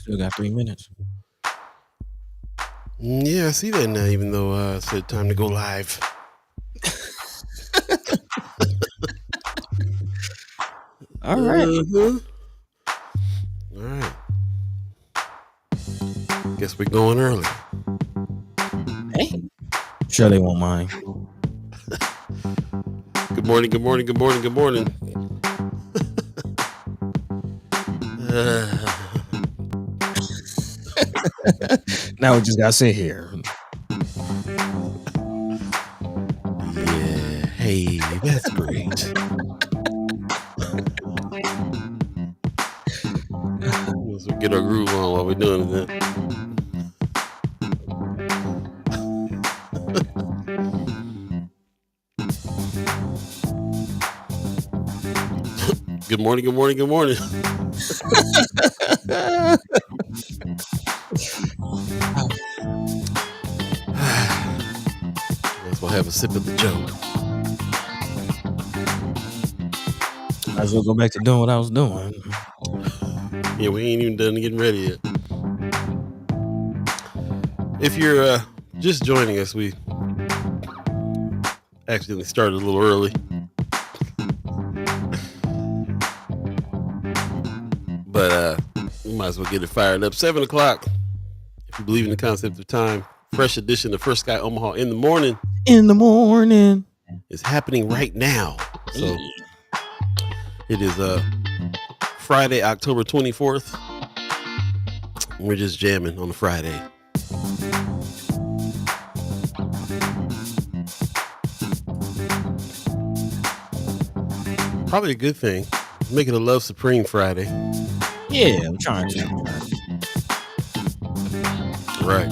Still got 3 minutes. Yeah, I see that now, even though I said time to go live. All right. All right. Guess we're going early. Hey. Sure they won't mind. Good morning, good morning, good morning, good morning. Now we just gotta sit here. Yeah, hey, that's great. Let's get our groove on while we're doing that. Good morning, good morning, good morning. Guess we'll have a sip of the joke. Might as well go back to doing what I was doing. Yeah, we ain't even done getting ready yet. If you're just joining us, we accidentally started a little early. But we might as well get it fired up. 7 o'clock. If you believe in the concept of time, fresh edition of First Sky Omaha in the morning. In the morning. It's happening right now. So it is Friday, October 24th. We're just jamming on a Friday. Probably a good thing. Make it a Love Supreme Friday. Yeah, I'm trying to. Right.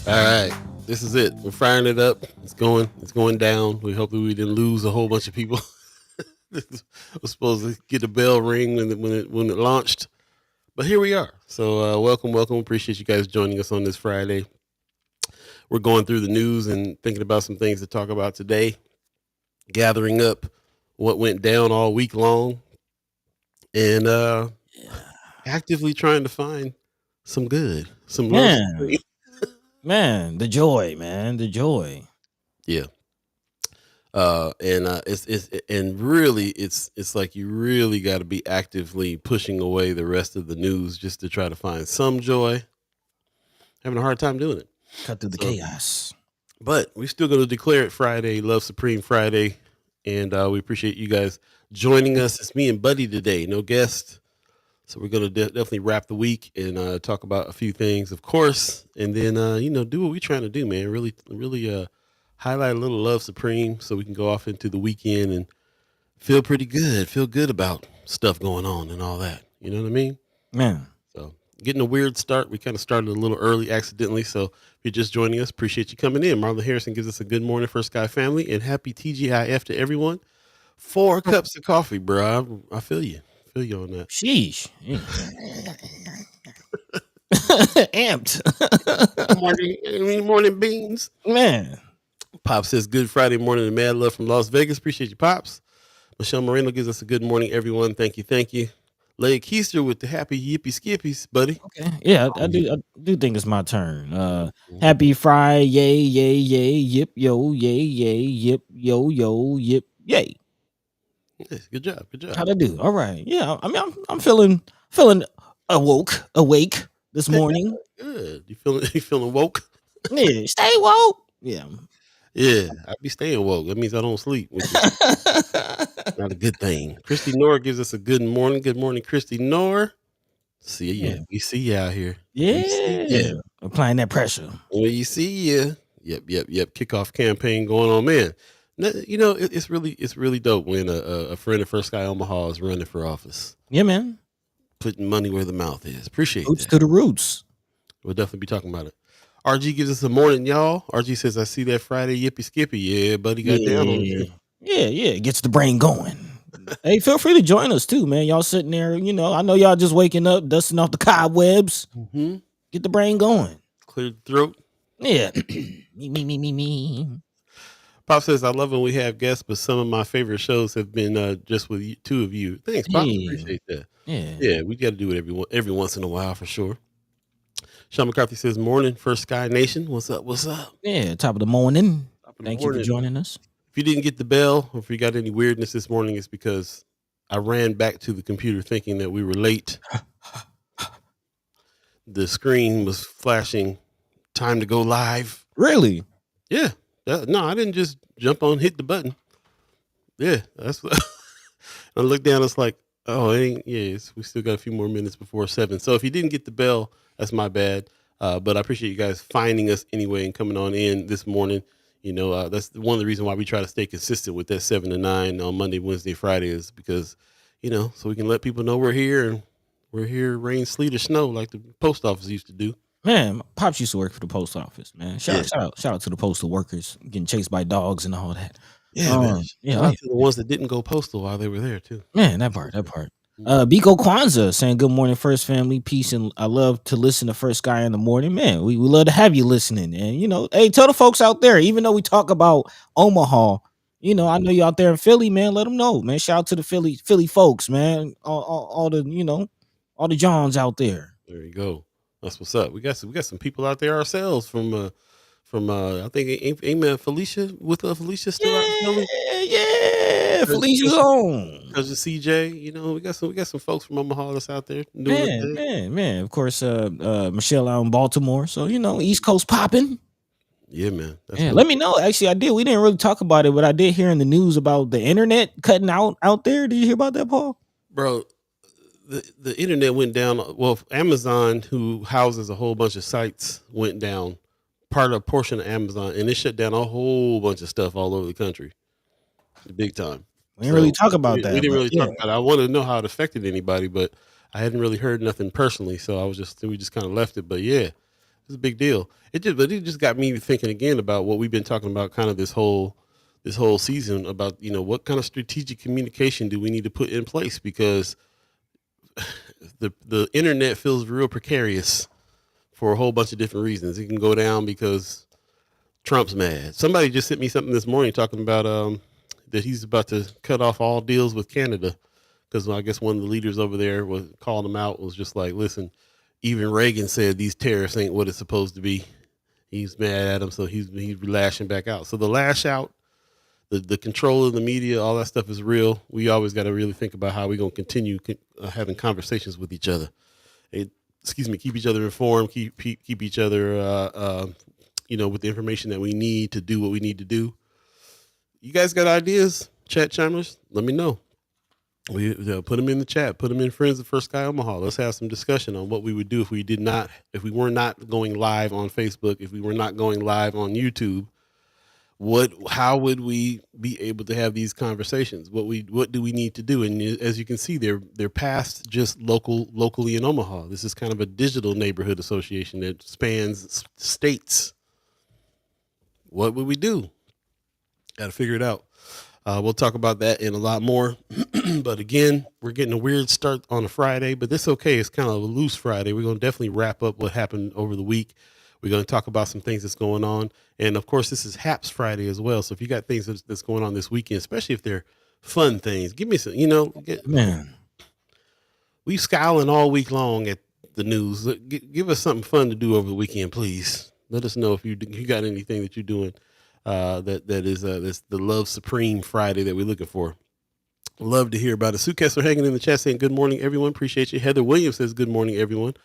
All right. This is it. We're firing it up. It's going down. We hope that we didn't lose a whole bunch of people. We're supposed to get a bell ring when it launched. But here we are. So welcome. Appreciate you guys joining us on this Friday. We're going through the news and thinking about some things to talk about today. Gathering up what went down all week long. And actively trying to find some good. Some love. Man, the joy, man. The joy. Yeah. And really it's like you really got to be actively pushing away the rest of the news just to try to find some joy. Having a hard time doing it. Cut through the chaos. But we're still going to declare it Friday, Love Supreme Friday, and we appreciate you guys joining us. It's me and Buddy today, no guest. So we're going to definitely wrap the week and talk about a few things, of course, and then do what we're trying to do, man. Really highlight a little Love Supreme so we can go off into the weekend and feel pretty good, feel good about stuff going on and all that. You know what I mean? Man. So getting a weird start. We kind of started a little early accidentally. So if you're just joining us, appreciate you coming in. Marlon Harrison gives us a good morning, First Sky family, and happy TGIF to everyone. 4 cups of coffee, bro. I feel you. I feel you on that. Sheesh. Amped. morning beans. Man. Pop says, good Friday morning and mad love from Las Vegas. Appreciate you, Pops. Michelle Moreno gives us a good morning, everyone. Thank you. Leia Keister with the happy yippee skippies, buddy. Okay. Yeah, I do think it's my turn. Happy Friday, yay, yip, yo, yay, yip, yo, yip, yay. Yes, good job. How'd I do? All right. Yeah, I mean, I'm feeling awake this morning. Good. You feeling woke? Yeah, stay woke. Yeah. Yeah, I be staying woke. That means I don't sleep, which is not a good thing. Christy Nor gives us a good morning. Good morning, Christy Nor. See ya. Yeah. We see you out here. Yeah. Applying that pressure. We see you. Yep. Kickoff campaign going on, man. You know, it's really dope when a friend of First Sky Omaha is running for office. Yeah, man. Putting money where the mouth is. Appreciate Roots that. to the roots. We'll definitely be talking about it. RG gives us a morning, y'all. RG says, I see that Friday yippee skippy. Yeah, buddy got down on it. Yeah. It gets the brain going. Hey, feel free to join us too, man. Y'all sitting there, I know y'all just waking up, dusting off the cobwebs. Mm-hmm. Get the brain going. Clear the throat. Yeah. me. Pop says, I love when we have guests, but some of my favorite shows have been just with two of you. Thanks, Pop. Hey, Appreciate that. yeah, Yeah, we got to do it every once in a while for sure. Sean McCarthy says, morning, First Sky Nation. What's up? What's up? yeah. Top of the morning. Top of the Thank you for morning. joining us. If you didn't get the bell, or if you got any weirdness this morning, it's because I ran back to the computer thinking that we were late. The screen was flashing, time to go live. Really? Yeah. No, I didn't just jump on, hit the button. Yeah, that's what I looked down, it's like, oh, it ain't, we still got a few more minutes before 7. So if you didn't get the bell, that's my bad. But I appreciate you guys finding us anyway and coming on in this morning. You know, that's one of the reasons why we try to stay consistent with that 7 to 9 on Monday, Wednesday, Friday is because, you know, so we can let people know we're here and we're here, rain, sleet, or snow, like the post office used to do. Man, Pops used to work for the post office, man. Shout out to the postal workers getting chased by dogs and all that. Yeah, man. Shout Yeah, out to the ones that didn't go postal while they were there too. man, that part. Biko Kwanzaa saying good morning, First Family, peace, and I love to listen to First Guy in the morning. Man, we love to have you listening. And you know, hey, tell the folks out there, even though we talk about Omaha, you know, I know you out there in Philly, man. Let them know, man. Shout out to the Philly folks, man. All the all the Johns out there. There you go. That's what's up. We got some people out there ourselves from I think ain't Felicia with Felicia still out in Philly? Yeah, Felicia's on. Cousin CJ, you know, we got some folks from Omaha that's out there doing Man. Of course, Michelle out in Baltimore. So, you know, East Coast popping. Yeah, man. Yeah, let me know. Actually, I did. We didn't really talk about it, but I did hear in the news about the internet cutting out there. Did you hear about that, Paul? Bro, the internet went down. Well, Amazon, who houses a whole bunch of sites, went down. Portion of Amazon, and it shut down a whole bunch of stuff all over the country. Big time. We didn't really talk about that. We didn't really talk about it. I wanted to know how it affected anybody, but I hadn't really heard nothing personally, so we just kind of left it. But yeah, it's a big deal. It just got me thinking again about what we've been talking about, kind of this whole season about, you know, what kind of strategic communication do we need to put in place, because the internet feels real precarious for a whole bunch of different reasons. It can go down because Trump's mad. Somebody just sent me something this morning talking about that he's about to cut off all deals with Canada, because I guess one of the leaders over there was calling him out, was just like, listen, even Reagan said these tariffs ain't what it's supposed to be. He's mad at him, so he's lashing back out. So the lash out, the control of the media, all that stuff is real. We always got to really think about how we're going to continue having conversations with each other. Keep each other informed, keep each other, with the information that we need to do what we need to do. You guys got ideas, chat chimers? Let me know. We put them in the chat, put them in Friends of First Guy Omaha. Let's have some discussion on what we would do if we were not going live on Facebook, if we were not going live on YouTube. How would we be able to have these conversations? What do we need to do? And as you can see, they're past just locally in Omaha. This is kind of a digital neighborhood association that spans states. What would we do? Got to figure it out. We'll talk about that and a lot more. But again, we're getting a weird start on a Friday, but that's okay. It's kind of a loose Friday. We're going to definitely wrap up what happened over the week. We're going to talk about some things that's going on. And of course, this is Haps Friday as well. So if you got things that's going on this weekend, especially if they're fun things, give me some, man, we scowling all week long at the news. Give us something fun to do over the weekend, please. Let us know if you got anything that you're doing that is that's the Love Supreme Friday that we're looking for. Love to hear about it. Sue Kessler hanging in the chat saying, good morning, everyone. Appreciate you. Heather Williams says, good morning, everyone.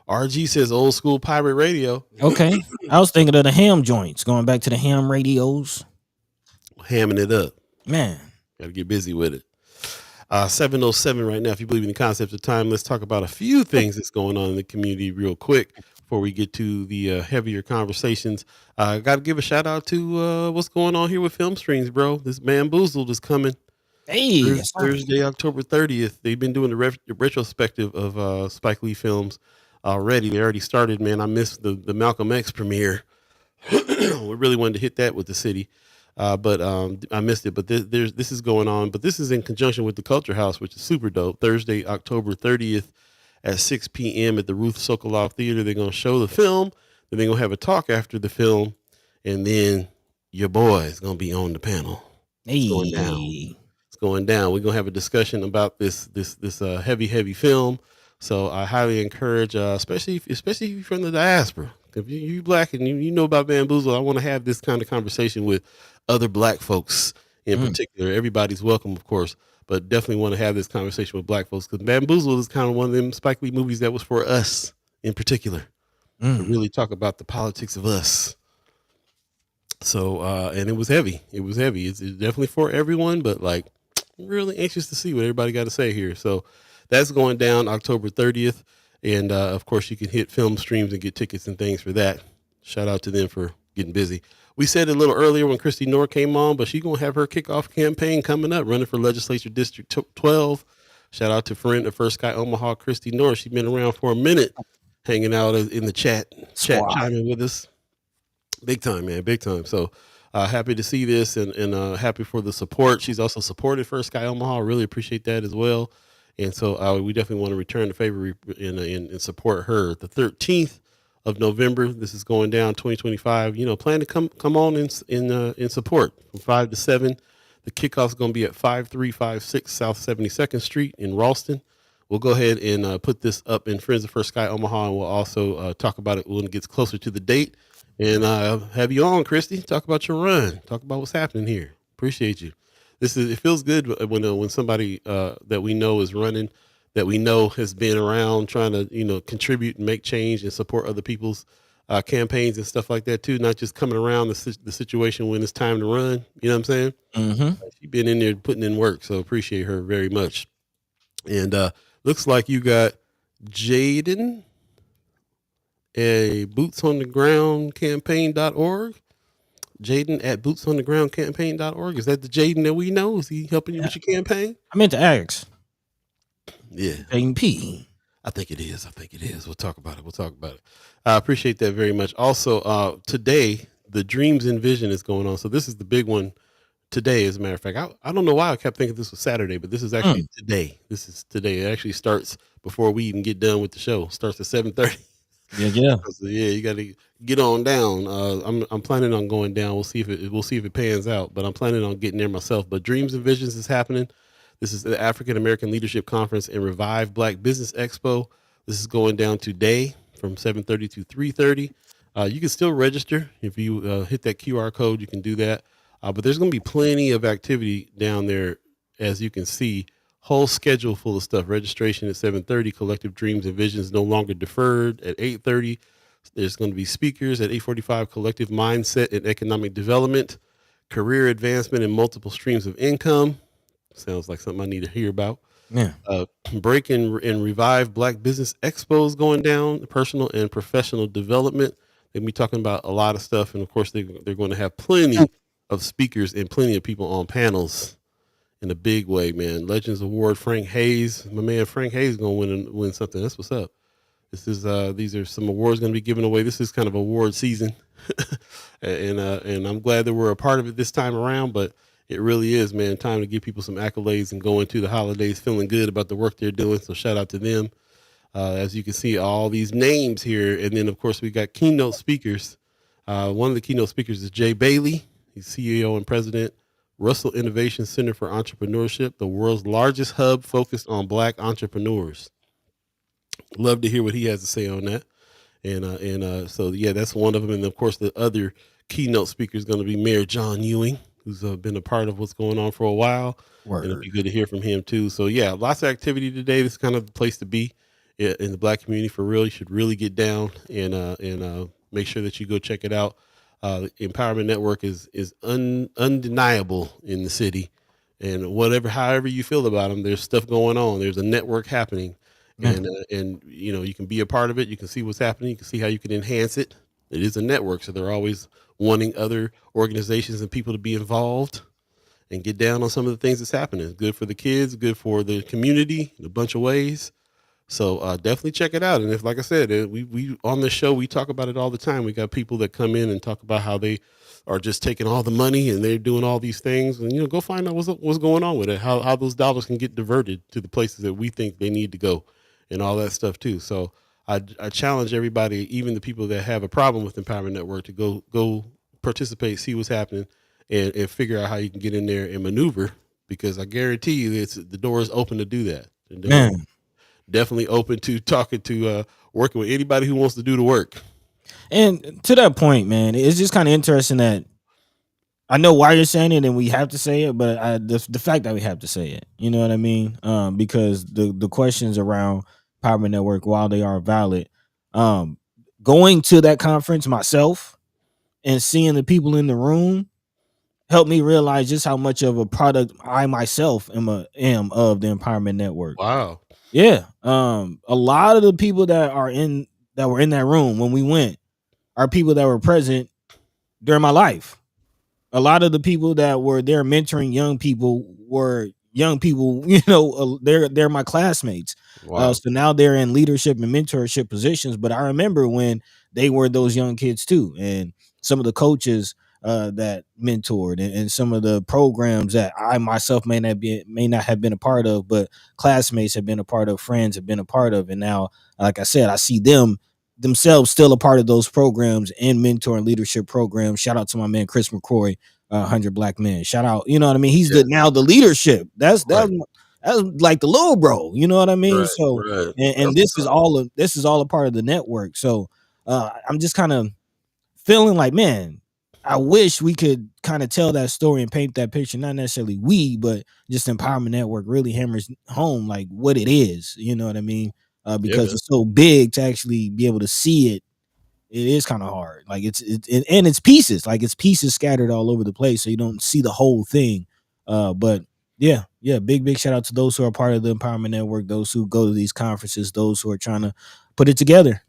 RG says old school pirate radio. Okay. I was thinking of the ham joints, going back to the ham radios. Hamming it up. Man. Got to get busy with it. 7:07 right now. If you believe in the concept of time, let's talk about a few things that's going on in the community real quick before we get to the heavier conversations. I got to give a shout out to what's going on here with Film Streams, bro. This Bamboozled is coming. Hey, Thursday, October 30th. They've been doing the retrospective of Spike Lee films already. They already started, man. I missed the Malcolm X premiere. We really wanted to hit that with the city. But I missed it. But this is going on. But this is in conjunction with the Culture House, which is super dope. Thursday, October 30th at 6 p.m. at the Ruth Sokolov Theater. They're going to show the film. Then they're going to have a talk after the film. And then your boy is going to be on the panel. It's going down. Hey. It's going down. We're gonna have a discussion about this heavy film. So I highly encourage, especially if you're from the diaspora. If you black and you know about Bamboozle, I want to have this kind of conversation with other black folks in particular. Everybody's welcome, of course, but definitely want to have this conversation with black folks because Bamboozle is kind of one of them Spike Lee movies that was for us in particular to really talk about the politics of us. So and it was heavy. It's definitely for everyone, but like really anxious to see what everybody got to say here. So that's going down October 30th. And of course, you can hit film streams and get tickets and things for that. Shout out to them for getting busy. We said a little earlier when Christy Noor came on, but she's going to have her kickoff campaign coming up, running for Legislature District 12. Shout out to friend of First Sky Omaha, Christy Noor. She's been around for a minute, hanging out in the chat chiming with us. Big time, man. Big time. So happy to see this and happy for the support. She's also supported First Sky Omaha. Really appreciate that as well. And so we definitely want to return the favor and support her. The 13th of November, this is going down 2025. Plan to come on in support from 5 to 7. The kickoff is going to be at 5356 South 72nd Street in Ralston. We'll go ahead and put this up in Friends of First Sky Omaha, and we'll also talk about it when it gets closer to the date. And have you on, Christy. Talk about your run. Talk about what's happening here. Appreciate you. It feels good when somebody that we know is running, that we know has been around trying to contribute and make change and support other people's campaigns and stuff like that too. Not just coming around the situation when it's time to run. You know what I'm saying? Mm-hmm. She's been in there putting in work, so appreciate her very much. And looks like you got Jaden. A bootsonthegroundcampaign.org. Jaden at bootsonthegroundcampaign.org. Is that the Jaden that we know? Is he helping you with your campaign? I meant to ask. Yeah. P. I think it is. We'll talk about it. I appreciate that very much. Also, today, the Dreams and Vision is going on. So this is the big one today, as a matter of fact. I don't know why I kept thinking this was Saturday, but this is actually today. This is today. It actually starts before we even get done with the show. It starts at 7:30. Yeah. So, you got to get on down. I'm planning on going down. We'll see if it pans out, but I'm planning on getting there myself. But Dreams and Visions is happening. This is the African American Leadership Conference and Revive Black Business Expo. This is going down today from 7:30 to 3:30. You can still register if you hit that QR code. You can do that, but there's going to be plenty of activity down there, as you can see. Whole schedule full of stuff. Registration at 7:30. Collective Dreams and Visions no longer deferred at 8:30. There's going to be speakers at 8:45. Collective Mindset and Economic Development. Career Advancement and Multiple Streams of Income. Sounds like something I need to hear about. Yeah. Break and Revive Black Business Expos going down. Personal and Professional Development. They'll be talking about a lot of stuff. And of course, they're going to have plenty of speakers and plenty of people on panels. In a big way, man. Legends Award, Frank Hayes. My man Frank Hayes is gonna win something. That's what's up. This is these are some awards gonna be given away. This is kind of award season. and I'm glad that we're a part of it this time around, but it really is, man, time to give people some accolades and go into the holidays feeling good about the work they're doing. So shout out to them. As you can see, all these names here. And then of course we got keynote speakers. One of the keynote speakers is Jay Bailey. He's CEO and president. Russell Innovation Center for Entrepreneurship, the world's largest hub focused on Black entrepreneurs. Love to hear what he has to say on that. And so, yeah, that's one of them. And, of course, the other keynote speaker is going to be Mayor John Ewing, who's been a part of what's going on for a while. Word. And it'll be good to hear from him, too. So, yeah, lots of activity today. This is kind of the place to be in the Black community for real. You should really get down and make sure that you go check it out. The Empowerment Network is undeniable in the city, and however you feel about them, there's stuff going on. There's a network happening, and you can be a part of it. You can see what's happening. You can see how you can enhance it. It is a network, so they're always wanting other organizations and people to be involved and get down on some of the things that's happening. It's good for the kids, good for the community in a bunch of ways. So definitely check it out. And if, like I said, we on this show, we talk about it all the time. We got people that come in and talk about how they are just taking all the money and they're doing all these things. And, go find out what's going on with it, how those dollars can get diverted to the places that we think they need to go and all that stuff, too. So I challenge everybody, even the people that have a problem with Empowerment Network, to go participate, see what's happening, and figure out how you can get in there and maneuver. Because I guarantee you, the door is open to do that. And Man. definitely open to talking to working with anybody who wants to do the work. And to that point, man, it's just kind of interesting that I know why you're saying it and we have to say it, but the fact that we have to say it, you know what I mean? Because the questions around Power Network, while they are valid, going to that conference myself and seeing the people in the room helped me realize just how much of a product I myself am of the Empowerment Network. Wow. Yeah. A lot of the people that were in that room when we went are people that were present during my life. A lot of the people that were there mentoring young people were young people, they're my classmates. Wow. So now they're in leadership and mentorship positions. But I remember when they were those young kids too, and some of the coaches that mentored, and some of the programs that I myself may not have been a part of, but classmates have been a part of, friends have been a part of, and now, like I said, I see them themselves still a part of those programs and mentor and leadership programs. Shout out to my man Chris McCrory, 100 Black Men. Shout out, you know what I mean? He's now the leadership. That's like the little bro, you know what I mean? Right, So right. and this is all a part of the network. So I'm just kind of feeling like, man, I wish we could kind of tell that story and paint that picture. Not necessarily we, but just Empowerment Network really hammers home like what it is. You know what I mean? Because it's so big to actually be able to see it. It is kind of hard. Like and it's pieces. Like it's pieces scattered all over the place, so you don't see the whole thing. But yeah, big shout out to those who are part of the Empowerment Network, those who go to these conferences, those who are trying to put it together.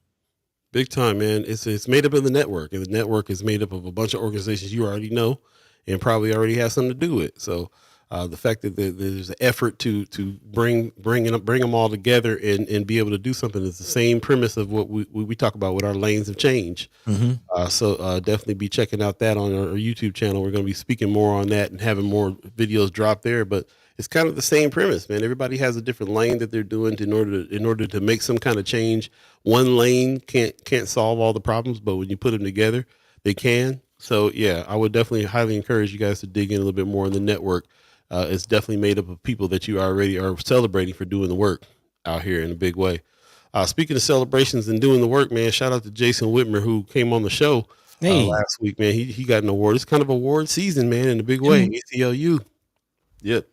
Big time, man. It's made up of the network, and the network is made up of a bunch of organizations you already know and probably already have something to do with. So the fact that there's an effort to bring them all together and be able to do something is the same premise of what we talk about with our lanes of change. Mm-hmm. So definitely be checking out that on our YouTube channel. We're going to be speaking more on that and having more videos drop there, but it's kind of the same premise, man. Everybody has a different lane that they're doing in order to make some kind of change. One lane can't solve all the problems, but when you put them together, they can. So yeah, I would definitely highly encourage you guys to dig in a little bit more on the network. It's definitely made up of people that you already are celebrating for doing the work out here in a big way. Speaking of celebrations and doing the work, man, shout out to Jason Whitmer, who came on the show last week, man. He got an award. It's kind of award season, man, in a big way. ACLU. Yep.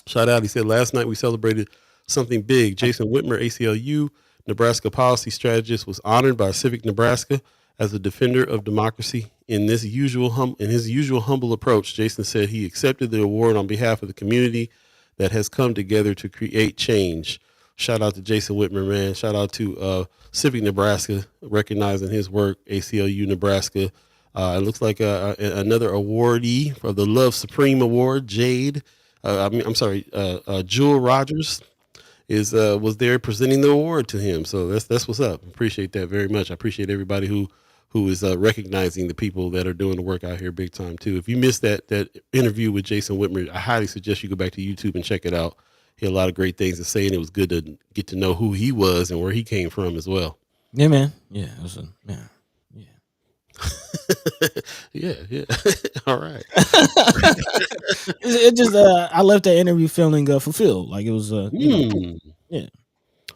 Shout out. He said, last night we celebrated something big. Jason Whitmer, ACLU, Nebraska policy strategist, was honored by Civic Nebraska as a defender of democracy. In his usual humble approach, Jason said he accepted the award on behalf of the community that has come together to create change. Shout out to Jason Whitmer, man. Shout out to Civic Nebraska, recognizing his work, ACLU Nebraska. It looks like another awardee for the Love Supreme Award, Jade. Jewel Rogers was there presenting the award to him. So that's what's up. Appreciate that very much. I appreciate everybody who is recognizing the people that are doing the work out here big time too. If you missed that interview with Jason Whitmer, I highly suggest you go back to YouTube and check it out. He had a lot of great things to say, and it was good to get to know who he was and where he came from as well. Yeah, man. Yeah, yeah. All right. It just I left that interview feeling fulfilled. Like it was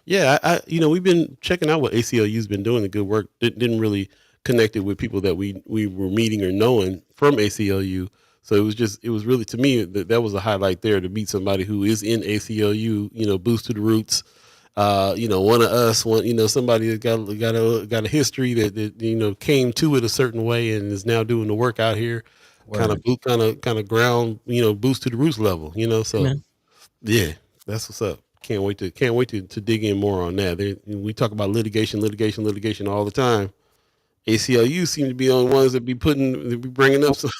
Yeah, I we've been checking out what ACLU's been doing, the good work. Didn't really connect it with people that we were meeting or knowing from ACLU. So it was really, to me, that was a highlight there, to meet somebody who is in ACLU, Boost to the Roots. One of us, somebody that got a history that came to it a certain way and is now doing the work out here, kind of ground, Boost to the Roots level, So yeah, that's what's up. Can't wait to dig in more on that. We talk about litigation all the time. ACLU seem to be on ones that be bringing up some,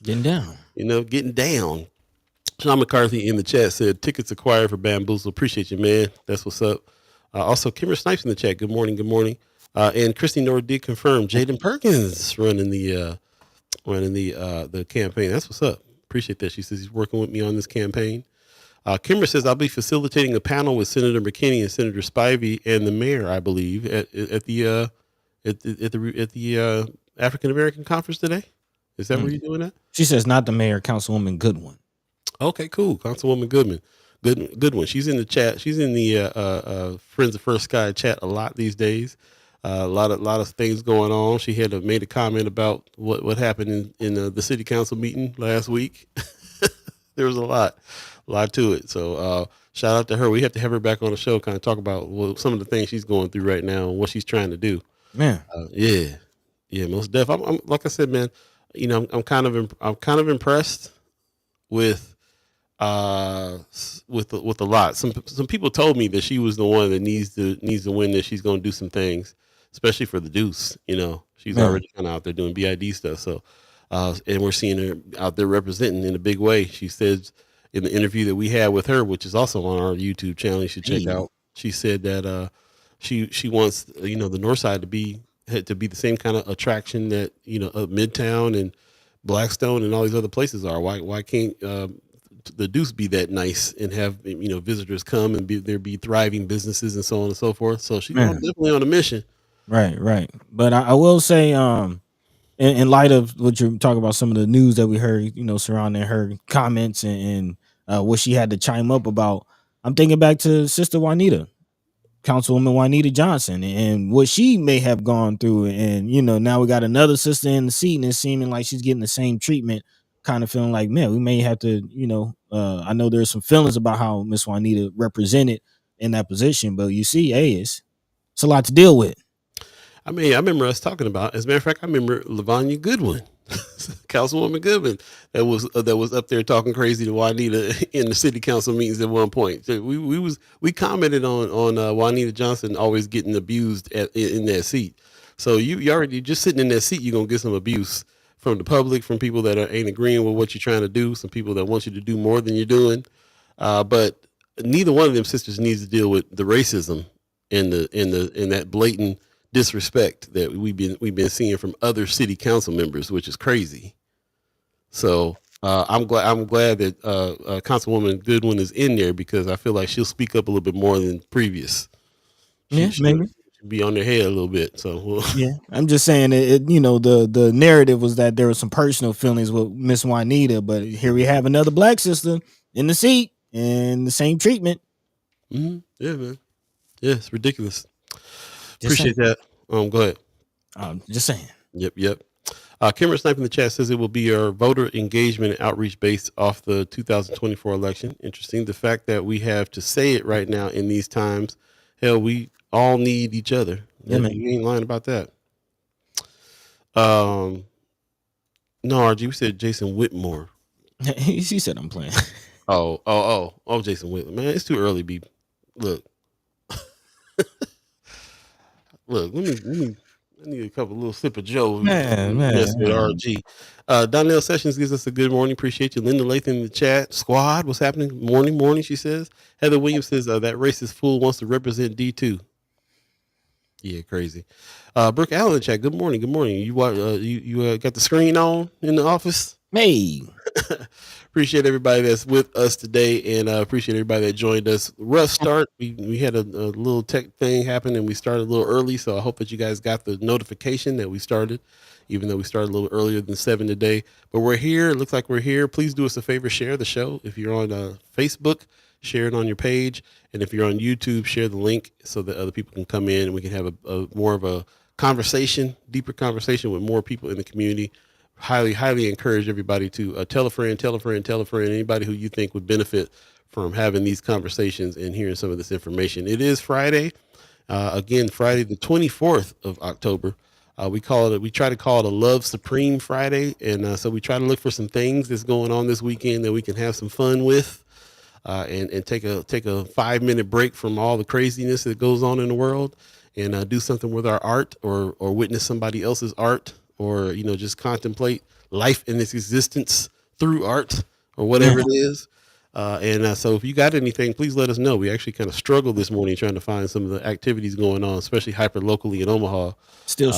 getting down. Getting down. Sean McCarthy in the chat said, tickets acquired for Bamboozle. Appreciate you, man. That's what's up. Also, Kimmer Snipes in the chat. Good morning. And Christy Nord did confirm Jaden Perkins running the campaign. That's what's up. Appreciate that. She says he's working with me on this campaign. Kimmer says, I'll be facilitating a panel with Senator McKinney and Senator Spivey and the mayor, I believe, at the African American conference today. Is that where you're doing that? She says not the mayor, Councilwoman Goodwin. Okay, cool. Councilwoman Goodman. Good one. She's in the chat. She's in the Friends of First Sky chat a lot these days. A lot of things going on. She had made a comment about what happened in the city council meeting last week. There was a lot to it. So shout out to her. We have to have her back on the show, kind of talk about some of the things she's going through right now and what she's trying to do. Man, yeah, most definitely. I'm like I said, man. You know, I'm kind of impressed with a lot. Some people told me that she was the one that needs to win this. She's going to do some things, especially for the Deuce. You know, she's already kind of out there doing BID stuff. So, and we're seeing her out there representing in a big way. She says in the interview that we had with her, which is also on our YouTube channel, you should check out. She said that she wants the North Side to be the same kind of attraction that Midtown and Blackstone and all these other places are. Why can't the Deuce be that nice and have visitors come and there be thriving businesses and so on and so forth? So she's definitely on a mission. Right. But I will say, in light of what you're talking about, some of the news that we heard, surrounding her comments and what she had to chime up about, I'm thinking back to Sister Juanita, Councilwoman Juanita Johnson, and what she may have gone through. And now we got another sister in the seat, and it's seeming like she's getting the same treatment. Kind of feeling like, man, we may have to, I know there's some feelings about how Miss Juanita represented in that position, but you see, hey, it's a lot to deal with. I mean, I remember us talking about. As a matter of fact, I remember Lavanya Goodwin, Councilwoman Goodwin, that was up there talking crazy to Juanita in the city council meetings at one point. So we commented on Juanita Johnson always getting abused in that seat. So you already just sitting in that seat, you're gonna get some abuse from the public, from people that ain't agreeing with what you're trying to do, some people that want you to do more than you're doing. But neither one of them sisters needs to deal with the racism in that blatant disrespect that we've been seeing from other city council members, which is crazy. So I'm glad that Councilwoman Goodwin is in there, because I feel like she'll speak up a little bit more than previous. Maybe be on their head a little bit. So yeah, I'm just saying the narrative was that there was some personal feelings with Miss Juanita, but here we have another black sister in the seat and the same treatment. Mm-hmm. Yeah, man. Yeah, it's ridiculous. Appreciate that. Go ahead. Just saying. Yep. Kimmer Snipe in the chat says it will be our voter engagement and outreach based off the 2024 election. Interesting. The fact that we have to say it right now in these times. Hell, we all need each other. Yeah, man. You ain't lying about that. No, RG, we said Jason Whitmore. He said I'm playing. Oh, Jason Whitmore. Man, it's too early, B. Look. Look, let me I need a couple little sip of Joe. Man. With RG. Donnell Sessions gives us a good morning. Appreciate you. Linda Lathan in the chat. Squad, what's happening? Morning, she says. Heather Williams says that racist fool wants to represent D2. Yeah, crazy. Brooke Allen in the chat. Good morning. You got the screen on in the office? Hey. Appreciate everybody that's with us today, and appreciate everybody that joined us. Rough start. We had a little tech thing happen, and we started a little early, so I hope that you guys got the notification that we started, even though we started a little earlier than 7 today. But we're here. It looks like we're here. Please do us a favor. Share the show. If you're on Facebook, share it on your page. And if you're on YouTube, share the link so that other people can come in and we can have a more of a conversation, deeper conversation with more people in the community. Highly encourage everybody to tell a friend, anybody who you think would benefit from having these conversations and hearing some of this information. It is Friday, again, Friday the 24th of October. We try to call it a Love Supreme Friday, and so we try to look for some things that's going on this weekend that we can have some fun with, and take a 5-minute break from all the craziness that goes on in the world, and do something with our art, or witness somebody else's art, or just contemplate life in its existence through art or whatever it is. So if you got anything, please let us know. We actually kind of struggled this morning trying to find some of the activities going on, especially hyper locally in Omaha. Still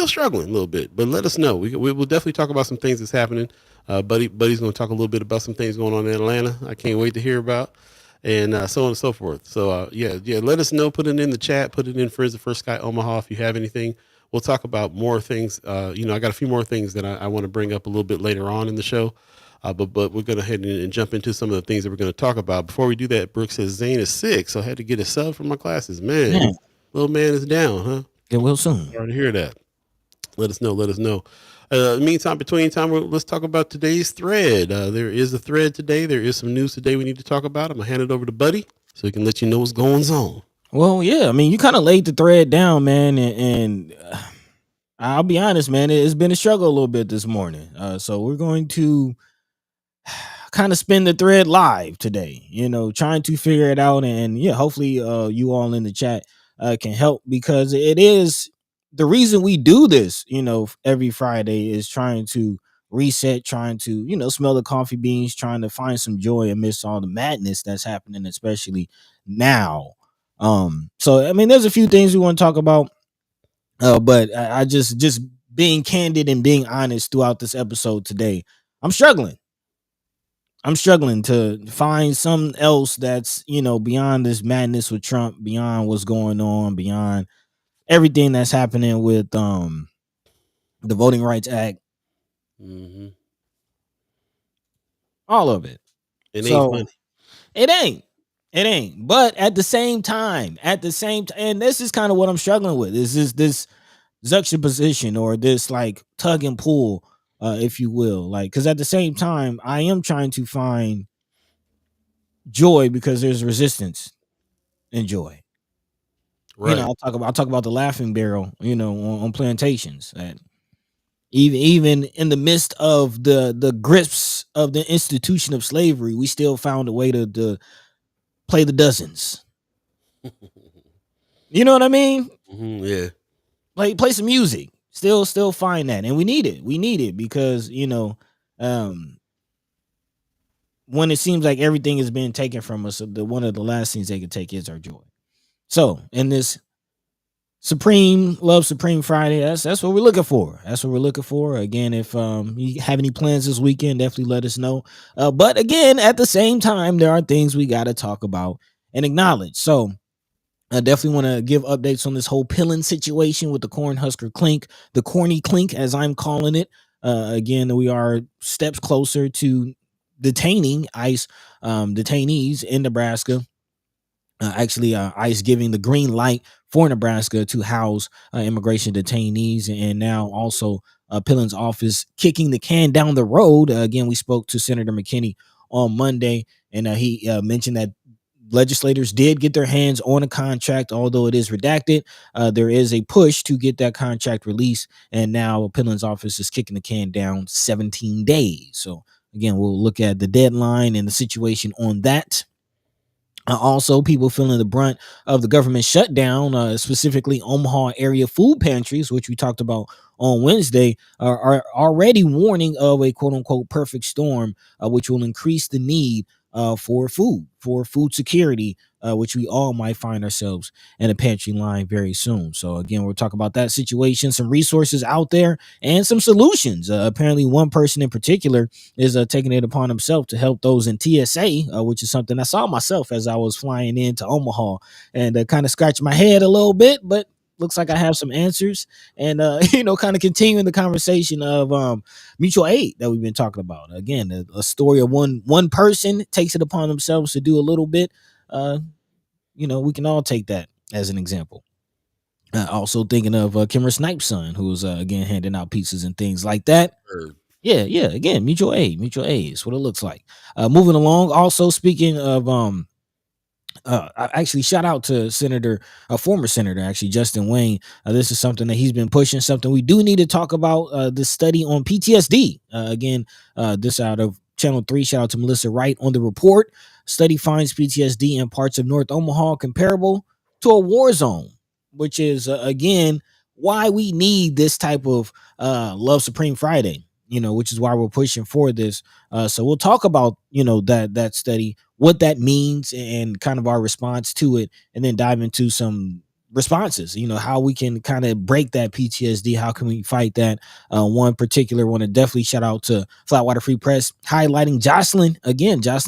struggling a little bit, but let us know. We will definitely talk about some things that's happening. Buddy's going to talk a little bit about some things going on in Atlanta. I can't wait to hear about, and so on and so forth. So yeah, let us know. Put it in the chat. Put it in Friends of First Sky Omaha if you have anything. we'll talk about more things. I got a few more things that I want to bring up a little bit later on in the show. But we're going to head and jump into some of the things that we're going to talk about. Before we do that, Brooks says Zane is sick, so I had to get a sub for my classes. Man, Man, little man is down, huh? get well soon. Sorry to hear that. Let us know. Let us know. Meantime, between time, let's talk about today's thread. There is a thread today. There is some news today we need to talk about. I'm gonna hand it over to Buddy so he can let you know what's going on. Well, yeah, I mean, you kind of laid the thread down, man, and I'll be honest, man, it's been a struggle a little bit this morning. So we're going to kind of spin the thread live today, trying to figure it out. And yeah, hopefully you all in the chat can help, because it is the reason we do this, every Friday, is trying to reset, trying to, smell the coffee beans, trying to find some joy amidst all the madness that's happening, especially now. So I mean, there's a few things we want to talk about, but I just being candid and being honest throughout this episode today, I'm struggling. I'm struggling to find something else that's, beyond this madness with Trump, beyond what's going on, beyond everything that's happening with the Voting Rights Act, Mm-hmm. all of it. It ain't So funny. it ain't. It ain't. But at the same time, and this is kind of what I'm struggling with, is this juxtaposition, or this like tug and pull, if you will. Like, because at the same time, I am trying to find joy, because there's resistance in joy. Right. I'll talk about the laughing barrel, on plantations. And even in the midst of the grips of the institution of slavery, we still found a way to play the dozens. You know what I mean? Mm-hmm, yeah. Play some music. Still find that, and we need it. We need it because when it seems like everything is being taken from us, one of the last things they can take is our joy. So in this Supreme Friday, that's what we're looking for. That's what we're looking for. Again, if you have any plans this weekend, definitely let us know. But again, at the same time, there are things we got to talk about and acknowledge. So I definitely want to give updates on this whole Pillin situation with the Cornhusker Clink, the Corny Clink, as I'm calling it. Again, we are steps closer to detaining ICE detainees in Nebraska. ICE giving the green light for Nebraska to house immigration detainees, and now also Pillen's office kicking the can down the road. Again, we spoke to Senator McKinney on Monday, and he mentioned that legislators did get their hands on a contract, although it is redacted. There is a push to get that contract released, and now Pillen's office is kicking the can down 17 days. So again, we'll look at the deadline and the situation on that. Also, people feeling the brunt of the government shutdown, specifically Omaha area food pantries, which we talked about on Wednesday, are already warning of a quote unquote perfect storm, which will increase the need for food security, which we all might find ourselves in a pantry line very soon. So again, we'll talk about that situation, some resources out there, and some solutions. Apparently, one person in particular is taking it upon himself to help those in TSA, which is something I saw myself as I was flying into Omaha, and kind of scratched my head a little bit, but looks like I have some answers, and kind of continuing the conversation of mutual aid that we've been talking about. Again, a story of one person takes it upon themselves to do a little bit. We can all take that as an example. Also thinking of Kimmer Snipes' son, who's again handing out pizzas and things like that. Yeah. Again, mutual aid is what it looks like. Moving along. Also, speaking of actually, shout out to former Senator, actually, Justin Wayne. This is something that he's been pushing, something we do need to talk about, the study on PTSD. Again, this out of Channel 3. Shout out to Melissa Wright on the report. Study finds PTSD in parts of North Omaha comparable to a war zone, which is, again, why we need this type of Love Supreme Friday, which is why we're pushing for this. So we'll talk about, that study, what that means, and kind of our response to it, and then dive into some responses, how we can kind of break that PTSD. How can we fight that? One particular one to definitely shout out to Flatwater Free Press, highlighting Jocelyn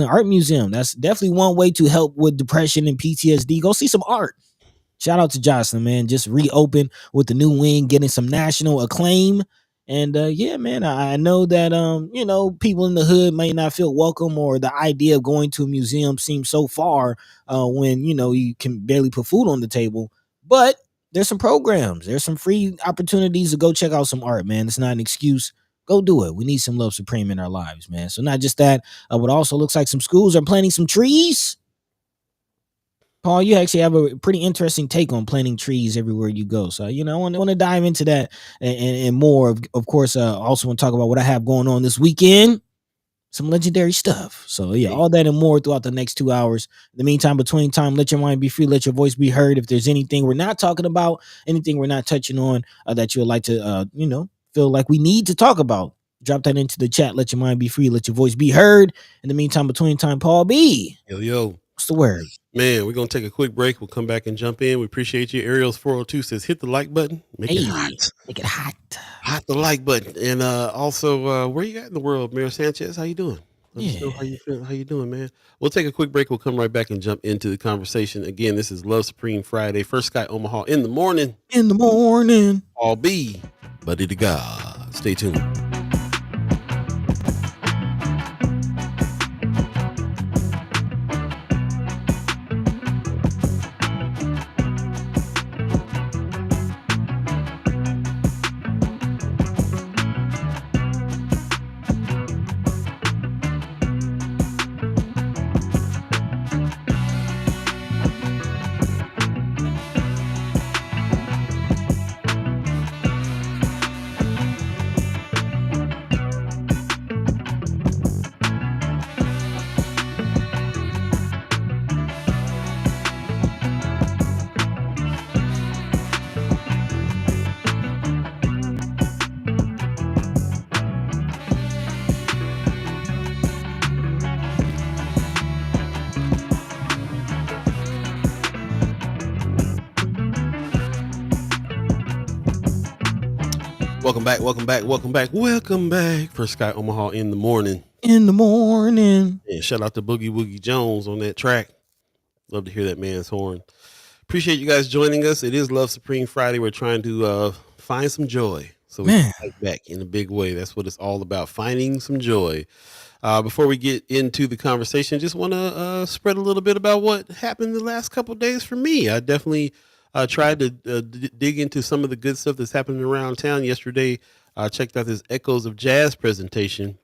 Art Museum. That's definitely one way to help with depression and PTSD. Go see some art. Shout out to Jocelyn, man. Just reopened with the new wing, getting some national acclaim. And yeah, man, I know that people in the hood may not feel welcome, or the idea of going to a museum seems so far when you can barely put food on the table. But there's some programs, there's some free opportunities to go check out some art, man. It's not an excuse. Go do it. We need some Love Supreme in our lives, man. So not just that, but also looks like some schools are planting some trees. Paul, you actually have a pretty interesting take on planting trees everywhere you go. So, I want to dive into that and more. Of course, also want to talk about what I have going on this weekend. Some legendary stuff. So, yeah, all that and more throughout the next 2 hours. In the meantime, between time, let your mind be free, let your voice be heard. If there's anything we're not talking about, anything we're not touching on that you would like to, feel like we need to talk about, drop that into the chat. Let your mind be free, let your voice be heard. In the meantime, between time, Paul B. Yo. What's the word? Man, we're going to take a quick break. We'll come back and jump in. We appreciate you. Ariel's 402 says, hit the like button. Make it hot. Make it hot. Hot the like button. And also, where you at in the world, Mayor Sanchez? How you doing? Let us know how you feel. How you doing, man? We'll take a quick break. We'll come right back and jump into the conversation. Again, this is Love Supreme Friday. First Sky Omaha in the morning. In the morning. All B. Buddy to God. Stay tuned. Welcome back. First Sky Omaha in the morning. In the morning. And shout out to Boogie Woogie Jones on that track. Love to hear that man's horn. Appreciate you guys joining us. It is Love Supreme Friday. We're trying to find some joy. So we can fight back in a big way. That's what it's all about, finding some joy. Before we get into the conversation, just want to spread a little bit about what happened the last couple of days for me. I definitely tried to dig into some of the good stuff that's happening around town. Yesterday, I checked out this Echoes of Jazz presentation.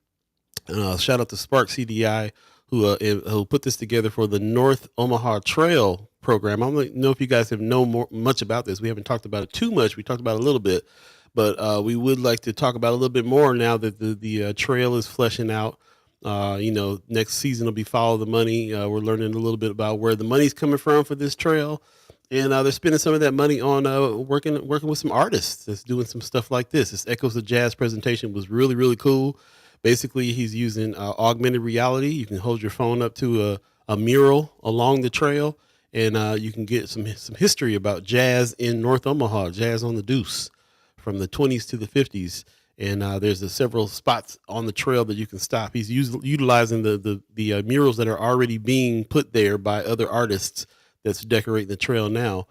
Shout out to Spark CDI, who put this together for the North Omaha Trail program. I don't know if you guys have much about this. We haven't talked about it too much. We talked about it a little bit, but we would like to talk about it a little bit more now that the trail is fleshing out. Next season will be Follow the Money. We're learning a little bit about where the money's coming from for this trail. And they're spending some of that money on working with some artists that's doing some stuff like this. This Echoes of Jazz presentation was really, really cool. Basically, he's using augmented reality. You can hold your phone up to a mural along the trail, and you can get some history about jazz in North Omaha, jazz on the deuce from the 20s to the 50s. And there's several spots on the trail that you can stop. He's utilizing the murals that are already being put there by other artists that's decorating the trail now.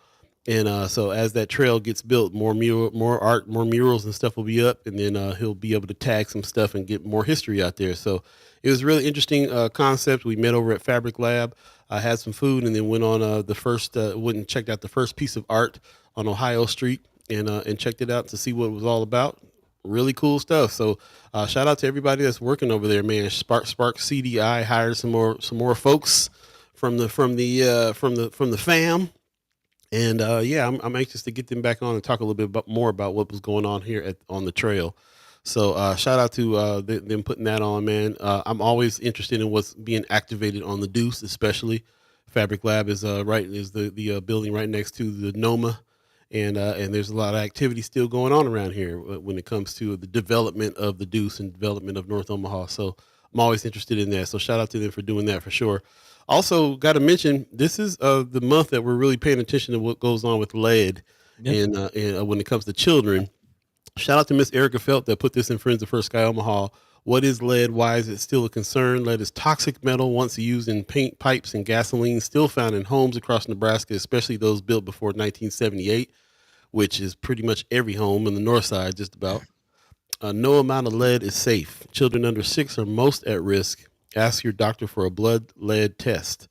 And so as that trail gets built, more art, more murals and stuff will be up, and then he'll be able to tag some stuff and get more history out there. So it was a really interesting concept. We met over at Fabric Lab, had some food, and then went on went and checked out the first piece of art on Ohio Street, and checked it out to see what it was all about. Really cool stuff. So shout out to everybody that's working over there, man. Spark CDI hired some more folks from the fam, and I'm anxious to get them back on and talk a little bit more about what was going on here on the trail. So shout out to them putting that on, man. I'm always interested in what's being activated on the Deuce, especially. Fabric Lab is the building right next to the NOMA, and there's a lot of activity still going on around here when it comes to the development of the Deuce and development of North Omaha. So I'm always interested in that. So shout out to them for doing that for sure. Also, got to mention, this is the month that we're really paying attention to what goes on with lead, and when it comes to children. Shout out to Miss Erica Felt that put this in Friends of First Sky Omaha. What is lead? Why is it still a concern? Lead is toxic metal once used in paint, pipes, and gasoline, still found in homes across Nebraska, especially those built before 1978, which is pretty much every home in the north side, just about. No amount of lead is safe. Children under 6 are most at risk. Ask your doctor for a blood lead test.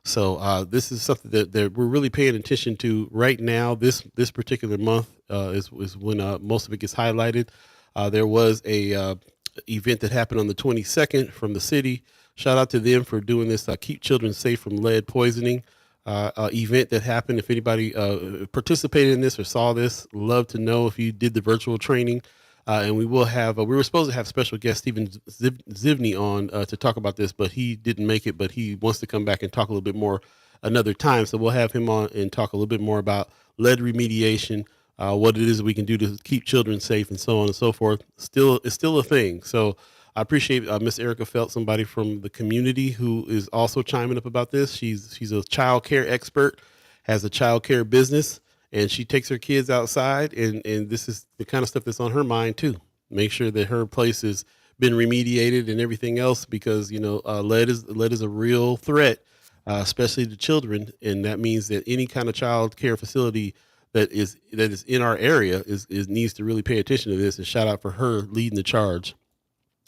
So this is something that we're really paying attention to right now. This particular month is when most of it gets highlighted. There was a event that happened on the 22nd from the city. Shout out to them for doing this. Keep children safe from lead poisoning. Event that happened. If anybody participated in this or saw this, love to know if you did the virtual training. And we will have. We were supposed to have special guest Stephen Zivney on to talk about this, but he didn't make it. But he wants to come back and talk a little bit more another time. So we'll have him on and talk a little bit more about lead remediation, what it is we can do to keep children safe, and so on and so forth. It's still a thing. So I appreciate Miss Erica Felt, somebody from the community who is also chiming up about this. She's a child care expert, has a child care business, and she takes her kids outside, and this is the kind of stuff that's on her mind too. Make sure that her place has been remediated and everything else, because lead is a real threat, especially to children, and that means that any kind of child care facility that is in our area is needs to really pay attention to this. And shout out for her leading the charge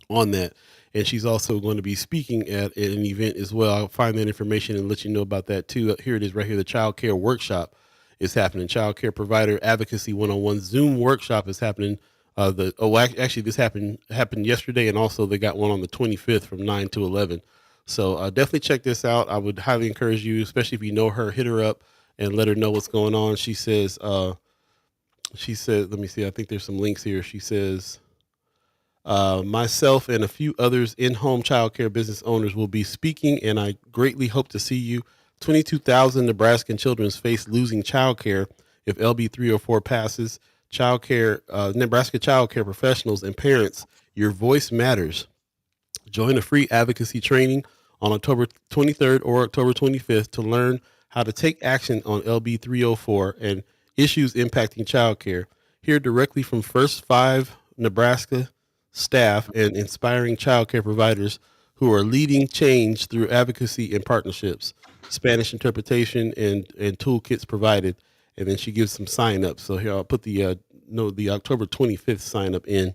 on that. And she's also going to be speaking at an event as well. I'll find that information and let you know about that too. Here it is right here. The child care workshop is happening. Child care provider advocacy 101 Zoom workshop is happening. Actually this happened yesterday, and also they got one on the 25th from 9 to 11. So definitely check this out. I would highly encourage you, especially if you know her, hit her up and let her know what's going on. She says, let me see. I think there's some links here. She says, myself and a few others in-home childcare business owners will be speaking, and I greatly hope to see you. 22,000 Nebraskan children face losing childcare if LB 304 passes. Nebraska childcare professionals and parents, your voice matters. Join a free advocacy training on October 23rd or October 25th to learn how to take action on LB 304 and issues impacting childcare. Hear directly from First 5 Nebraska staff and inspiring childcare providers who are leading change through advocacy and partnerships. Spanish interpretation and toolkits provided. And then she gives some sign up. So here I'll put the October 25th sign up in,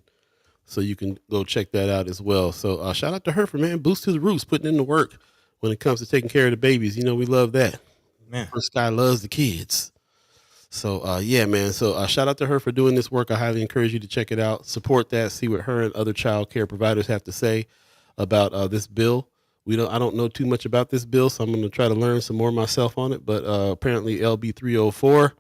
so you can go check that out as well. So shout out to her for, man, boost to the roots, putting in the work when it comes to taking care of the babies. We love that. Man, First Guy loves the kids. So yeah, man. So shout out to her for doing this work. I highly encourage you to check it out, support that, see what her and other child care providers have to say about this bill. I don't know too much about this bill, so I'm going to try to learn some more myself on it. But apparently LB 304,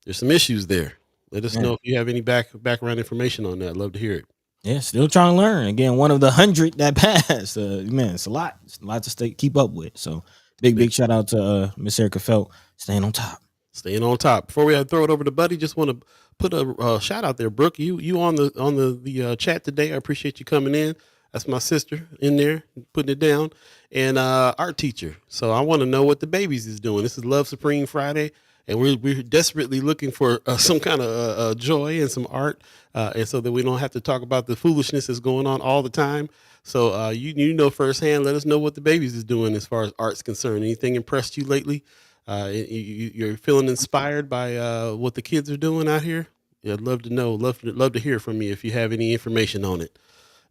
there's some issues there. Let us know if you have any background information on that. I'd love to hear it. Yeah, still trying to learn. Again, one of the 100 that passed. Man, it's a lot. It's a lot to keep up with. So big shout out to Miss Erica Felt, staying on top. Staying on top. Before we throw it over to Buddy, just want to put a shout out there, Brooke. You on the chat today. I appreciate you coming in. That's my sister in there putting it down, and art teacher. So I want to know what the babies is doing. This is Love Supreme Friday, and we're desperately looking for some kind of joy and some art, and so that we don't have to talk about the foolishness that's going on all the time. So you know firsthand. Let us know what the babies is doing as far as art's concerned. Anything impressed you lately? You're feeling inspired by what the kids are doing out here? Yeah, I'd love to know. Love to hear from you if you have any information on it.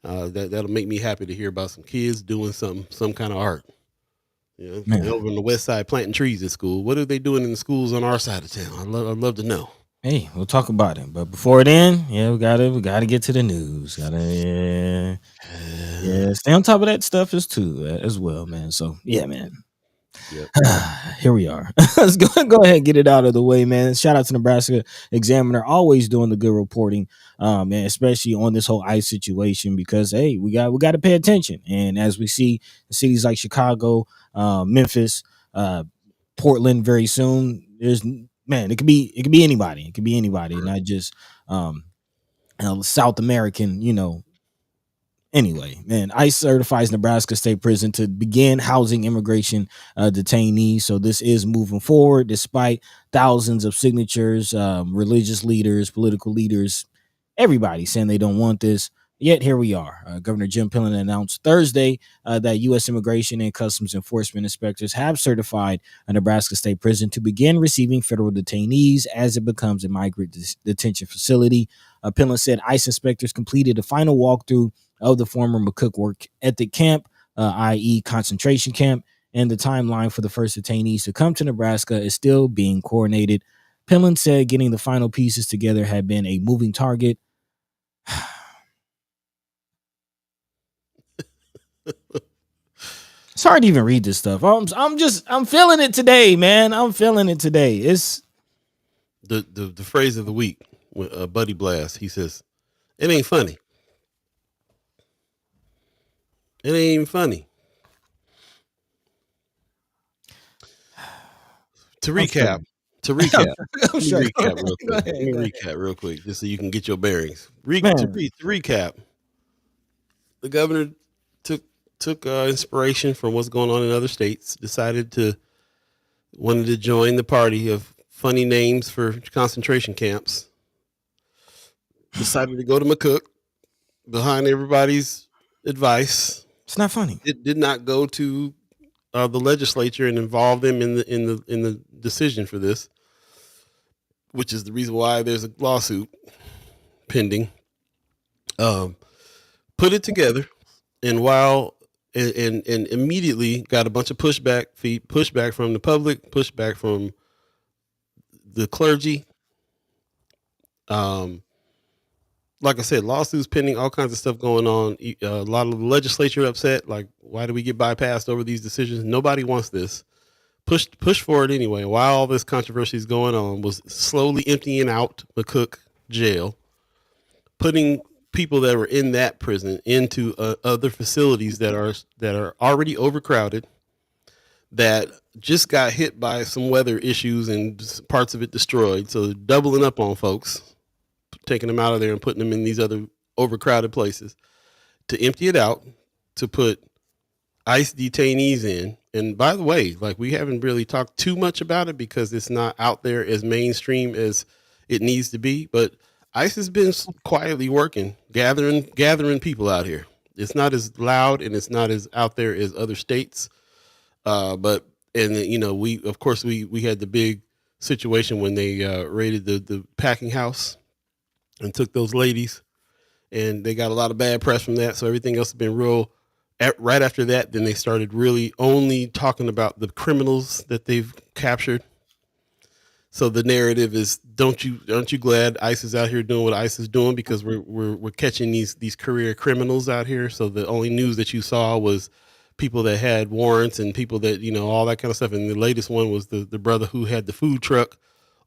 That'll make me happy to hear about some kids doing some kind of art. Over on the west side planting trees at school. What are they doing in the schools on our side of town? I'd love to know. Hey, we'll talk about it. But before then, we gotta get to the news. Gotta stay on top of that stuff as well, man. So yeah, man. Yep. Here we are. Let's go ahead and get it out of the way, man. Shout out to Nebraska Examiner, always doing the good reporting, and especially on this whole ICE situation, because hey, we got to pay attention. And as we see cities like Chicago, Memphis, Portland very soon, it could be anybody. It could be anybody, not just South American, Anyway, man, ICE certifies Nebraska State Prison to begin housing immigration detainees. So this is moving forward despite thousands of signatures, religious leaders, political leaders, everybody saying they don't want this. Yet here we are. Governor Jim Pillen announced Thursday that U.S. Immigration and Customs Enforcement inspectors have certified a Nebraska state prison to begin receiving federal detainees as it becomes a migrant detention facility. Pillen said ICE inspectors completed a final walkthrough of the former McCook work ethic camp, i.e., concentration camp, and the timeline for the first detainees to come to Nebraska is still being coordinated. Pillen said getting the final pieces together had been a moving target. It's hard to even read this stuff. I'm feeling it today, man. I'm feeling it today. It's the phrase of the week with Buddy Blast. He says, "It ain't funny. It ain't even funny." To recap, I'm let me sure. recap real Go quick. Let ahead, me go ahead. recap real quick, just so you can get your bearings. To Man, recap, the governor took inspiration from what's going on in other states. Wanted to join the party of funny names for concentration camps. Decided to go to McCook behind everybody's advice. it's not funny. It did not go to the legislature and involve them in the decision for this, which is the reason why there's a lawsuit pending. Put it together, and immediately got a bunch of pushback from the public, pushback from the clergy. Like I said, lawsuits pending, all kinds of stuff going on. A lot of the legislature upset. Like, why do we get bypassed over these decisions? Nobody wants this. Push for it anyway. While all this controversy is going on, was slowly emptying out McCook jail, putting people that were in that prison into other facilities that are already overcrowded, that just got hit by some weather issues and parts of it destroyed. So doubling up on folks, taking them out of there and putting them in these other overcrowded places, to empty it out, to put ICE detainees in. And by the way, like, we haven't really talked too much about it because it's not out there as mainstream as it needs to be, but ICE has been quietly working, gathering people out here. It's not as loud and it's not as out there as other states. But we had the big situation when they raided the packing house and took those ladies, and they got a lot of bad press from that. So everything else has been real. Right after that, then they started really only talking about the criminals that they've captured. So the narrative is, aren't you glad ICE is out here doing what ICE is doing, because we're catching these career criminals out here. So the only news that you saw was people that had warrants and people that, all that kind of stuff. And the latest one was the brother who had the food truck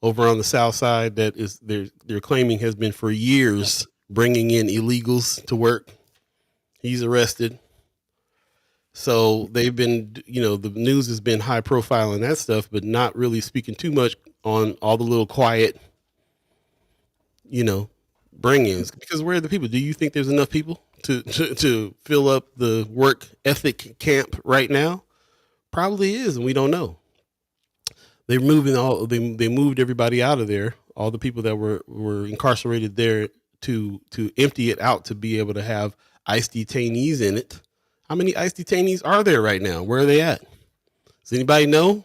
over on the south side that is they're claiming has been for years bringing in illegals to work. He's arrested. So they've been, the news has been high profile and that stuff, but not really speaking too much on all the little quiet, bring-ins. Because where are the people? Do you think there's enough people to fill up the work ethic camp right now? Probably is, and we don't know. They're moving they moved everybody out of there, all the people that were incarcerated there, to empty it out to be able to have ICE detainees in it. How many ICE detainees are there right now? Where are they at? Does anybody know?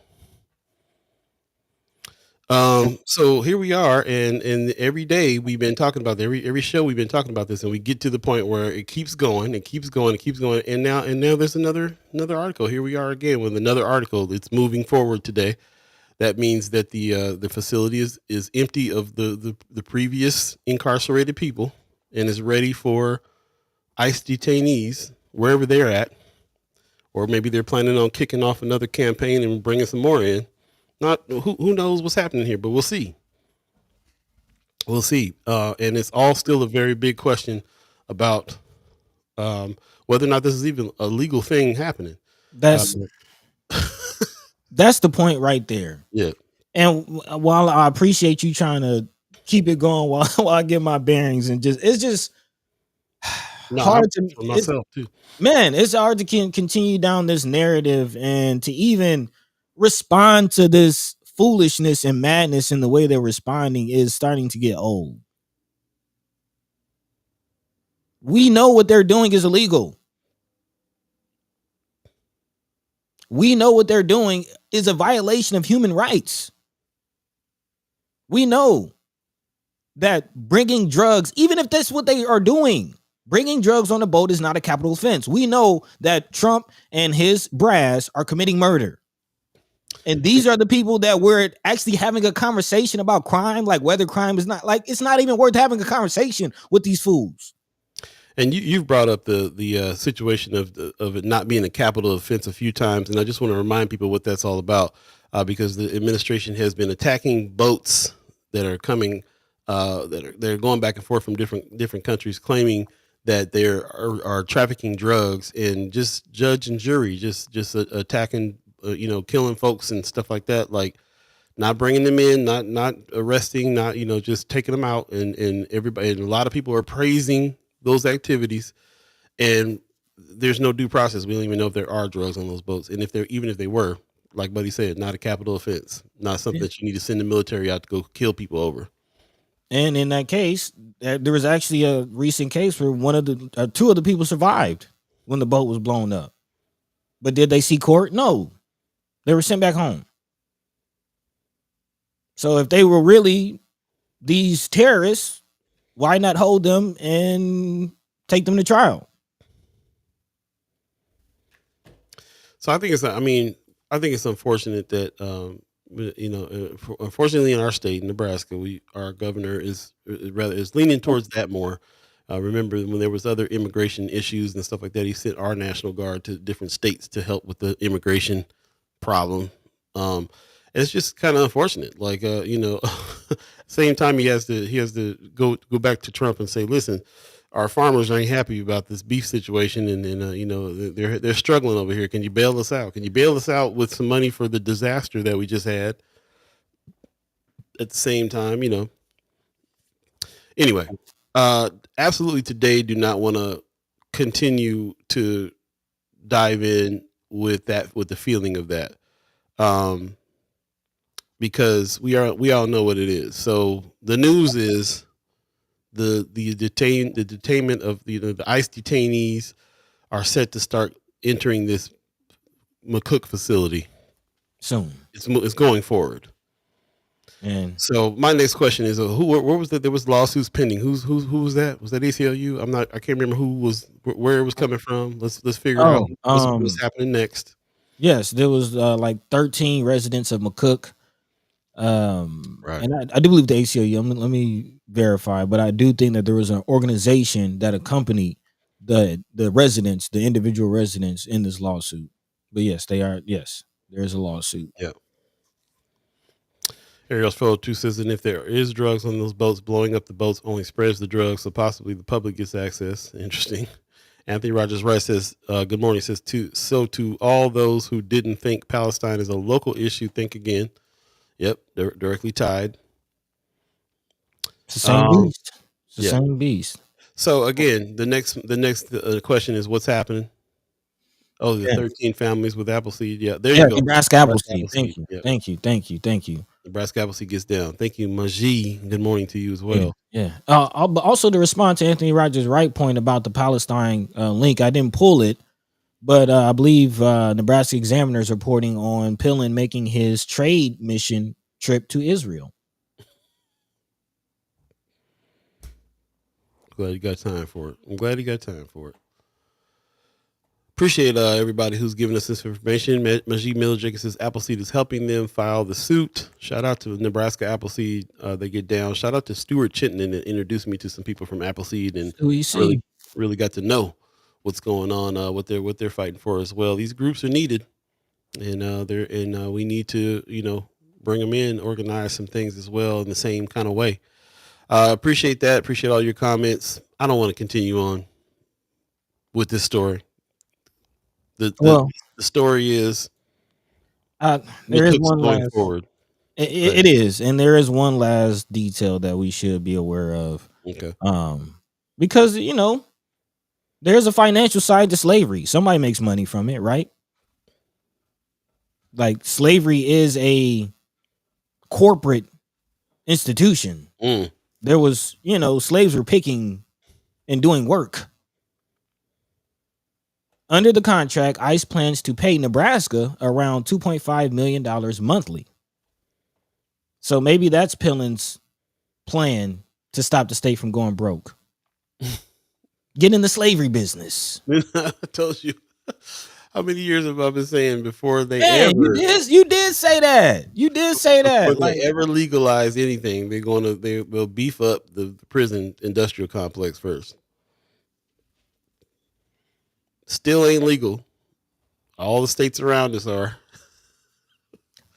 So here we are, and every day we've been talking about every show we've been talking about this, and we get to the point where it keeps going, and now there's another article. Here we are again with another article. It's moving forward today. That means that the facility is empty of the previous incarcerated people and is ready for ICE detainees wherever they're at, or maybe they're planning on kicking off another campaign and bringing some more in. Not who knows what's happening here, but we'll see. We'll see. And it's all still a very big question about whether or not this is even a legal thing happening. That's the point right there. Yeah. And while I appreciate you trying to keep it going while I get my bearings, and it's just hard to for myself too. Man, it's hard to continue down this narrative and to even respond to this foolishness and madness in the way they're responding is starting to get old. We know what they're doing is illegal. We know what they're doing is a violation of human rights. We know that bringing drugs, even if that's what they are doing, bringing drugs on a boat is not a capital offense. We know that Trump and his brass are committing murder. And these are the people that we're actually having a conversation about crime, like whether crime is not, like, it's not even worth having a conversation with these fools. And you've brought up the situation of it not being a capital offense a few times, and I just want to remind people what that's all about, because the administration has been attacking boats that are coming, they're going back and forth from different countries, claiming that they are trafficking drugs, and just judge and jury just attacking, killing folks and stuff like that, like not bringing them in, not arresting, not just taking them out, and everybody, and a lot of people are praising those activities, and there's no due process. We don't even know if there are drugs on those boats, and even if they were, like Buddy said, not a capital offense, not something that you need to send the military out to go kill people over. And in that case, there was actually a recent case where two of the people survived when the boat was blown up. But did they see court? No, they were sent back home. So if they were really these terrorists, why not hold them and take them to trial? So I think it's unfortunate that, unfortunately in our state, Nebraska, our governor is leaning towards that more. Remember when there was other immigration issues and stuff like that, he sent our National Guard to different states to help with the immigration problem. It's just kind of unfortunate. Like, same time he has to go back to Trump and say, listen, our farmers ain't happy about this beef situation, and they're struggling over here. Can you bail us out? Can you bail us out with some money for the disaster that we just had? At the same time, Anyway, absolutely today do not want to continue to dive in with the feeling of that. Because we all know what it is. So the news is the detainment of the ICE detainees are set to start entering this McCook facility soon. It's going forward. And so my next question is, where was that? There was lawsuits pending. Who was that? Was that ACLU? I can't remember where it was coming from. Let's figure out what's happening next. Yes, there was like 13 residents of McCook. Right. And I do believe the ACLU. Let me verify, but I do think that there was an organization that accompanied the residents, the individual residents in this lawsuit. But yes, they are. Yes, there is a lawsuit. Yeah. Ariel's fellow 2 says, and if there is drugs on those boats, blowing up the boats only spreads the drugs, so possibly the public gets access. Interesting. Anthony Rogers Rice says, good morning. Says, to all those who didn't think Palestine is a local issue, think again. Yep, they're directly tied. It's the same beast. It's the same beast. So again, the next question is, what's happening? Oh, the 13 families with Appleseed. Yeah, there you go. Nebraska Appleseed. Thank you. Yep. Thank you. Nebraska Appleseed gets down. Thank you, Maji. Good morning to you as well. Yeah. But also to respond to Anthony Rogers' right point about the Palestine link, I didn't pull it, but I believe Nebraska Examiner is reporting on Pillin making his trade mission trip to Israel. Glad you got time for it. I'm glad you got time for it. Appreciate everybody who's giving us this information. Majid Miller Jenkins says Appleseed is helping them file the suit. Shout out to Nebraska Appleseed. They get down. Shout out to Stuart Chittenden that introduced me to some people from Appleseed and really got to know what's going on, what they're fighting for as well. These groups are needed, and we need to bring them in, organize some things as well in the same kind of way. Appreciate that. Appreciate all your comments. I don't want to continue on with this story. The story is there is one going last forward. It is, and there is one last detail that we should be aware of. Okay. Because there's a financial side to slavery. Somebody makes money from it, right? Like slavery is a corporate institution. There was, slaves were picking and doing work. Under the contract, ICE plans to pay Nebraska around $2.5 million monthly. So maybe that's Pillen's plan to stop the state from going broke. Get in the slavery business. I told you. How many years have I been saying before they Man, ever you did say that. You did say before that. they ever legalize anything, they'll beef up the prison industrial complex first. Still ain't legal. All the states around us are.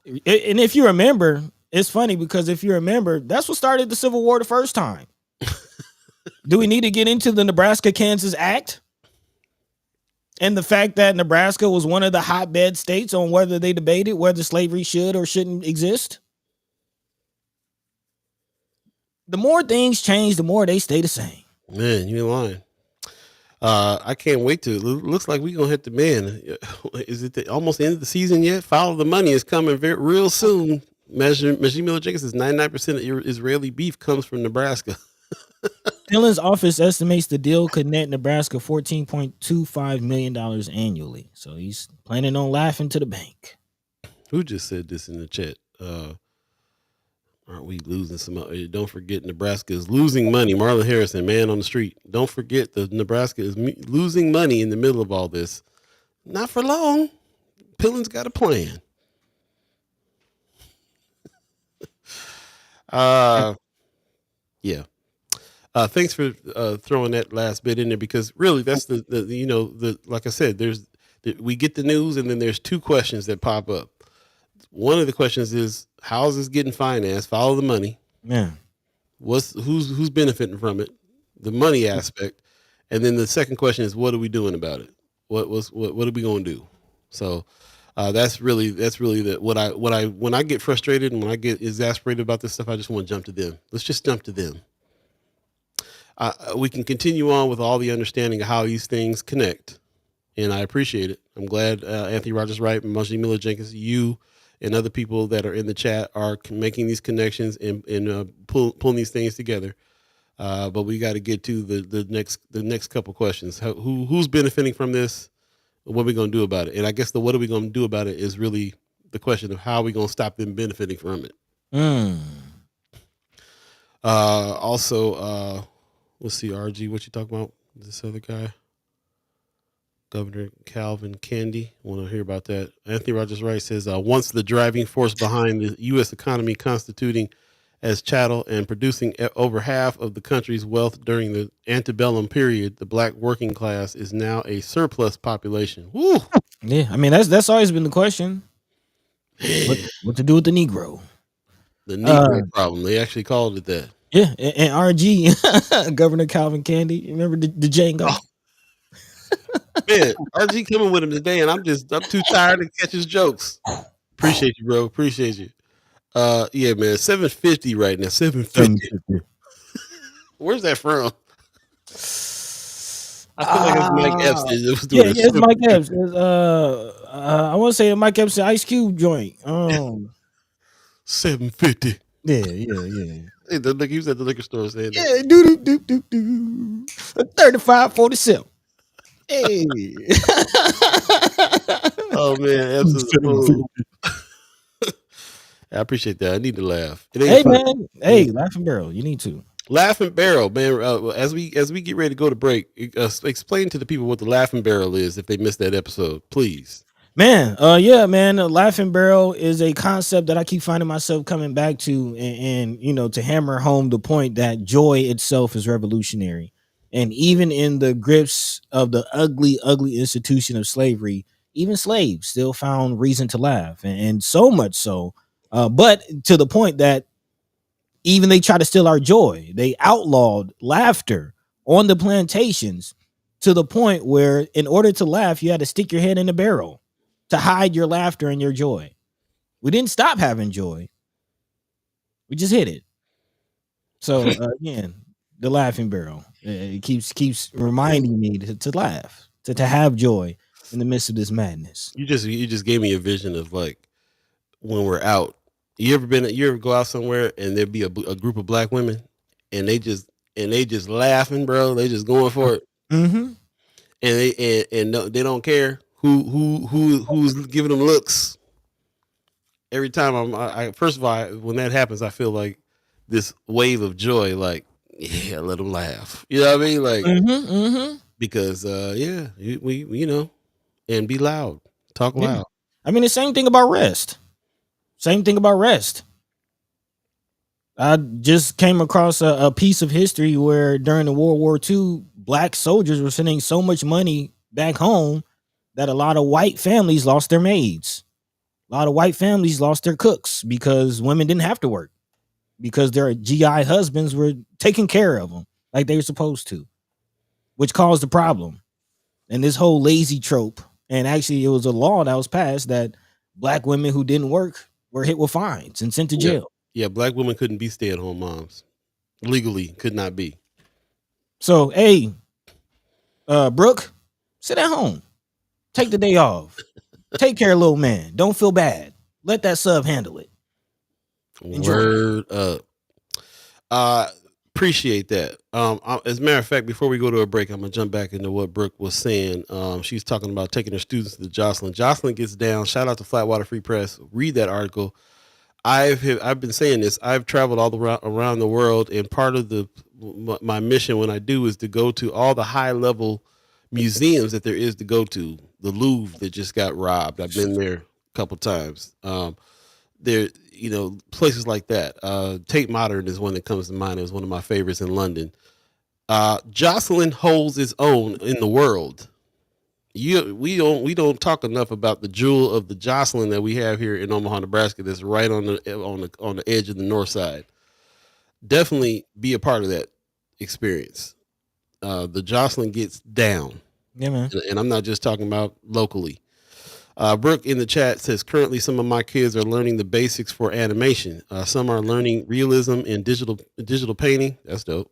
And if you remember, it's funny because if you remember, that's what started the Civil War the first time. Do we need to get into the Nebraska-Kansas Act? And the fact that Nebraska was one of the hotbed states on whether they debated whether slavery should or shouldn't exist. The more things change, the more they stay the same. Man, you ain't lying. I can't wait to. Looks like we're gonna hit the man. Is it almost the end of the season yet? Follow the money is coming real soon. Majid Miller Jenkins says 99% of Israeli beef comes from Nebraska. Pillen's office estimates the deal could net Nebraska $14.25 million annually. So he's planning on laughing to the bank. Who just said this in the chat? Aren't we losing some? Don't forget Nebraska is losing money. Marlon Harrison, man on the street. Don't forget that Nebraska is losing money in the middle of all this. Not for long. Pillen's got a plan. Yeah. Thanks for throwing that last bit in there because really that's the like I said, we get the news and then there's two questions that pop up. One of the questions is how is this getting financed? Follow the money. Yeah. Who's benefiting from it? The money aspect. And then the second question is what are we doing about it? What are we going to do? So that's really when I get frustrated and when I get exasperated about this stuff, I just want to jump to them. Let's just jump to them. We can continue on with all the understanding of how these things connect, and I appreciate it. I'm glad Anthony Rogers Wright and Majid Miller Jenkins, you and other people that are in the chat are making these connections and pulling these things together. But we got to get to the next couple questions. Who's benefiting from this? What are we going to do about it? And I guess what are we going to do about it is really the question of how are we going to stop them benefiting from it. Also, let's see, RG, what you talking about? This other guy, Governor Calvin Candy. Want to hear about that? Anthony Rogers Wright says, once the driving force behind the U.S. economy, constituting as chattel and producing over half of the country's wealth during the antebellum period, the black working class is now a surplus population. Woo! Yeah, I mean that's always been the question. What to do with the Negro? The Negro problem. They actually called it that. Yeah, and RG, Governor Calvin Candy. Remember the Django? Oh. Man, RG coming with him today, and I'm too tired to catch his jokes. Appreciate you, bro. Appreciate you. Yeah, man, 750 right now. 750. Where's that from? I feel like it's Mike Epps. Yeah, it's Mike Epps. I want to say Mike Epps Ice Cube joint. 750. Yeah. He was at the liquor store saying that. Yeah, do 3547. Hey. Oh man, absolutely. I appreciate that. I need to laugh. Hey man, Laughing Barrel. You need to. Laughing Barrel, man. As we get ready to go to break, explain to the people what the Laughing Barrel is if they missed that episode, please. Man, yeah, man. Laughing Barrel is a concept that I keep finding myself coming back to, and to hammer home the point that joy itself is revolutionary, and even in the grips of the ugly institution of slavery, even slaves still found reason to laugh, and so much so, but to the point that even they try to steal our joy. They outlawed laughter on the plantations to the point where, in order to laugh, you had to stick your head in a barrel to hide your laughter and your joy. We didn't stop having joy. We just hid it. So again, the Laughing Barrel. It keeps reminding me to laugh, to have joy in the midst of this madness. You just gave me a vision of like when we're out. You ever go out somewhere and there'd be a group of black women and they just laughing, bro. They just going for it. Mm-hmm. and they don't care who's giving them looks. Every time I first of all, when that happens, I feel like this wave of joy. Like, yeah, let them laugh. You know what I mean? Like, because yeah, we and be loud, talk Yeah. loud. I mean, the same thing about rest. Same thing about rest. I just came across a piece of history where during the World War II, black soldiers were sending so much money back home that a lot of white families lost their maids. A lot of white families lost their cooks because women didn't have to work because their GI husbands were taking care of them like they were supposed to, which caused the problem. And this whole lazy trope, and actually it was a law that was passed that black women who didn't work were hit with fines and sent to Yeah, jail. yeah. Black women couldn't be stay-at-home moms legally. Could not be. So, hey, Brooke, sit at home. Take the day off. Take care of little man. Don't feel bad. Let that sub handle it. Enjoy. Word up. Appreciate that. As a matter of fact, before we go to a break, I'm gonna jump back into what Brooke was saying. She's talking about taking her students to Jocelyn. Jocelyn gets down. Shout out to Flatwater Free Press. Read that article. I've been saying this. I've traveled all around the world, and part of my mission when I do is to go to all the high level museums that there is to go to. The Louvre that just got robbed. I've been there a couple times. There, places like that. Tate Modern is one that comes to mind. It was one of my favorites in London. Jocelyn holds its own in the world. We don't talk enough about the jewel of the Jocelyn that we have here in Omaha, Nebraska. That's right on the edge of the north side. Definitely be a part of that experience. The Jocelyn gets down. Yeah, man. And I'm not just talking about locally. Brooke in the chat says, currently some of my kids are learning the basics for animation. Some are learning realism in digital painting. That's dope.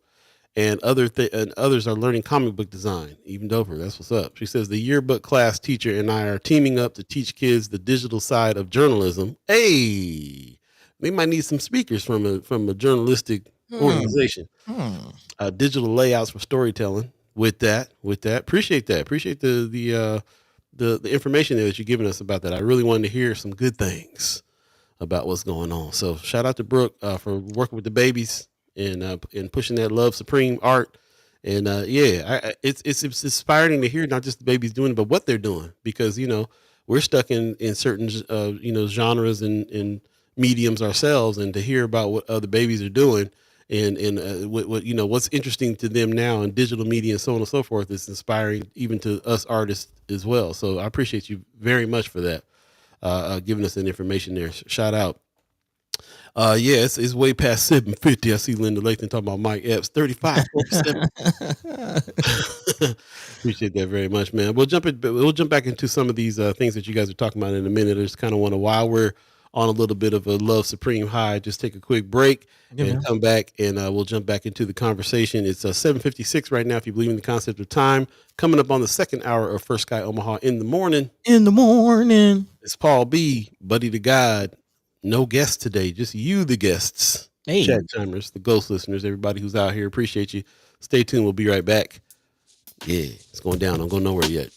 And others are learning comic book design. Even doper. That's what's up. She says the yearbook class teacher and I are teaming up to teach kids the digital side of journalism. Hey, they might need some speakers from a journalistic organization. Digital layouts for storytelling. With that, appreciate that. Appreciate the information that you're giving us about that. I really wanted to hear some good things about what's going on. So shout out to Brooke for working with the babies and pushing that Love Supreme art. And it's inspiring to hear not just the babies doing it, but what they're doing, because we're stuck in certain genres and mediums ourselves, and to hear about what other babies are doing and what what's interesting to them now in digital media and so on and so forth is inspiring even to us artists as well. So I appreciate you very much for that, giving us that information there. Shout out. It's way past 7:50. I see Linda Lathan talking about Mike Epps 35:47. Appreciate that very much, man. We'll jump back into some of these things that you guys are talking about in a minute. I just kind of want to, while we're on a little bit of a Love Supreme high, just take a quick break and come back, and we'll jump back into the conversation. It's 7:56 right now, if you believe in the concept of time. Coming up on the second hour of First Sky Omaha in the morning. It's Paul B, Buddy to Gawd. No guests today, just you, the guests. Hey. Chat timers, the ghost listeners, everybody who's out here. Appreciate you. Stay tuned. We'll be right back. Yeah, it's going down. Don't go nowhere yet.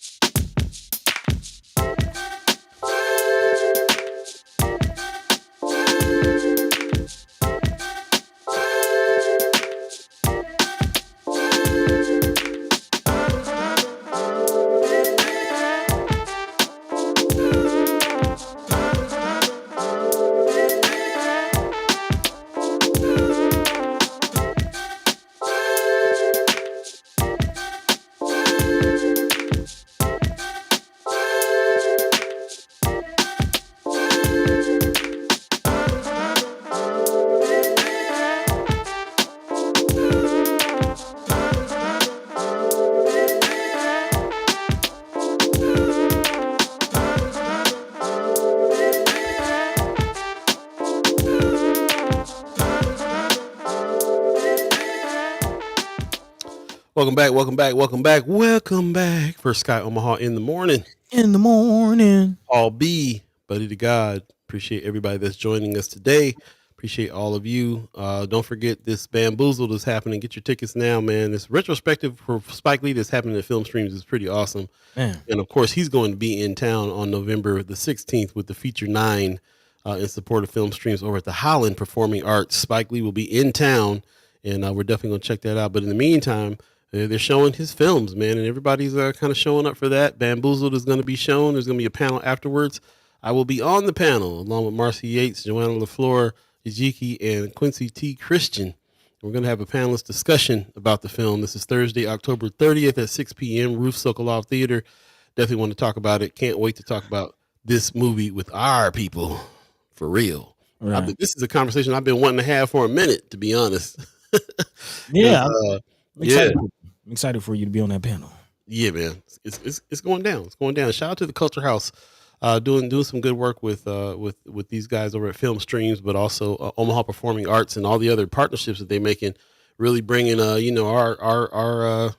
Welcome back. First Sky Omaha in the morning. Paul B, Buddy to Gawd. Appreciate everybody that's joining us today. Appreciate all of you. Don't forget this Bamboozled is happening. Get your tickets now, man. This retrospective for Spike Lee that's happening at Film Streams is pretty awesome. Man. And of course, he's going to be in town on November the 16th with the Feature 9 in support of Film Streams over at the Holland Performing Arts. Spike Lee will be in town, and we're definitely going to check that out. But in the meantime, they're showing his films, man, and everybody's kind of showing up for that. Bamboozled is going to be shown. There's going to be a panel afterwards. I will be on the panel along with Marcy Yates, Joanna LaFleur, Ejiki, and Quincy T. Christian. We're going to have a panelist discussion about the film. This is Thursday, October 30th at 6 p.m., Roof Sokolov Theater. Definitely want to talk about it. Can't wait to talk about this movie with our people, for real. Right. This is a conversation I've been wanting to have for a minute, to be honest. Yeah. Yeah. I'm excited for you to be on that panel. Yeah, man. It's going down. It's going down. Shout out to the Culture House. Doing some good work with these guys over at Film Streams, but also Omaha Performing Arts and all the other partnerships that they're making, really bringing our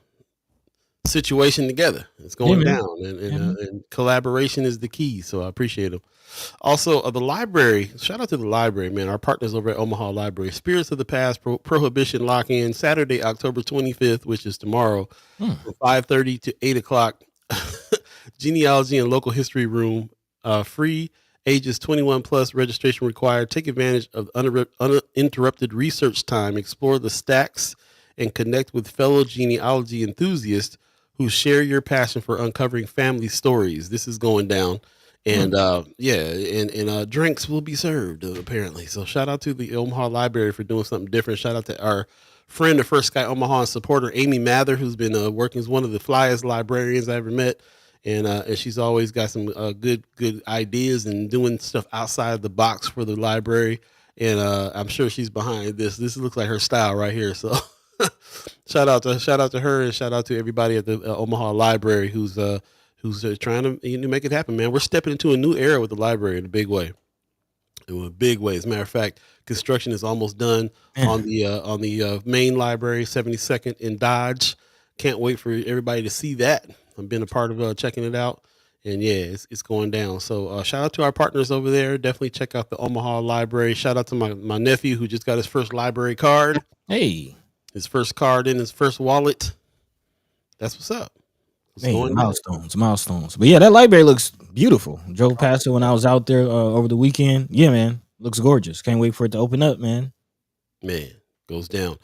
situation together. It's going down, and collaboration is the key. So I appreciate them. Also, the library. Shout out to the library, man. Our partners over at Omaha Library. Spirits of the Past Prohibition Lock-In Saturday, October 25th, which is tomorrow, from 5:30 to 8 o'clock. Genealogy and Local History Room, free, ages 21 plus, registration required. Take advantage of uninterrupted research time. Explore the stacks and connect with fellow genealogy enthusiasts who share your passion for uncovering family stories. This is going down. And drinks will be served, apparently. So shout out to the Omaha Library for doing something different. Shout out to our friend, the First Sky Omaha and supporter, Amy Mather, who's been working as one of the flyest librarians I ever met. And she's always got some good ideas and doing stuff outside the box for the library. And I'm sure she's behind this. This looks like her style right here. So shout out to her, and shout out to everybody at the Omaha Library who's trying to make it happen, man. We're stepping into a new era with the library in a big way. In a big way. As a matter of fact, construction is almost done on the main library, 72nd in Dodge. Can't wait for everybody to see that. I've been a part of checking it out, and yeah, it's going down. So shout out to our partners over there. Definitely check out the Omaha Library. Shout out to my nephew who just got his first library card. Hey, his first card in his first wallet. That's what's up. Milestones. But yeah, that library looks beautiful. Drove past it when I was out there over the weekend. Yeah, man, looks gorgeous. Can't wait for it to open up, man. Man, goes down.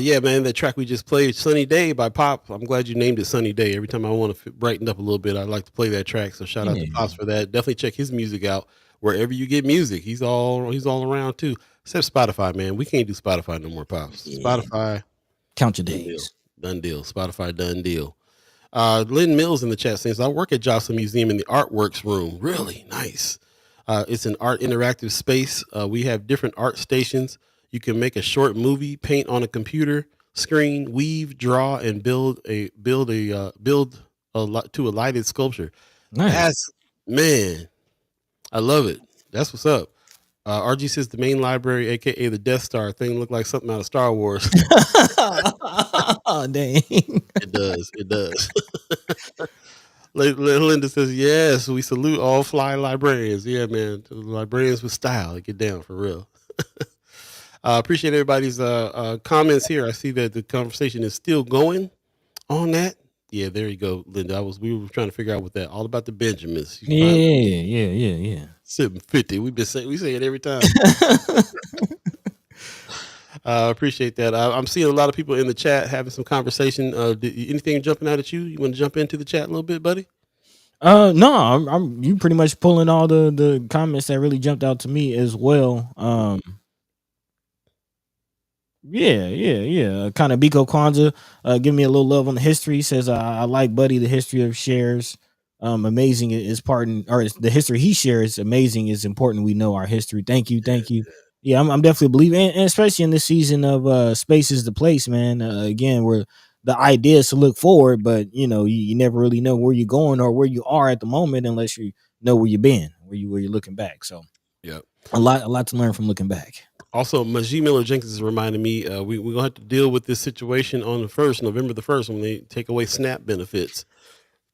Yeah, man, that track we just played, Sunny Day by Pop. I'm glad you named it Sunny Day. Every time I want to brighten up a little bit, I like to play that track. So shout out to Pops for that. Definitely check his music out wherever you get music. He's all around too, except Spotify, man. We can't do Spotify no more, Pops. Yeah. Spotify, count your days. Done deal. Spotify, done deal. Lynn Mills in the chat says, I work at Jocelyn Museum in the Artworks room. Really nice. It's an art interactive space. We have different art stations. You can make a short movie, paint on a computer screen, weave, draw, and build to a lighted sculpture. Nice. Man, I love it. That's what's up. RG says the main library, aka the Death Star thing, looked like something out of Star Wars. Oh, dang. It does. Linda says, yes, we salute all fly librarians. Yeah, man, librarians with style. Get down for real. Appreciate everybody's comments here. I see that the conversation is still going on that. Yeah, there you go, Linda. We were trying to figure out what that all about the Benjamins. Yeah. 750. We say it every time. Appreciate that. I'm seeing a lot of people in the chat having some conversation. Anything jumping out at you? You want to jump into the chat a little bit, buddy? No, I'm you pretty much pulling all the comments that really jumped out to me as well. Yeah. Kind of Biko Kwanzaa, give me a little love on the history. Says I like Buddy. The history of shares, amazing is the history he shares. Amazing is important. We know our history. Thank you. Yeah, I'm definitely believing, and especially in this season of Space is the Place, man. Again, where the idea is to look forward, but you never really know where you're going or where you are at the moment unless you know where you've been, where you're looking back. So yeah, a lot to learn from looking back. Also, Majee Miller Jenkins is reminding me we're going to have to deal with this situation on November the 1st, when they take away SNAP benefits.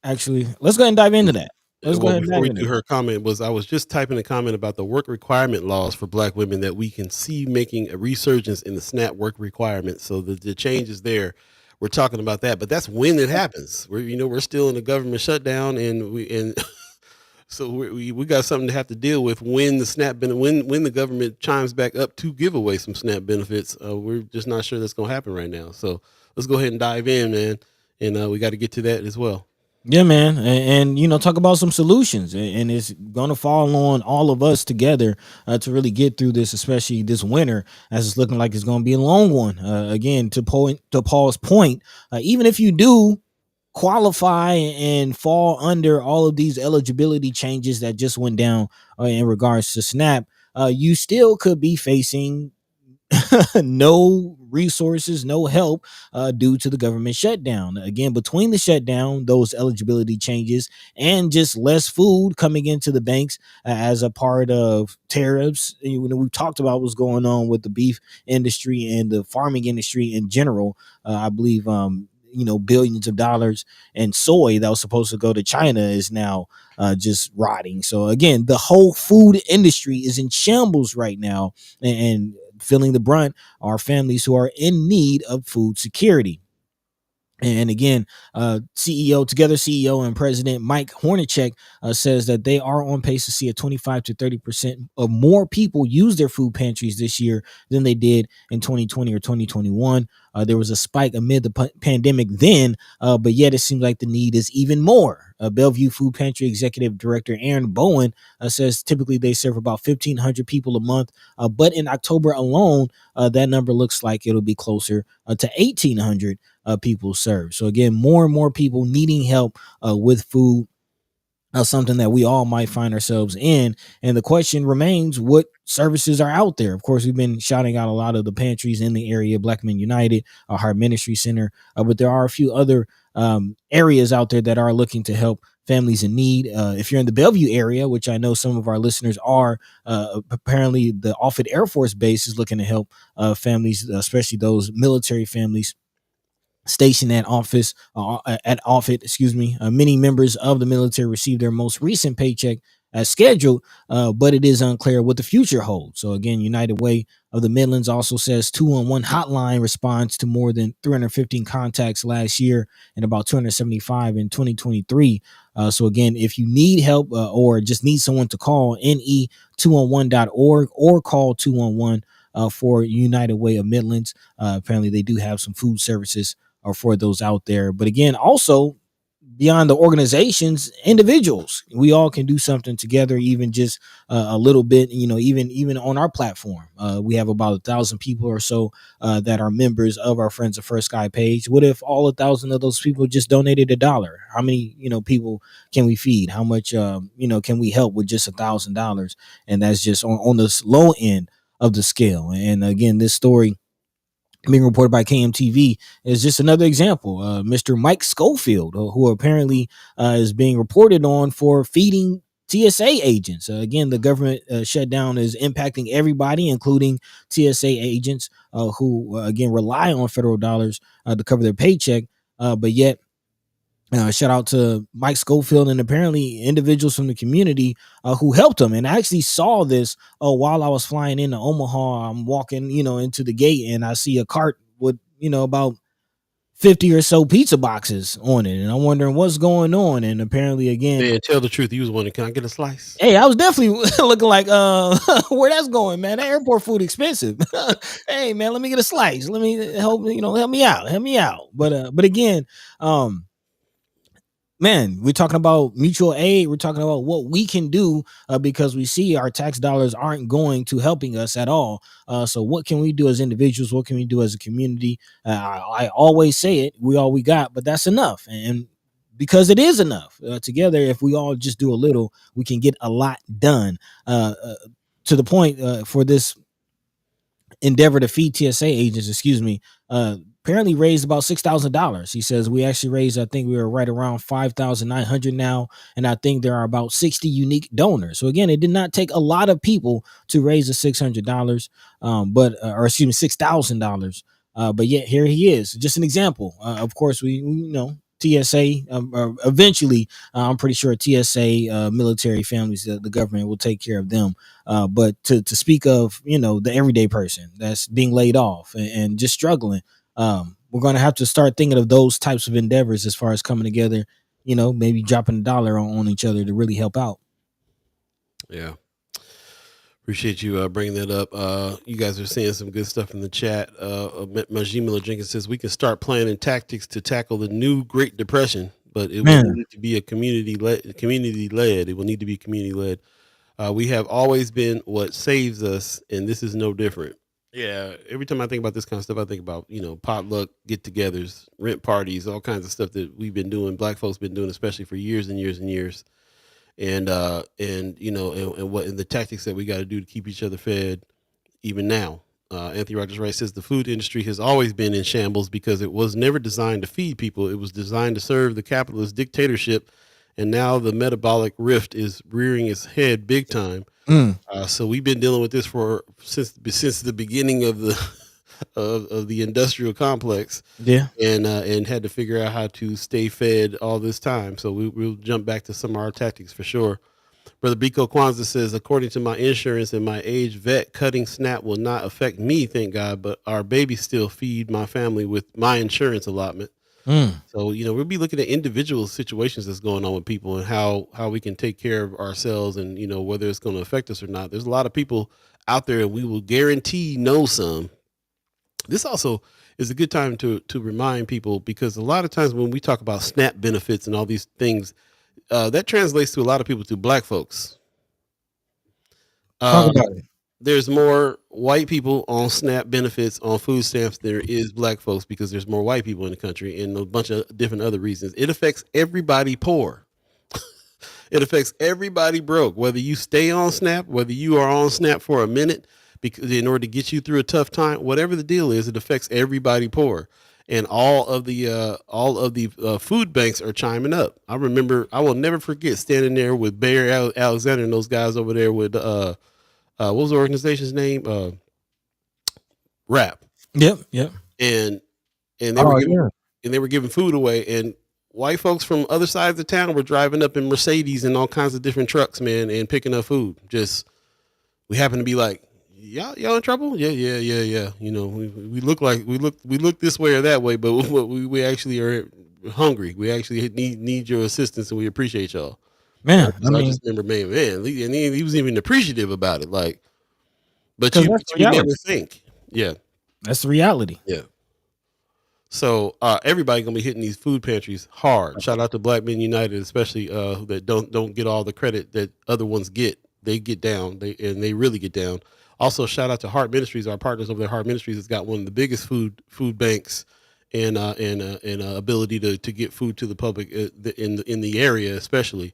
Actually, let's go ahead and dive into that. Let's go Well, ahead and before dive we in do there. her comment, I was just typing a comment about the work requirement laws for Black women that we can see making a resurgence in the SNAP work requirement. So the change is there. We're talking about that, but that's when it happens. We're still in a government shutdown, and so we got something to have to deal with when the when the government chimes back up to give away some SNAP benefits. We're just not sure that's going to happen right now. So let's go ahead and dive in, man, and we got to get to that as well. Yeah, man, and talk about some solutions, and it's gonna fall on all of us together to really get through this, especially this winter, as it's looking like it's gonna be a long one. Again, to Paul's point, even if you do qualify and fall under all of these eligibility changes that just went down in regards to SNAP, you still could be facing no resources, no help due to the government shutdown. Again, between the shutdown, those eligibility changes, and just less food coming into the banks as a part of tariffs. We've talked about what's going on with the beef industry and the farming industry in general. I believe billions of dollars, and soy that was supposed to go to China is now just rotting. So again, the whole food industry is in shambles right now, and feeling the brunt are families who are in need of food security. And again, CEO and President Mike Hornacek says that they are on pace to see a 25 to 30% of more people use their food pantries this year than they did in 2020 or 2021. There was a spike amid the pandemic then, but yet it seems like the need is even more. Bellevue Food Pantry Executive Director Aaron Bowen says typically they serve about 1,500 people a month, but in October alone, that number looks like it'll be closer to 1,800 people served. So again, more and more people needing help with food, something that we all might find ourselves in. And the question remains, what services are out there? Of course, we've been shouting out a lot of the pantries in the area, Black Men United, Heart Ministry Center, but there are a few other areas out there that are looking to help families in need. If you're in the Bellevue area, which I know some of our listeners are, apparently the Offutt Air Force Base is looking to help families, especially those military families stationed at Offutt. Excuse me. Many members of the military received their most recent paycheck as scheduled, but it is unclear what the future holds. So again, United Way of the Midlands also says 211 hotline responds to more than 315 contacts last year and about 275 in 2023. So again, if you need help or just need someone to call, ne211.org or call 211 for United Way of Midlands. Apparently, they do have some food services or for those out there. But again, also beyond the organizations, individuals, we all can do something together, even just a little bit. Even on our platform, we have about 1,000 people or so that are members of our Friends of First Sky page. What if all 1,000 of those people just donated $1? How many people can we feed? How much can we help with just $1,000? And that's just on the low end of the scale. And again, this story being reported by KMTV is just another example. Mr. Mike Schofield, who apparently is being reported on for feeding TSA agents. Again, the government shutdown is impacting everybody, including TSA agents who, again, rely on federal dollars to cover their paycheck. But yet, shout out to Mike Schofield and apparently individuals from the community who helped him. And I actually saw this while I was flying into Omaha. I'm walking, into the gate, and I see a cart with, about 50 or so pizza boxes on it. And I'm wondering what's going on. And apparently, again, Man, tell the truth. You was wondering, can I get a slice? hey, I was definitely looking like where that's going, man. That airport food expensive. Hey, man, let me get a slice. Let me help me out. Help me out. But again, man, we're talking about mutual aid. We're talking about what we can do because we see our tax dollars aren't going to helping us at all. So what can we do as individuals? What can we do as a community? I always say it, we all we got, but that's enough. And because it is enough together, if we all just do a little, we can get a lot done. To the point for this endeavor to feed TSA agents, apparently raised about $6,000. He says we actually raised, I think we were right around 5,900 now, and I think there are about 60 unique donors. So again, it did not take a lot of people to raise the $600, $6,000. But yet here he is, just an example. Of course, we TSA, or eventually, I'm pretty sure TSA, military families, the government will take care of them. But to speak of, the everyday person that's being laid off and just struggling, we're going to have to start thinking of those types of endeavors as far as coming together, maybe dropping a dollar on each other to really help out. Yeah. Appreciate you bringing that up. You guys are saying some good stuff in the chat. Majid Miller Jenkins says we can start planning tactics to tackle the new Great Depression, but it will need to be a community led. It will need to be community led. We have always been what saves us, and this is no different. Yeah, every time I think about this kind of stuff, I think about potluck get-togethers, rent parties, all kinds of stuff that we've been doing. Black folks been doing, especially for years and years and years. And what the tactics that we got to do to keep each other fed even now. Anthony Rogers Wright says the food industry has always been in shambles because it was never designed to feed people. It was designed to serve the capitalist dictatorship, and now the metabolic rift is rearing its head big time. So we've been dealing with this since the beginning of the of the industrial complex. Yeah. And had to figure out how to stay fed all this time. So we'll jump back to some of our tactics for sure. Brother Biko Kwanzaa says, according to my insurance and my age vet, cutting SNAP will not affect me, thank God, but our babies still feed my family with my insurance allotment. So, we'll be looking at individual situations that's going on with people and how we can take care of ourselves and, whether it's going to affect us or not. There's a lot of people out there, and we will guarantee know some. This also is a good time to remind people, because a lot of times when we talk about SNAP benefits and all these things, that translates to a lot of people, to Black folks. Talk about it. There's more white people on SNAP benefits on food stamps than there is Black folks, because there's more white people in the country and a bunch of different other reasons. It affects everybody poor. It affects everybody broke, whether you stay on SNAP, whether you are on SNAP for a minute, because in order to get you through a tough time, whatever the deal is, it affects everybody poor. And all of the food banks are chiming up. I will never forget standing there with Barry Alexander and those guys over there with what was the organization's name? RAP. Yep. And they were giving food away, and white folks from other sides of town were driving up in Mercedes and all kinds of different trucks, man, and picking up food. We happen to be like, y'all in trouble? Yeah. We look this way or that way, but we actually are hungry. We actually need your assistance, and we appreciate y'all. Man, I just remember, man, and he was even appreciative about it. Like, but you never think, yeah, that's the reality. Yeah. So everybody gonna be hitting these food pantries hard. Shout out to Black Men United, especially that don't get all the credit that other ones get. They get down, they really get down. Also, shout out to Heart Ministries, our partners over there. Heart Ministries has got one of the biggest food banks and ability to get food to the public in the area, especially.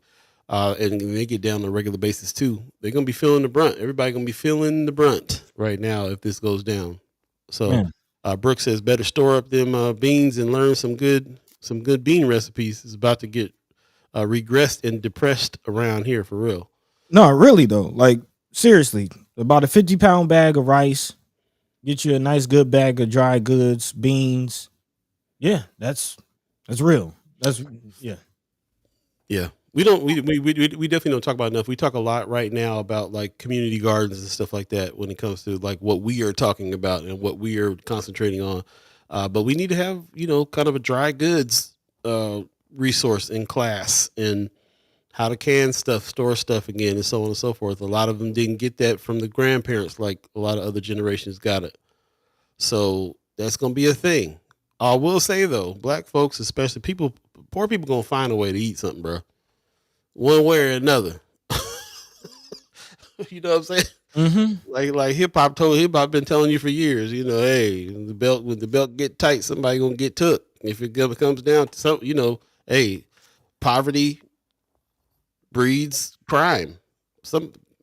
And they get down on a regular basis too. They're gonna be feeling the brunt. Everybody gonna be feeling the brunt right now if this goes down. So Brooke says, better store up them beans and learn some good bean recipes. It's about to get regressed and depressed around here for real. No, really though. Like, seriously, about a 50-pound bag of rice, get you a nice good bag of dry goods, beans. Yeah, that's real. Yeah. We definitely don't talk about enough. We talk a lot right now about like community gardens and stuff like that when it comes to like what we are talking about and what we are concentrating on. But we need to have, kind of a dry goods resource in class, and how to can stuff, store stuff again, and so on and so forth. A lot of them didn't get that from the grandparents like a lot of other generations got it. So that's going to be a thing. I will say though, Black folks, especially poor people going to find a way to eat something, bro. One way or another. You know what I'm saying? Mm-hmm. Like hip hop been telling you for years, hey, when the belt get tight, somebody going to get took. If it comes down to something, hey, poverty breeds crime.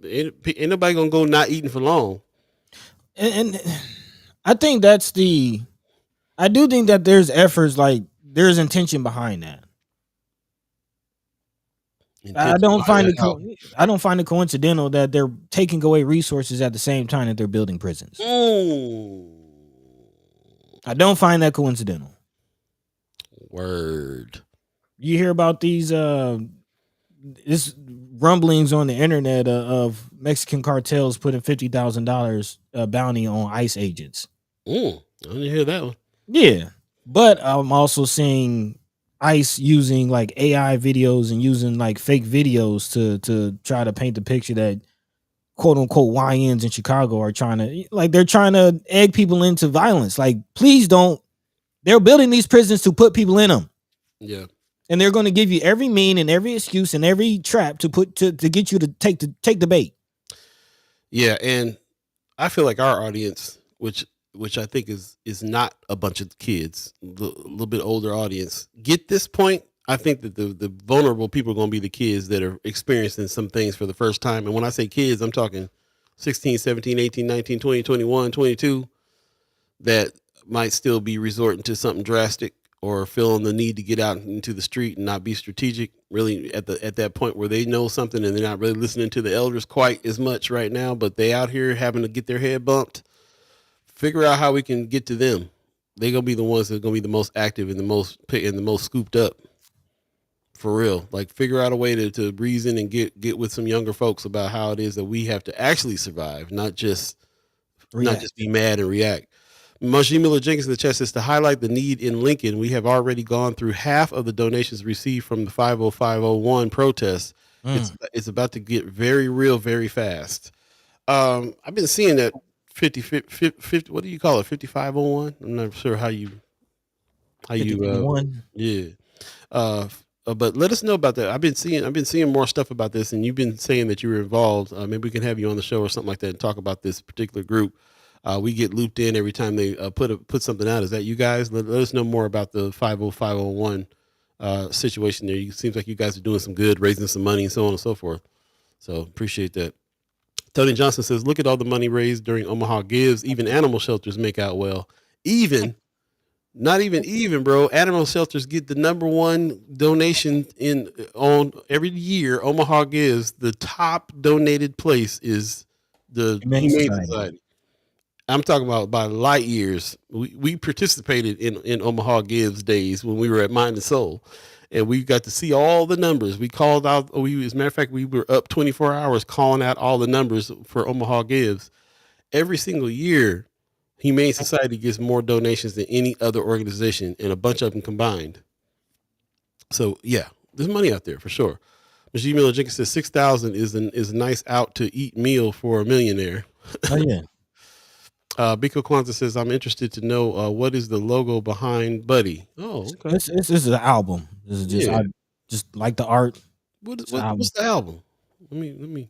Ain't nobody gonna go not eating for long. And I think I do think that there's efforts, like there's intention behind that. I don't find it coincidental that they're taking away resources at the same time that they're building prisons. I don't find that coincidental. Word. You hear about these this rumblings on the internet of Mexican cartels putting $50,000 bounty on ICE agents. I didn't hear that one. Yeah, but I'm also seeing ICE using like AI videos and using like fake videos to try to paint the picture that quote unquote YNs in Chicago are trying to, like, they're trying to egg people into violence. Like, please don't. They're building these prisons to put people in them. Yeah. And they're going to give you every mean and every excuse and every trap to put to get you to take the bait. Yeah, and I feel like our audience, which I think is not a bunch of kids, a little bit older audience, get this point. I think that the vulnerable people are going to be the kids that are experiencing some things for the first time. And when I say kids, I'm talking 16, 17, 18, 19, 20, 21, 22 that might still be resorting to something drastic or feeling the need to get out into the street and not be strategic, really at that point where they know something and they're not really listening to the elders quite as much right now, but they out here having to get their head bumped. Figure out how we can get to them. They're gonna be the ones that are gonna be the most active and the most scooped up. For real. Like, figure out a way to reason and get with some younger folks about how it is that we have to actually survive, not just be mad and react. Majee Miller Jenkins in the chat says, to highlight the need in Lincoln, we have already gone through half of the donations received from the 50501 protests. It's about to get very real very fast. I've been seeing that 50, what do you call it? 5501? I'm not sure how you yeah. But let us know about that. I've been seeing more stuff about this, and you've been saying that you were involved. Maybe we can have you on the show or something like that and talk about this particular group. We get looped in every time they put something out. Is that you guys? Let us know more about the 50501 situation there. It seems like you guys are doing some good, raising some money and so on and so forth. So appreciate that. Tony Johnson says, look at all the money raised during Omaha Gives. Even animal shelters make out well. Not even, bro. Animal shelters get the #1 donation on every year. Omaha Gives, the top donated place is the Humane Society. I'm talking about by light years. We participated in Omaha Gives days when we were at Mind and Soul, and we got to see all the numbers. We called out. As a matter of fact, we were up 24 hours calling out all the numbers for Omaha Gives. Every single year, Humane Society gets more donations than any other organization, and a bunch of them combined. So yeah, there's money out there for sure. Majee Miller Jenkins says 6,000 is a nice out to eat meal for a millionaire. Oh yeah. Biko Kwanzaa says, I'm interested to know what is the logo behind Buddy. Oh, okay. This is an album. This is just I just like the art. What's the album? Let me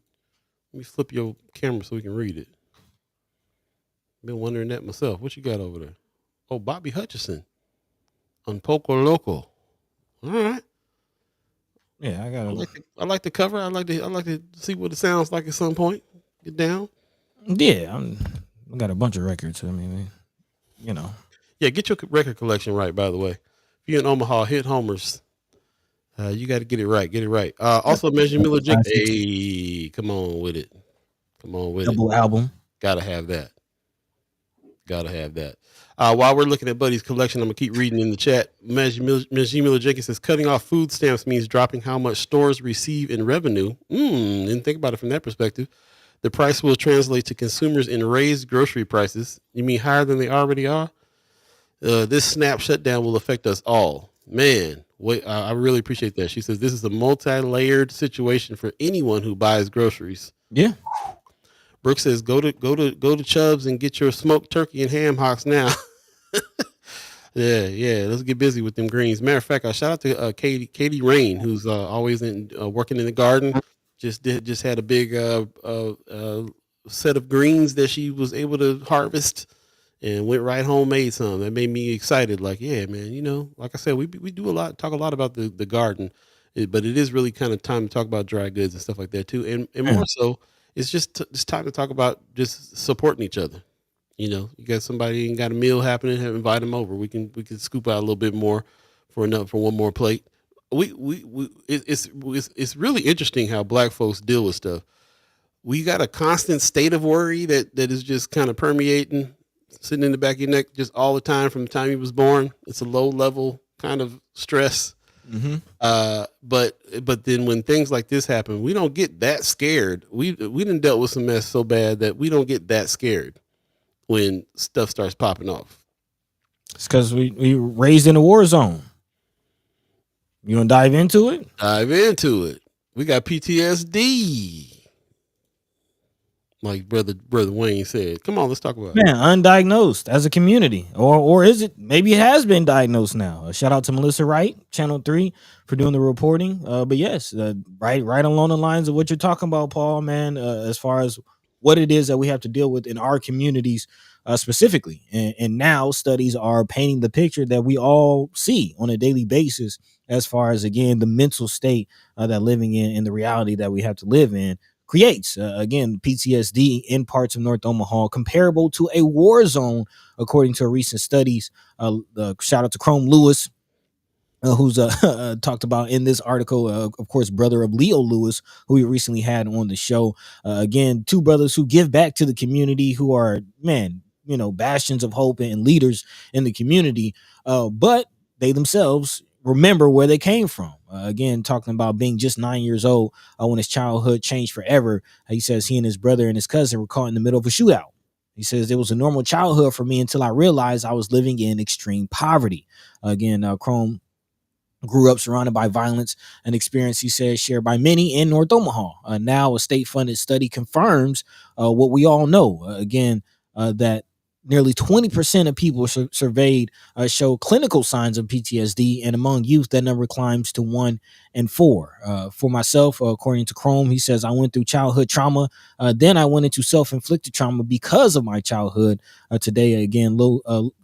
flip your camera so we can read it. Been wondering that myself. What you got over there? Oh, Bobby Hutcherson on Poco Loco. All right. Yeah, I like the cover. I like to see what it sounds like at some point. Get down. Yeah, I got a bunch of records. I mean, you know. Yeah, get your record collection right, by the way. If you're in Omaha, hit homers. You got to get it right. Get it right. Also, Majee Miller Jenkins. Hey, come on with it. Double album. Gotta have that. While we're looking at Buddy's collection, I'm going to keep reading in the chat. Majee Miller Jenkins says, cutting off food stamps means dropping how much stores receive in revenue. Didn't think about it from that perspective. The price will translate to consumers in raised grocery prices. You mean higher than they already are? This SNAP shutdown will affect us all. Man, I really appreciate that. She says, this is a multi-layered situation for anyone who buys groceries. Yeah. Brooke says, go to Chubb's and get your smoked turkey and ham hocks now. Yeah. Let's get busy with them greens. Matter of fact, shout out to Katie Rain, who's always working in the garden. Just had a big set of greens that she was able to harvest and went right home, made some. That made me excited. Like, yeah, man, like I said, we talk a lot about the garden, but it is really kind of time to talk about dry goods and stuff like that too. And more so, it's just time to talk about just supporting each other. You got somebody ain't got a meal happening, invite them over. We can scoop out a little bit more for one more plate. It's really interesting how Black folks deal with stuff. We got a constant state of worry that is just kind of permeating, sitting in the back of your neck just all the time from the time you was born. It's a low level kind of stress. But then when things like this happen, we don't get that scared. We done dealt with some mess so bad that we don't get that scared when stuff starts popping off. It's because we raised in a war zone. You want to dive into it? Dive into it. We got PTSD. Like brother Wayne said. Come on, let's talk about it. Man, undiagnosed as a community. Or is it? Maybe it has been diagnosed now. Shout out to Melissa Wright, Channel 3, for doing the reporting. But yes, right along the lines of what you're talking about, Paul, man, as far as what it is that we have to deal with in our communities specifically. And now studies are painting the picture that we all see on a daily basis as far as, again, the mental state that living in the reality that we have to live in creates, again, PTSD in parts of North Omaha, comparable to a war zone, according to recent studies. Shout out to Chrome Lewis, who's talked about in this article, of course, brother of Leo Lewis, who we recently had on the show. Again, two brothers who give back to the community, who are, man, bastions of hope and leaders in the community, but they themselves remember where they came from. Again, talking about being just 9 years old when his childhood changed forever. He says he and his brother and his cousin were caught in the middle of a shootout. He says it was a normal childhood for me until I realized I was living in extreme poverty. Again, Chrome grew up surrounded by violence, an experience, he says, shared by many in North Omaha. Now a state-funded study confirms what we all know. That nearly 20% of people surveyed show clinical signs of PTSD, and among youth, that number climbs to 1 in 4. For myself, according to Chrome, he says, I went through childhood trauma. Then I went into self-inflicted trauma because of my childhood. Today, again,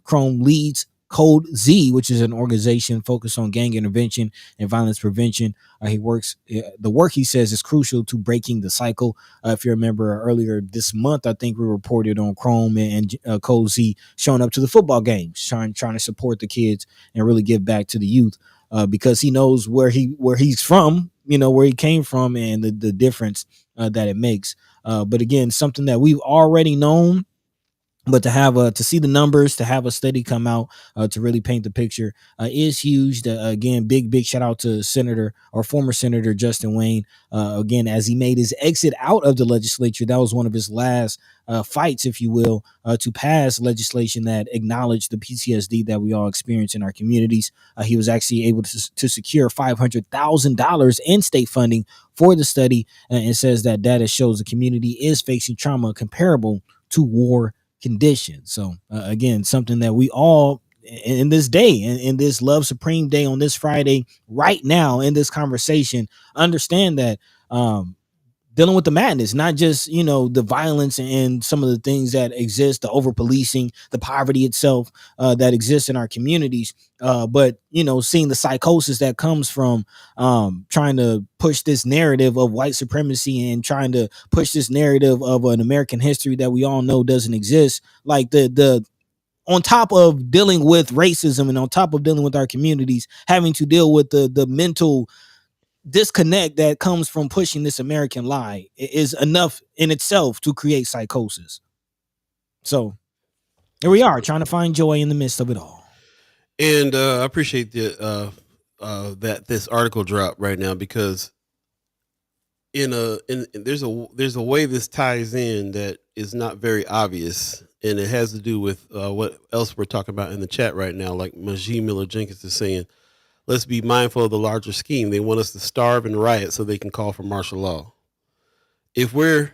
Chrome leads Code Z, which is an organization focused on gang intervention and violence prevention. He works, the work, he says, is crucial to breaking the cycle. If you remember earlier this month, I think we reported on Chrome and Code Z showing up to the football games, trying to support the kids and really give back to the youth, because he knows where he's from, where he came from, and the difference that it makes. But again, something that we've already known, but to have to see the numbers, to have a study come out to really paint the picture is huge. Again, big shout out to former Senator Justin Wayne. Again, as he made his exit out of the legislature, that was one of his last fights, if you will, to pass legislation that acknowledged the PTSD that we all experience in our communities. He was actually able to secure $500,000 in state funding for the study, and says that data shows the community is facing trauma comparable to war conditions. So again, something that we all in this day, in this Love Supreme Day, on this Friday, right now in this conversation, understand that dealing with the madness, not just the violence and some of the things that exist, the over policing, the poverty itself that exists in our communities, but seeing the psychosis that comes from trying to push this narrative of white supremacy and trying to push this narrative of an American history that we all know doesn't exist. Like the on top of dealing with racism and on top of dealing with our communities, having to deal with the mental disconnect that comes from pushing this American lie is enough in itself to create psychosis. So here we are, trying to find joy in the midst of it all. And I appreciate that this article dropped right now, because there's a way this ties in that is not very obvious, and it has to do with what else we're talking about in the chat right now. Like Majee Miller Jenkins is saying, let's be mindful of the larger scheme. They want us to starve and riot so they can call for martial law. If we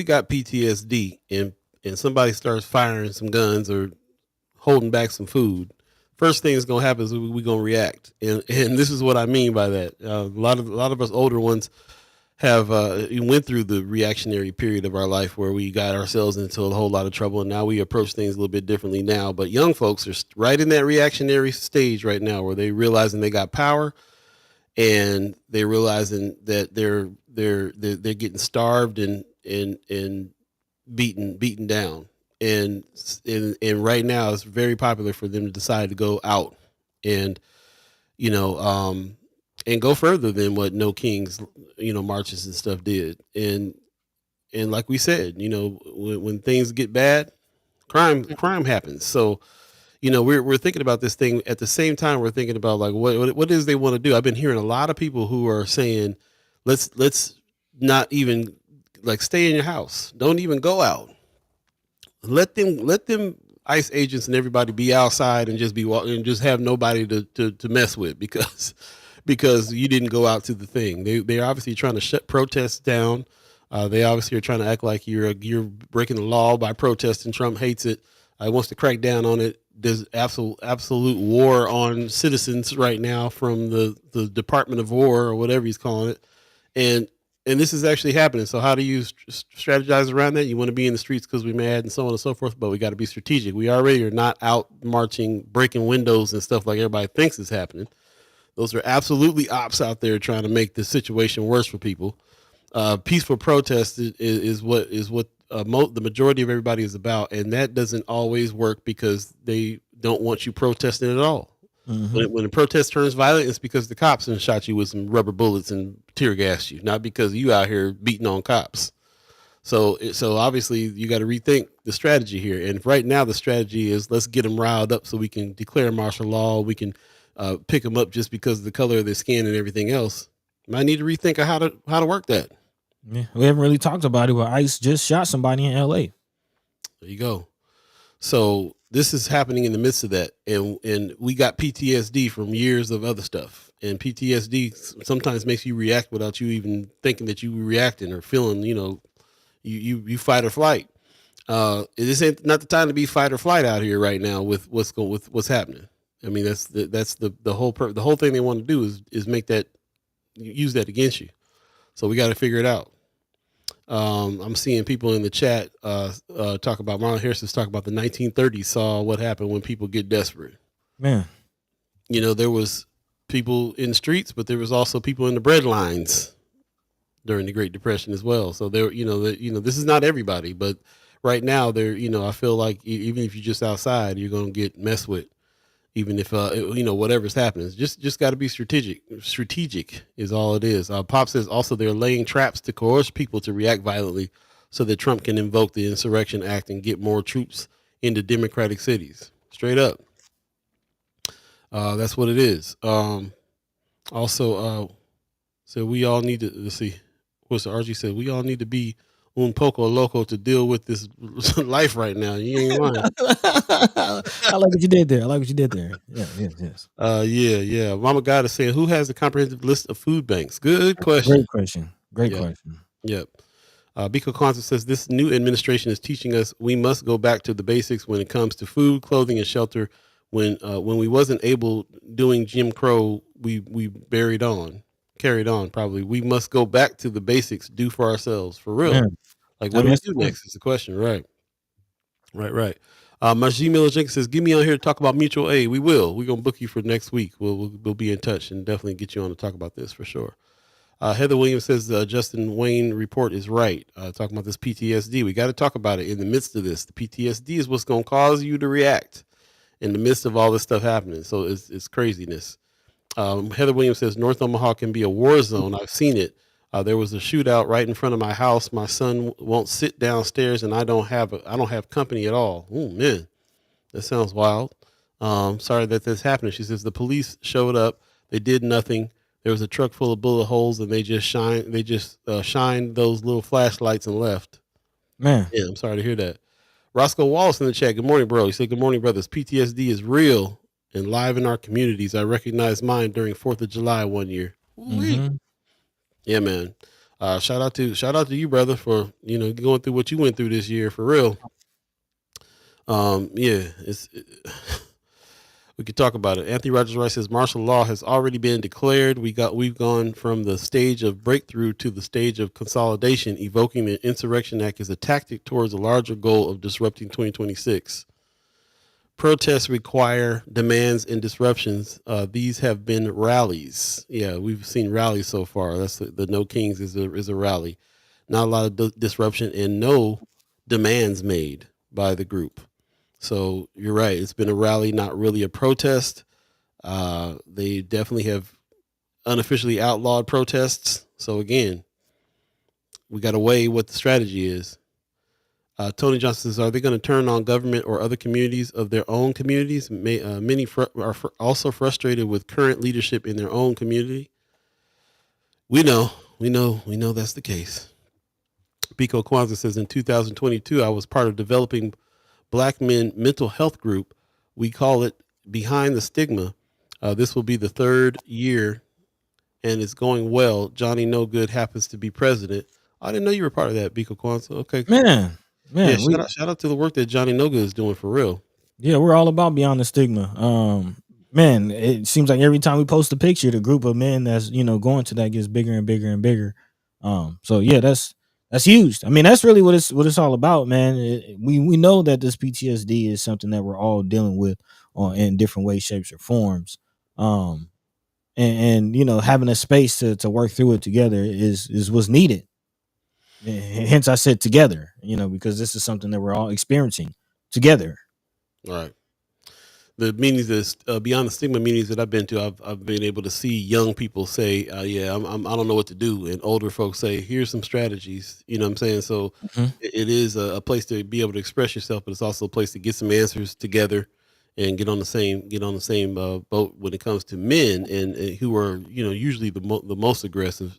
got PTSD and somebody starts firing some guns or holding back some food, first thing that's gonna happen is we're gonna react. And this is what I mean by that. A lot of us older ones have went through the reactionary period of our life where we got ourselves into a whole lot of trouble, and now we approach things a little bit differently now. But young folks are right in that reactionary stage right now, where they realizing they got power, and they realizing that they're getting starved and beaten down, and right now it's very popular for them to decide to go out and and go further than what No Kings, marches and stuff did. And like we said, when things get bad, crime happens. So we're thinking about this thing at the same time. We're thinking about like what it is they want to do. I've been hearing a lot of people who are saying, let's not even like stay in your house. Don't even go out. Let them ICE agents and everybody be outside and just be walking and just have nobody to mess with because you didn't go out to the thing. They're obviously trying to shut protests down. They obviously are trying to act like you're breaking the law by protesting. Trump hates it. Wants to crack down on it. There's absolute war on citizens right now from the Department of War or whatever he's calling it, and this is actually happening. So how do you strategize around that? You want to be in the streets because we're mad and so on and so forth, but we got to be strategic. We already are not out marching, breaking windows and stuff like everybody thinks is happening. Those are absolutely ops out there trying to make the situation worse for people. Peaceful protest is what the majority of everybody is about, and that doesn't always work because they don't want you protesting at all. Mm-hmm. When the protest turns violent, it's because the cops have shot you with some rubber bullets and tear gassed you, not because you out here beating on cops. So obviously you got to rethink the strategy here. And right now the strategy is let's get them riled up so we can declare martial law. We can pick them up just because of the color of their skin and everything else. Might need to rethink of how to work that. Yeah, we haven't really talked about it, but ICE just shot somebody in LA. There you go. So this is happening in the midst of that, and we got PTSD from years of other stuff. And PTSD sometimes makes you react without you even thinking that you were reacting or feeling. You fight or flight. This ain't not the time to be fight or flight out here right now with what's happening. I mean, that's the whole thing they want to do is make that use that against you. So we got to figure it out. I'm seeing people in the chat talk about Marlon Harris is talking about the 1930s saw what happened when people get desperate. Man, there was people in the streets, but there was also people in the bread lines during the Great Depression as well. So there, this is not everybody, but right now there, I feel like even if you're just outside, you're going to get messed with. Even if whatever's happening, just got to be strategic. Strategic is all it is. Pop says also they're laying traps to coerce people to react violently, so that Trump can invoke the Insurrection Act and get more troops into Democratic cities. Straight up, that's what it is. Also, so we all need to let's see. What's the RG said? We all need to be un poco loco to deal with this life right now. You ain't lying. I like what you did there. Yeah, yes. Yeah. Mama God is saying, who has a comprehensive list of food banks? Good question. Great question. Yep. Biko Kwanzaa says this new administration is teaching us we must go back to the basics when it comes to food, clothing, and shelter. When we wasn't able doing Jim Crow, we carried on. Probably we must go back to the basics. Do for ourselves for real. Man. Like what do we do next is the question, right? Margie Miller Jenkins says, "Get me on here to talk about mutual aid." We will. We're gonna book you for next week. We'll be in touch and definitely get you on to talk about this for sure. Heather Williams says Justin Wayne report is right. Talking about this PTSD, we got to talk about it in the midst of this. The PTSD is what's gonna cause you to react in the midst of all this stuff happening. So it's craziness. Heather Williams says North Omaha can be a war zone. I've seen it. There was a shootout right in front of my house. My son won't sit downstairs, and I don't have company at all. Oh man, that sounds wild. Sorry that this happened. She says the police showed up. They did nothing. There was a truck full of bullet holes, and they just shined those little flashlights and left. Man, yeah, I'm sorry to hear that. Roscoe Wallace in the chat. Good morning, bro. He said, "Good morning, brothers. PTSD is real and live in our communities. I recognized mine during 4th of July one year." Mm-hmm. Yeah, man. Shout out to you, brother, for going through what you went through this year for real. Yeah, we could talk about it. Anthony Rogers Rice says martial law has already been declared. We've gone from the stage of breakthrough to the stage of consolidation. Evoking the Insurrection Act is a tactic towards a larger goal of disrupting 2026. Protests require demands and disruptions. These have been rallies. Yeah, we've seen rallies so far. That's the No Kings is a rally. Not a lot of disruption and no demands made by the group. So you're right. It's been a rally, not really a protest. They definitely have unofficially outlawed protests. So again, we got to weigh what the strategy is. Tony Johnson says, are they going to turn on government or other communities of their own communities? Many are also frustrated with current leadership in their own community. We know that's the case. Biko Kwanzaa says, in 2022, I was part of developing Black Men Mental Health Group. We call it Behind the Stigma. This will be the third year, and it's going well. Johnny No Good happens to be president. I didn't know you were part of that, Biko Kwanzaa. Okay, Man, yeah. we Shout out to the work that Johnny No Good is doing for real. yeah, we're all about beyond the stigma. Man, it seems like every time we post a picture, the group of men that's going to that gets bigger and bigger and bigger. So yeah, that's huge. I mean, that's really what it's all about, man. We know that this PTSD is something that we're all dealing with in different ways, shapes, or forms. Um, and having a space to work through it together is what's needed. Hence, I said together, because this is something that we're all experiencing together. All right. The meetings that beyond the stigma meetings that I've been to, I've been able to see young people say, "Yeah, I don't know what to do," and older folks say, "Here's some strategies." You know what I'm saying? So Mhm. it is a place to be able to express yourself, but it's also a place to get some answers together and get on the same boat when it comes to men and who are usually the most aggressive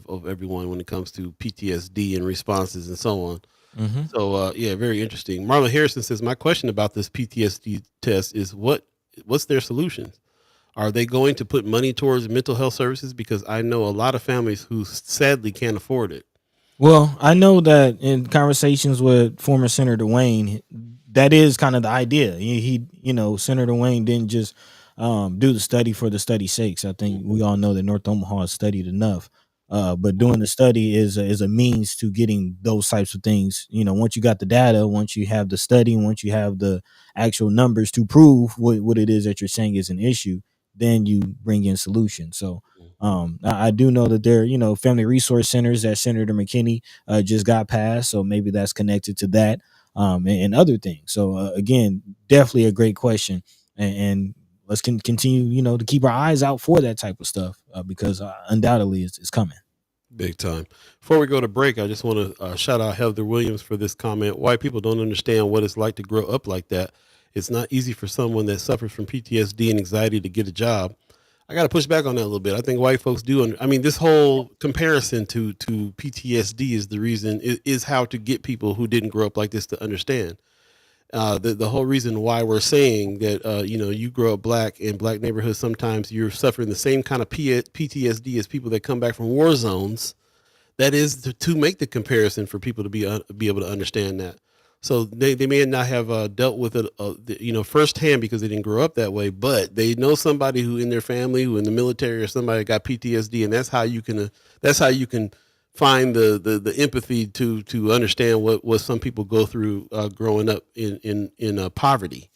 of everyone when it comes to PTSD and responses and so on. Mhm. So yeah, very interesting. Marlon Harrison says, my question about this PTSD test is what's their solutions? Are they going to put money towards mental health services? Because I know a lot of families who sadly can't afford it. Well, I know that in conversations with former Senator Wayne, that is kind of the idea. Senator Wayne didn't just do the study for the study's sakes. I think we all know that North Omaha has studied enough. But doing the study is a means to getting those types of things. Once you got the data, once you have the study, once you have the actual numbers to prove what it is that you're saying is an issue, then you bring in solutions. So I do know that there, family resource centers that Senator McKinney just got passed, so maybe that's connected to that, and other things. So again, definitely a great question, and let's continue, to keep our eyes out for that type of stuff because undoubtedly it's coming. Big time. Before we go to break, I just want to shout out Heather Williams for this comment. White people don't understand what it's like to grow up like that. It's not easy for someone that suffers from PTSD and anxiety to get a job. I got to push back on that a little bit. I think white folks do. I mean, this whole comparison to PTSD is the reason is how to get people who didn't grow up like this to understand. The whole reason why we're saying that you grow up black in black neighborhoods, sometimes you're suffering the same kind of PTSD as people that come back from war zones. That is to make the comparison for people to be able to understand that. So they may not have dealt with it firsthand because they didn't grow up that way, but they know somebody who in their family, who in the military, or somebody got PTSD, and that's how you can find the empathy to understand what some people go through growing up in poverty.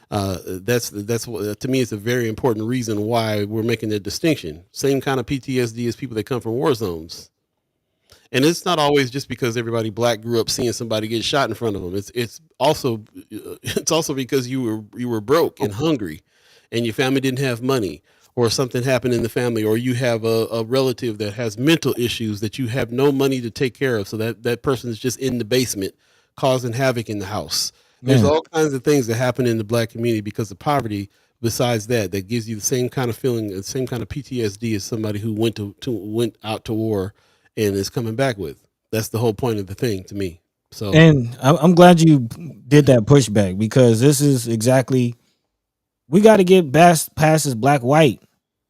That's what, to me, it's a very important reason why we're making that distinction. Same kind of PTSD as people that come from war zones. And it's not always just because everybody black grew up seeing somebody get shot in front of them. It's also because you were broke and hungry, and your family didn't have money, or something happened in the family, or you have a relative that has mental issues that you have no money to take care of, so that person is just in the basement causing havoc in the house. There's Man, all kinds of things that happen in the black community because of poverty. Besides that gives you the same kind of feeling, the same kind of PTSD as somebody who went out to war and is coming back with. That's the whole point of the thing to me. So and I'm glad you did that pushback because this is exactly we got to get past this black white.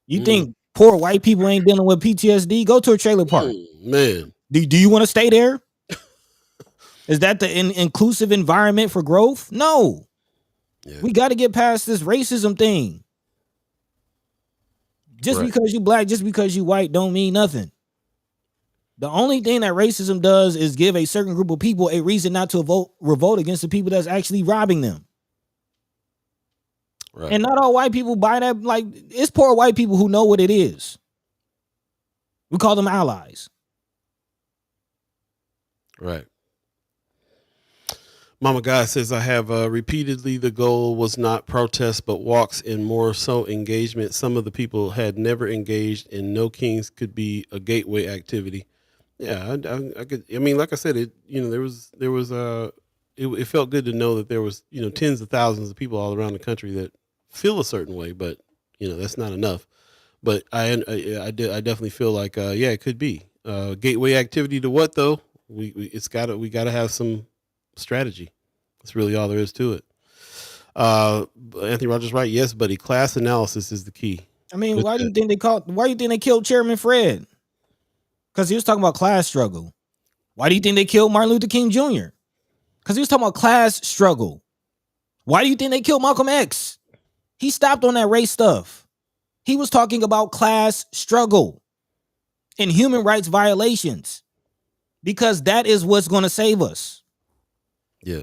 You mm, think poor white people ain't dealing with PTSD? Go to a trailer park. man, Do you want to stay there? Is that the inclusive environment for growth? No. yeah, We got to get past this racism thing. Just right, because you black, just because you white, don't mean nothing. The only thing that racism does is give a certain group of people a reason not to revolt against the people that's actually robbing them. right, And not all white people buy that. Like, it's poor white people who know what it is. We call them allies. right. Mama God says, I have repeatedly, the goal was not protest, but walks and more so engagement. Some of the people had never engaged, and No Kings could be a gateway activity. Yeah, I could. I mean, like I said, it. It felt good to know that there was tens of thousands of people all around the country that feel a certain way, but that's not enough. But I definitely feel like yeah, it could be gateway activity to what though. We gotta have some strategy. That's really all there is to it. Anthony Rogers, right? Yes, buddy. Class analysis is the key. I mean, why do you think they killed Chairman Fred? Because he was talking about class struggle. Why do you think they killed Martin Luther King Jr.? Because he was talking about class struggle. Why do you think they killed Malcolm X? He stopped on that race stuff. He was talking about class struggle and human rights violations, because that is what's going to save us. Yeah.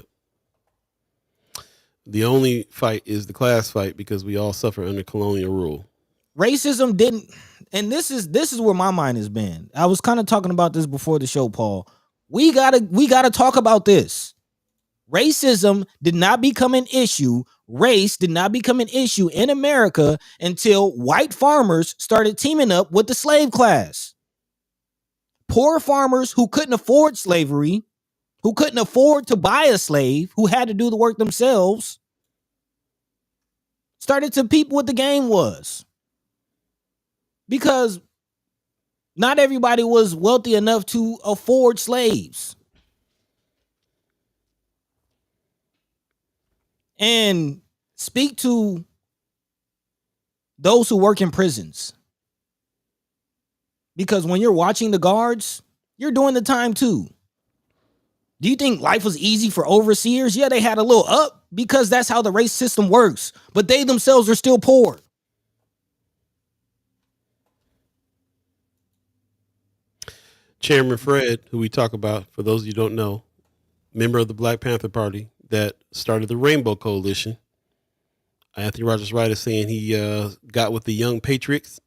The only fight is the class fight, because we all suffer under colonial rule. Racism didn't, and this is where my mind has been. I was kind of talking about this before the show, Paul. We gotta talk about this. Racism did not become an issue. Race did not become an issue in America until white farmers started teaming up with the slave class. Poor farmers who couldn't afford slavery, who couldn't afford to buy a slave, who had to do the work themselves, started to peep what the game was. Because not everybody was wealthy enough to afford slaves. And speak to those who work in prisons. Because when you're watching the guards, you're doing the time too. Do you think life was easy for overseers? Yeah, they had a little up, because that's how the race system works. But they themselves are still poor. Chairman Fred, who we talk about, for those of you who don't know, member of the Black Panther Party that started the Rainbow Coalition. Anthony Rogers Wright is saying he got with the Young Patriots,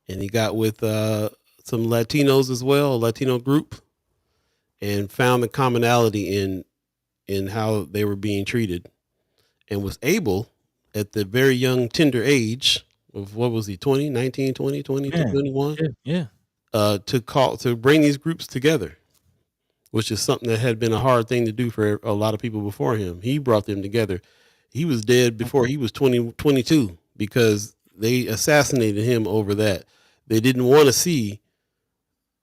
and he got with some Latinos as well, a Latino group, and found the commonality in how they were being treated, and was able, at the very young, tender age of, what was he, 20, 19, 20, 20, yeah. 21? Yeah. To bring these groups together, which is something that had been a hard thing to do for a lot of people before him. He brought them together. He was dead before he was 22, because they assassinated him over that. They didn't want to see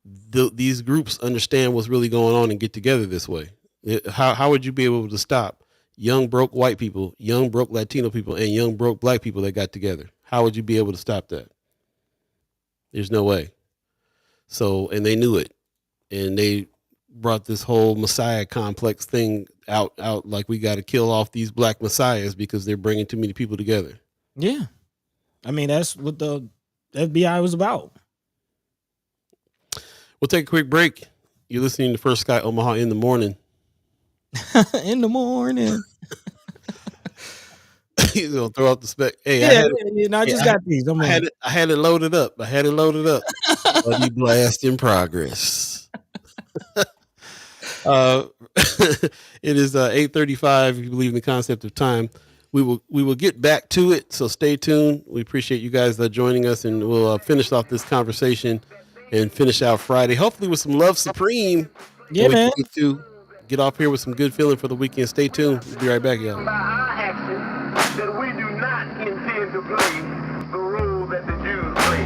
these groups understand what's really going on and get together this way. How would you be able to stop young broke white people, young broke Latino people, and young broke black people that got together? How would you be able to stop that? There's no way. So, and they knew it, and they brought this whole Messiah complex thing out like, we got to kill off these black messiahs because they're bringing too many people together. Yeah. I mean, that's what the FBI was about. We'll take a quick break. You're listening to First Sky Omaha in the morning. In the morning. He's gonna throw out the spec. Hey, I just got these. I had it loaded up. Buddy blast in progress. It is 8:35. If you believe in the concept of time, we will get back to it. So stay tuned. We appreciate you guys joining us, and we'll finish off this conversation and finish out Friday, hopefully with some Love Supreme. Yeah, man. To get off here with some good feeling for the weekend. Stay tuned. We'll be right back, y'all. By our actions, that we do not intend to play the role that the Jews played.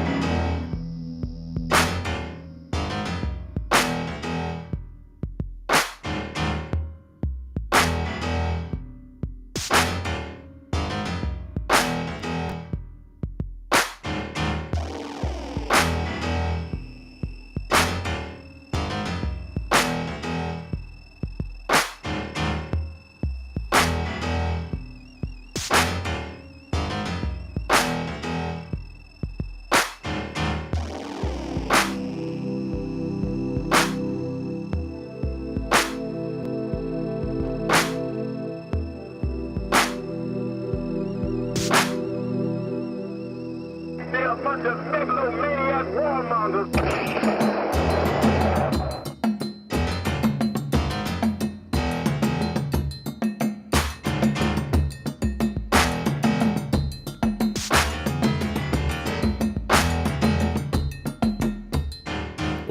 They're a bunch of megalomaniac warmongers.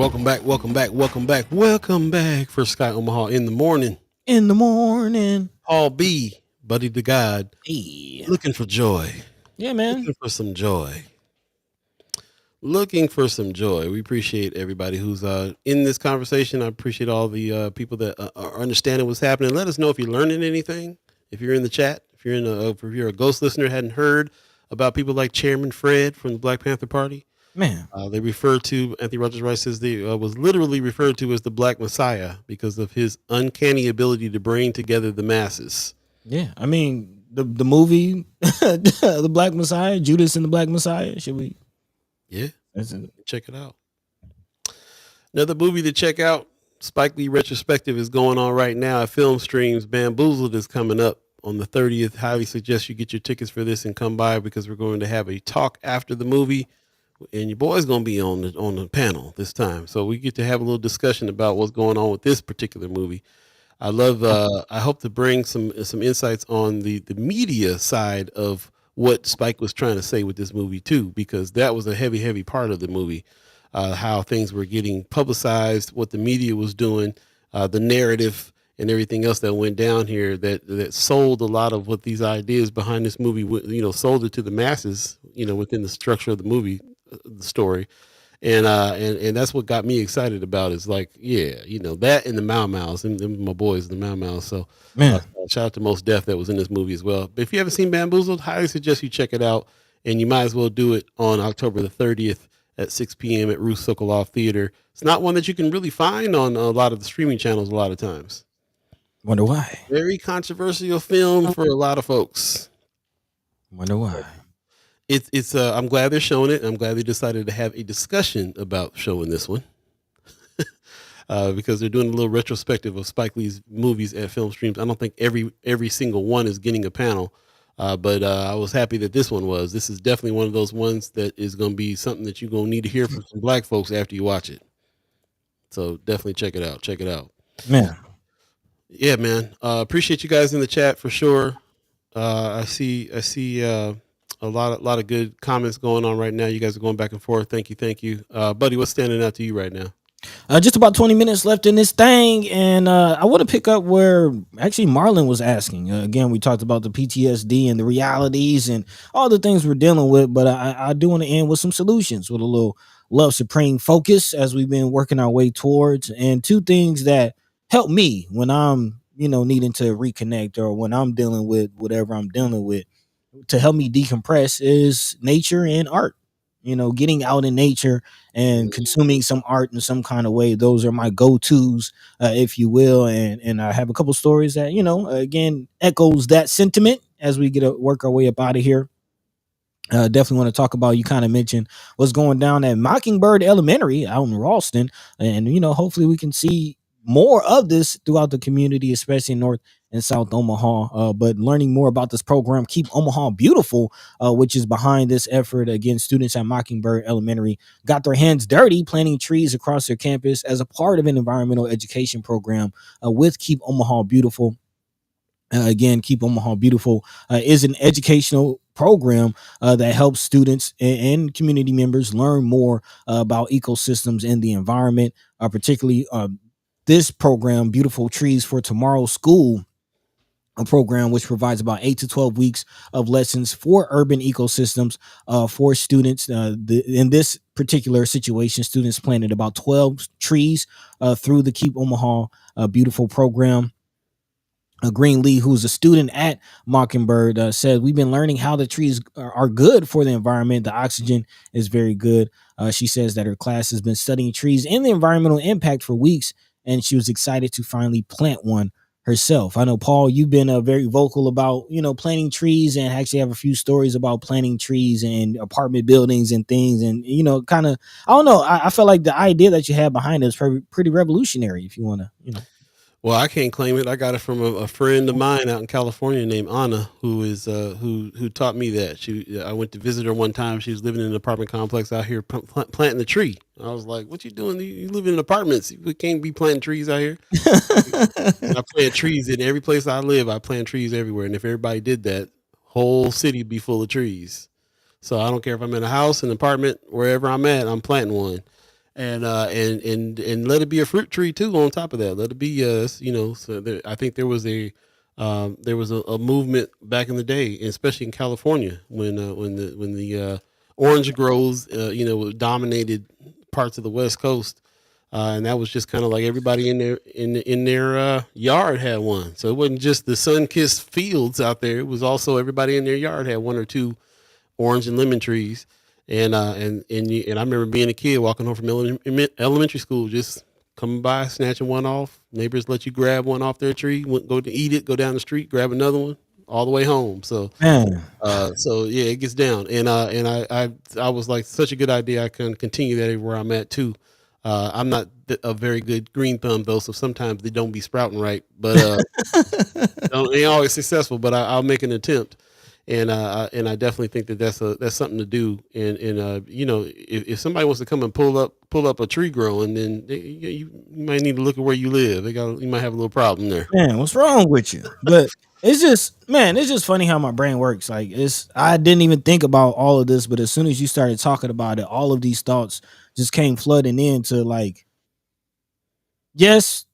Welcome back. Welcome back for Sky Omaha in the morning. In the morning. Paul B, buddy to God. Hey. Looking for joy. Yeah, man. Looking for some joy. We appreciate everybody who's in this conversation. I appreciate all the people that are understanding what's happening. Let us know if you're learning anything. If you're in the chat, if you're a ghost listener, hadn't heard about people like Chairman Fred from the Black Panther Party. Man, they refer to, Anthony Rogers Rice says they was literally referred to as the Black Messiah because of his uncanny ability to bring together the masses. Yeah, I mean the movie, the Black Messiah, Judas and the Black Messiah. Should we? Yeah, check it out. Another movie to check out. Spike Lee retrospective is going on right now at Film Streams. Bamboozled is coming up on the 30th. Highly suggest you get your tickets for this and come by because we're going to have a talk after the movie. And your boy's going to be on the panel this time. So we get to have a little discussion about what's going on with this particular movie. I hope to bring some insights on the media side of what Spike was trying to say with this movie too, because that was a heavy part of the movie. How things were getting publicized, what the media was doing, the narrative and everything else that went down here that sold a lot of what these ideas behind this movie, sold it to the masses, within the structure of the movie. The story, and that's what got me excited about is like, that and the Mau Mau's and my boys, the Mau Mau's. So man, shout out to Mos Def that was in this movie as well. But if you haven't seen Bamboozled, highly suggest you check it out, and you might as well do it on October the 30th at 6 p.m. at Ruth Sokolov Theater. It's not one that you can really find on a lot of the streaming channels a lot of times. Wonder why. Very controversial film for a lot of folks. Wonder why. It's I'm glad they're showing it. I'm glad they decided to have a discussion about showing this one because they're doing a little retrospective of Spike Lee's movies at Film Streams. I don't think every single one is getting a panel, but I was happy that this one was. This is definitely one of those ones that is going to be something that you're going to need to hear from some black folks after you watch it. So definitely check it out. Man. Yeah, man. Appreciate you guys in the chat for sure. I see a lot of good comments going on right now. You guys are going back and forth. Thank you. Buddy, what's standing out to you right now? Just about 20 minutes left in this thing. And I want to pick up where actually Marlon was asking. Again, we talked about the PTSD and the realities and all the things we're dealing with. But I do want to end with some solutions with a little love supreme focus as we've been working our way towards. And two things that help me when I'm, needing to reconnect or when I'm dealing with whatever I'm dealing with. To help me decompress is nature and art. Getting out in nature and consuming some art in some kind of way. Those are my go-tos, if you will. And I have a couple stories that, again, echoes that sentiment as we work our way up out of here. Definitely want to talk about, you kind of mentioned what's going down at Mockingbird Elementary out in Ralston. And, hopefully we can see more of this throughout the community, especially in North and South Omaha. But learning more about this program, Keep Omaha Beautiful, which is behind this effort. Again, students at Mockingbird Elementary got their hands dirty planting trees across their campus as a part of an environmental education program with Keep Omaha Beautiful. Again, Keep Omaha Beautiful is an educational program that helps students and community members learn more about ecosystems and the environment, particularly this program, Beautiful Trees for Tomorrow School, a program which provides about 8 to 12 weeks of lessons for urban ecosystems for students. In this particular situation, students planted about 12 trees through the Keep Omaha Beautiful program. Green Lee, who's a student at Mockingbird, said, "We've been learning how the trees are good for the environment. The oxygen is very good." She says that her class has been studying trees and the environmental impact for weeks, and she was excited to finally plant one herself. I know, Paul, you've been very vocal about, planting trees, and actually have a few stories about planting trees and apartment buildings and things. And, kind of, I don't know. I felt like the idea that you had behind it is pretty revolutionary, if you want to, Well, I can't claim it. I got it from a friend of mine out in California named Anna, who taught me that. I went to visit her one time. She was living in an apartment complex out here planting a tree. I was like, "What you doing? You live in apartments. We can't be planting trees out here." I plant trees in every place I live. I plant trees everywhere, and if everybody did that, whole city would be full of trees. So I don't care if I'm in a house, an apartment, wherever I'm at, I'm planting one. and let it be a fruit tree too. On top of that, let it be So I think there was a movement back in the day, especially in California, when the orange groves dominated parts of the West Coast. And that was just kind of like everybody in their yard had one. So it wasn't just the sun-kissed fields out there. It was also everybody in their yard had one or two orange and lemon trees. And I remember being a kid walking home from elementary school, just coming by, snatching one off. Neighbors let you grab one off their tree, go to eat it, go down the street, grab another one, all the way home. So, Man, so yeah, it gets down. And I was like, such a good idea. I can continue that everywhere I'm at too. I'm not a very good green thumb though, so sometimes they don't be sprouting right, but they ain't always successful. But I'll make an attempt. And I definitely think that that's something to do. And if somebody wants to come and pull up a tree growing, then you might need to look at where you live. You might have a little problem there. man, what's wrong with you? But it's just funny how my brain works. Like I didn't even think about all of this, but as soon as you started talking about it, all of these thoughts just came flooding into like, yes,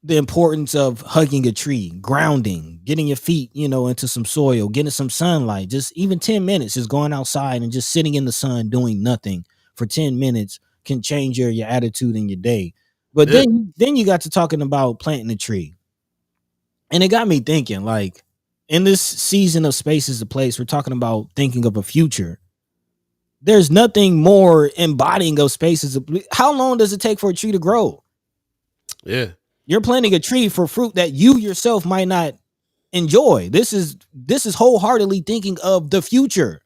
the importance of hugging a tree, grounding, getting your feet, into some soil, getting some sunlight, just even 10 minutes, just going outside and just sitting in the sun doing nothing for 10 minutes can change your attitude in your day. But Yeah. then you got to talking about planting a tree. And it got me thinking, like, in this season of Space is the Place, we're talking about thinking of a future. There's nothing more embodying of space as how long does it take for a tree to grow? Yeah. You're planting a tree for fruit that you yourself might not enjoy. This is wholeheartedly thinking of the future.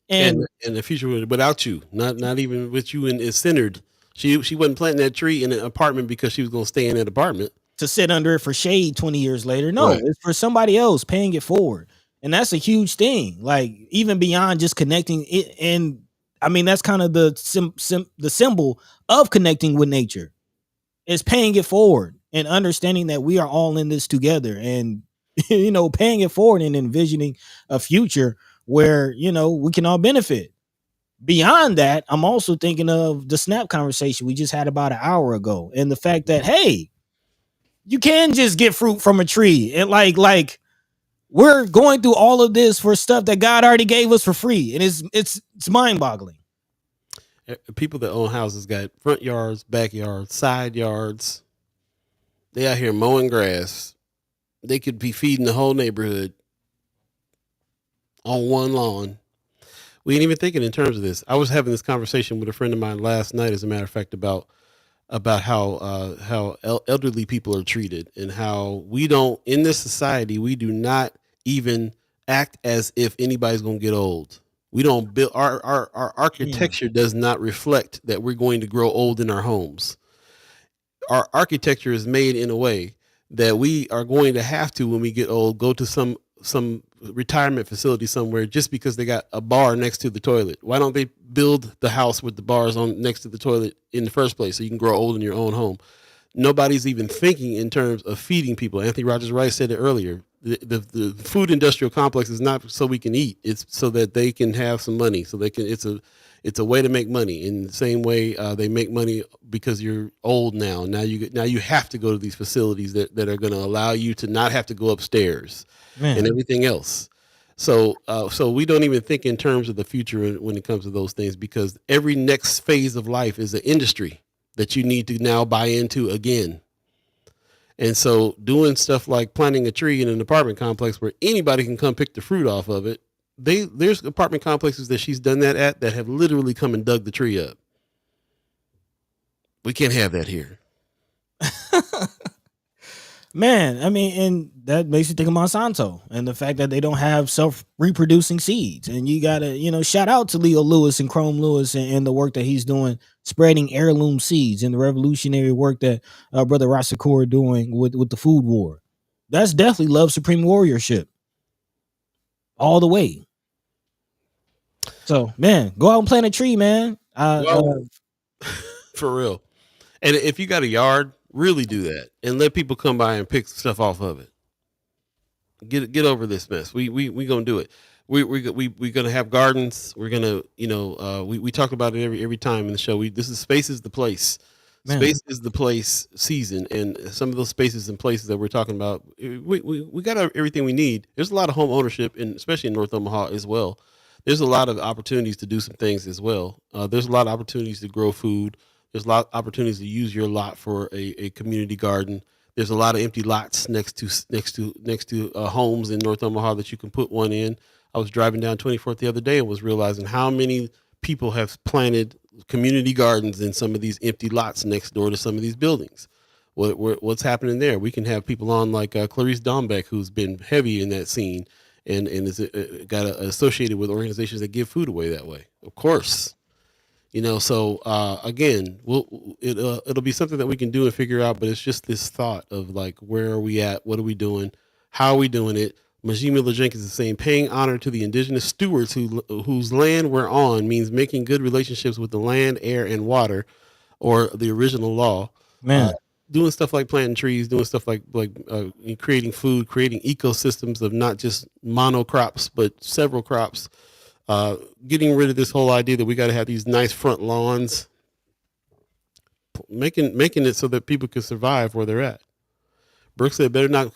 And the future without you, not even with you and is centered. She wasn't planting that tree in an apartment because she was going to stay in that apartment to sit under it for shade 20 years later. No, right. It's for somebody else paying it forward. And that's a huge thing. Like even beyond just connecting it. And I mean, that's kind of the symbol of connecting with nature is paying it forward and understanding that we are all in this together and, paying it forward and envisioning a future where, we can all benefit. Beyond that, I'm also thinking of the snap conversation we just had about an hour ago and the fact that, hey, you can just get fruit from a tree and like we're going through all of this for stuff that God already gave us for free. And it's mind-boggling. People that own houses got front yards, backyards, side yards. They out here mowing grass. They could be feeding the whole neighborhood on one lawn. We ain't even thinking in terms of this. I was having this conversation with a friend of mine last night, as a matter of fact, about how elderly people are treated and how we don't, in this society, we do not even act as if anybody's going to get old. We don't build our architecture does not reflect that we're going to grow old in our homes. Our architecture is made in a way that we are going to have to, when we get old, go to some retirement facility somewhere just because they got a bar next to the toilet. Why don't they build the house with the bars on next to the toilet in the first place so you can grow old in your own home? Nobody's even thinking in terms of feeding people. Anthony Rogers Wright said it earlier. The food industrial complex is not so we can eat. It's so that they can have some money. So they can. It's a way to make money. In the same way they make money because you're old now. Now you have to go to these facilities that are going to allow you to not have to go upstairs. Man. And everything else. So we don't even think in terms of the future when it comes to those things, because every next phase of life is an industry that you need to now buy into again. And so doing stuff like planting a tree in an apartment complex where anybody can come pick the fruit off of it. There's apartment complexes that she's done that at that have literally come and dug the tree up. We can't have that here. Man, I mean, and that makes you think of Monsanto and the fact that they don't have self-reproducing seeds. And you gotta, shout out to Leo Lewis and Chrome Lewis and the work that he's doing, spreading heirloom seeds and the revolutionary work that Brother Rasakur doing with the food war. That's definitely love supreme warriorship. All the way. So, man, go out and plant a tree, man. For real. And if you got a yard, really do that and let people come by and pick stuff off of it. Get over this mess. We gonna do it. We gonna have gardens. We're gonna, we talk about it every time in the show. This is space is the place. Man. Space is the place season, and some of those spaces and places that we're talking about, we got everything we need. There's a lot of home ownership, and especially in North Omaha as well. There's a lot of opportunities to do some things as well. There's a lot of opportunities to grow food. There's a lot of opportunities to use your lot for a community garden. There's a lot of empty lots next to homes in North Omaha that you can put one in. I was driving down 24th the other day and was realizing how many people have planted community gardens in some of these empty lots next door to some of these buildings. What's happening there? We can have people on like Clarice Dombeck, who's been heavy in that scene and is associated with organizations that give food away that way. Of course. So again, it'll be something that we can do and figure out, but it's just this thought of like, where are we at? What are we doing? How are we doing it? Majee Miller Jenkins is saying, paying honor to the indigenous stewards whose land we're on means making good relationships with the land, air, and water, or the original law. Man, doing stuff like planting trees, doing stuff like creating food, creating ecosystems of not just monocrops, but several crops. Getting rid of this whole idea that we got to have these nice front lawns, making it so that people can survive where they're at. Brooke said, better not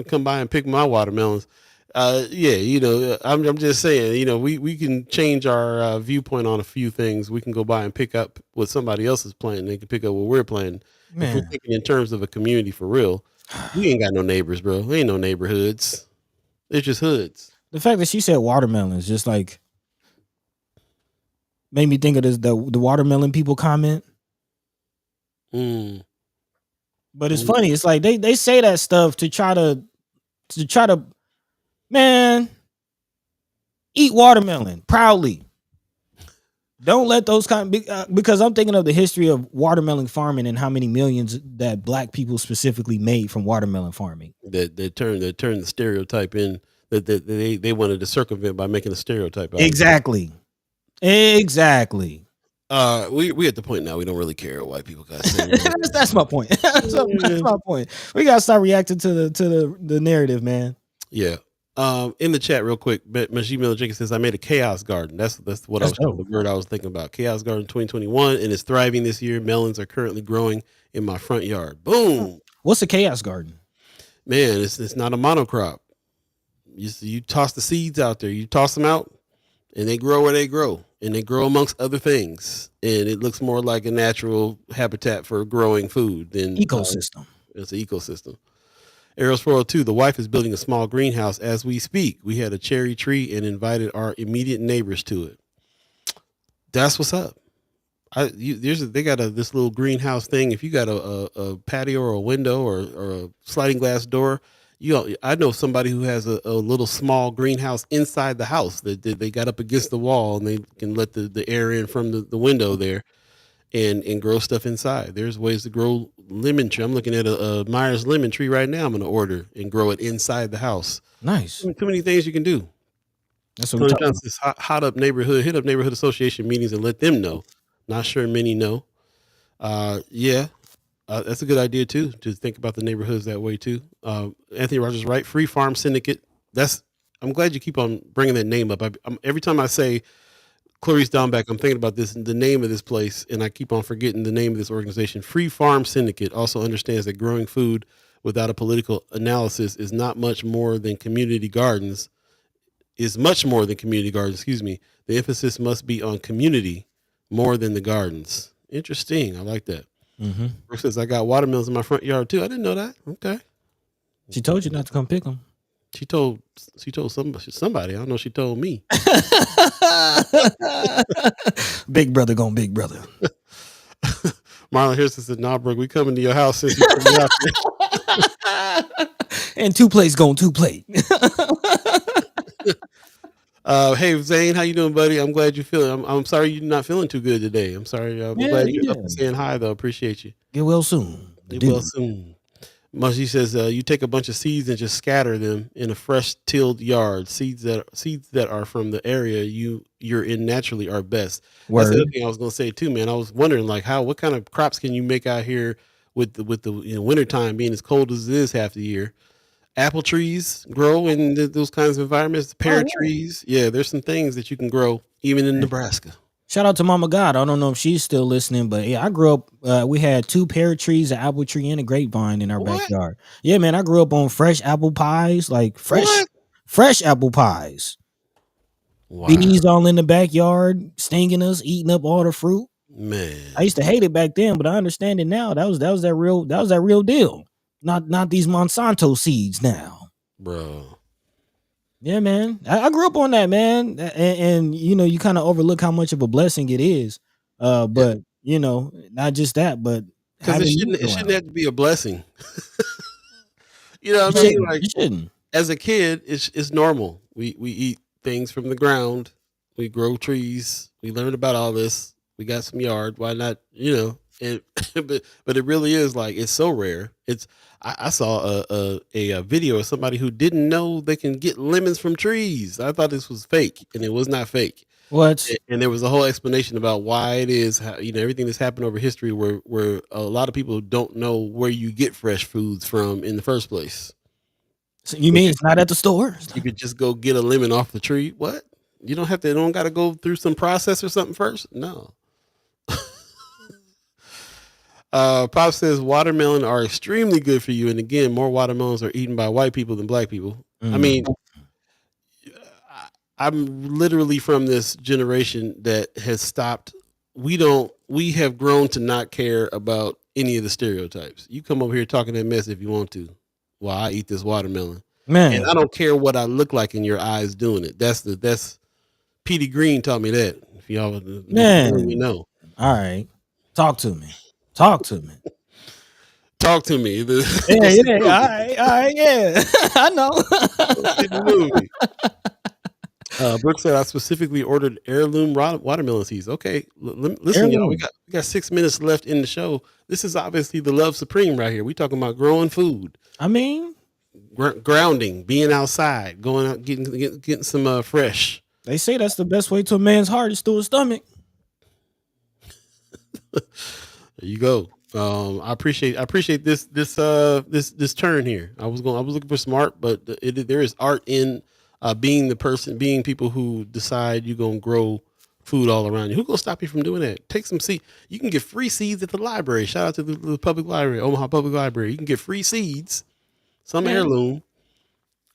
come by and pick my watermelons. Yeah, I'm just saying, we can change our viewpoint on a few things. We can go by and pick up what somebody else is planting. They can pick up what we're planting. man. If we're thinking in terms of a community for real, we ain't got no neighbors, bro. There ain't no neighborhoods. They're just hoods. The fact that she said watermelons just like made me think of this, the watermelon people comment. But it's funny. It's like they say that stuff to try to man, eat watermelon proudly. Don't let those because I'm thinking of the history of watermelon farming and how many millions that black people specifically made from watermelon farming. That turned the stereotype in that they wanted to circumvent by making a stereotype out. Exactly. We at the point now we don't really care what white people got to say. That's my point. That's my point. We gotta start reacting to the narrative, man. Yeah. In the chat real quick, Majee Miller Jenkins says, I made a chaos garden. That's what the word I was thinking about. Chaos garden 2021, and it's thriving this year. Melons are currently growing in my front yard. Boom. What's a chaos garden? Man, it's not a monocrop. You toss the seeds out there, you toss them out, and they grow where they grow, and they grow amongst other things, and it looks more like a natural habitat for growing food than ecosystem. It's an ecosystem. Arrows 402, the wife is building a small greenhouse as we speak. We had a cherry tree and invited our immediate neighbors to it. That's what's up. They got this little greenhouse thing. If you got a patio or a window or a sliding glass door, I know somebody who has a little small greenhouse inside the house that they got up against the wall, and they can let the air in from the window there and grow stuff inside. There's ways to grow lemon tree. I'm looking at a Myers lemon tree right now. I'm going to order and grow it inside the house. Nice. Too many things you can do. That's what we're talking about. Hit up neighborhood association meetings and let them know. Not sure many know. That's a good idea too, to think about the neighborhoods that way too. Anthony Rogers, right? Free Farm Syndicate. I'm glad you keep on bringing that name up. Every time I say Clarice Dombeck, I'm thinking about the name of this place, and I keep on forgetting the name of this organization. Free Farm Syndicate also understands that growing food without a political analysis is much more than community gardens. Excuse me. The emphasis must be on community more than the gardens. Interesting. I like that. Mm-hmm. Brooke says, I got watermelons in my front yard too. I didn't know that. Okay. She told you not to come pick them. She told somebody. I don't know. She told me. Big brother going big brother. Marlon Harrison said, nah, Brooke, we coming to your house since you put me out there. And 2 plates going 2 plate. Hey Zane, how you doing, buddy? I'm glad you're feeling. I'm sorry you're not feeling too good today. I'm sorry. I'm glad you're up and saying hi though. Appreciate you. Get well soon. Get well soon. Mushy says you take a bunch of seeds and just scatter them in a fresh tilled yard. Seeds that are from the area you're in naturally are best. Word. That's the other thing I was gonna say too, man. I was wondering like what kind of crops can you make out here with the wintertime being as cold as it is half the year. apple trees grow in those kinds of environments. Pear Oh, yeah. trees, yeah. There's some things that you can grow even in Nebraska. Shout out to Mama God. I don't know if she's still listening, but yeah, I grew up. We had 2 pear trees, an apple tree, and a grapevine in our What? backyard. Yeah, man, I grew up on fresh apple pies, like What? fresh apple pies. Wow, Bees all in the backyard, stinging us, eating up all the fruit. man, I used to hate it back then, but I understand it now. That was that real deal. Not these Monsanto seeds now. bro. Yeah, man. I grew up on that, man. And you know, you kind of overlook how much of a blessing it is. Yeah, But you know, not just that, but because having you it shouldn't around. have to be a blessing. You know You what I mean? shouldn't. Like You shouldn't. as a kid, it's normal. We eat things from the ground. We grow trees. We learn about all this. We got some yard. Why not? You know, and but it really is like it's so rare. It's I saw a video of somebody who didn't know they can get lemons from trees. I thought this was fake, and it was not fake. What? And there was a whole explanation about why it is, how, you know, everything that's happened over history, where a lot of people don't know where you get fresh foods from in the first place. So you But mean it's not at the store? you could just go get a lemon off the tree. What? You don't have to. Don't got to go through some process or something first. No. Pop says watermelon are extremely good for you, and again, more watermelons are eaten by white people than black people. I mean, I'm literally from this generation that has stopped. We have grown to not care about any of the stereotypes. You come over here talking that mess if you want to, while I eat this watermelon. Man, And I don't care what I look like in your eyes doing it. That's Petey Green taught me that. If y'all man. you know. All right. Talk to me. Talk to me. Talk to me. Yeah, yeah. All right, yeah. I know. See the movie. Brooke said I specifically ordered heirloom watermelon seeds. Okay, listen, y'all. We got 6 minutes left in the show. This is obviously the love supreme right here. We talking about growing food. I mean, grounding, being outside, going out, getting some fresh. they say that's the best way to a man's heart is through his stomach. There you go. I appreciate this turn here. I was looking for smart, but there is art in being people who decide you're gonna grow food all around you. Who's gonna stop you from doing that? Take some seed. You can get free seeds at the library. Shout out to the public library, Omaha Public Library. You can get free seeds, some heirloom,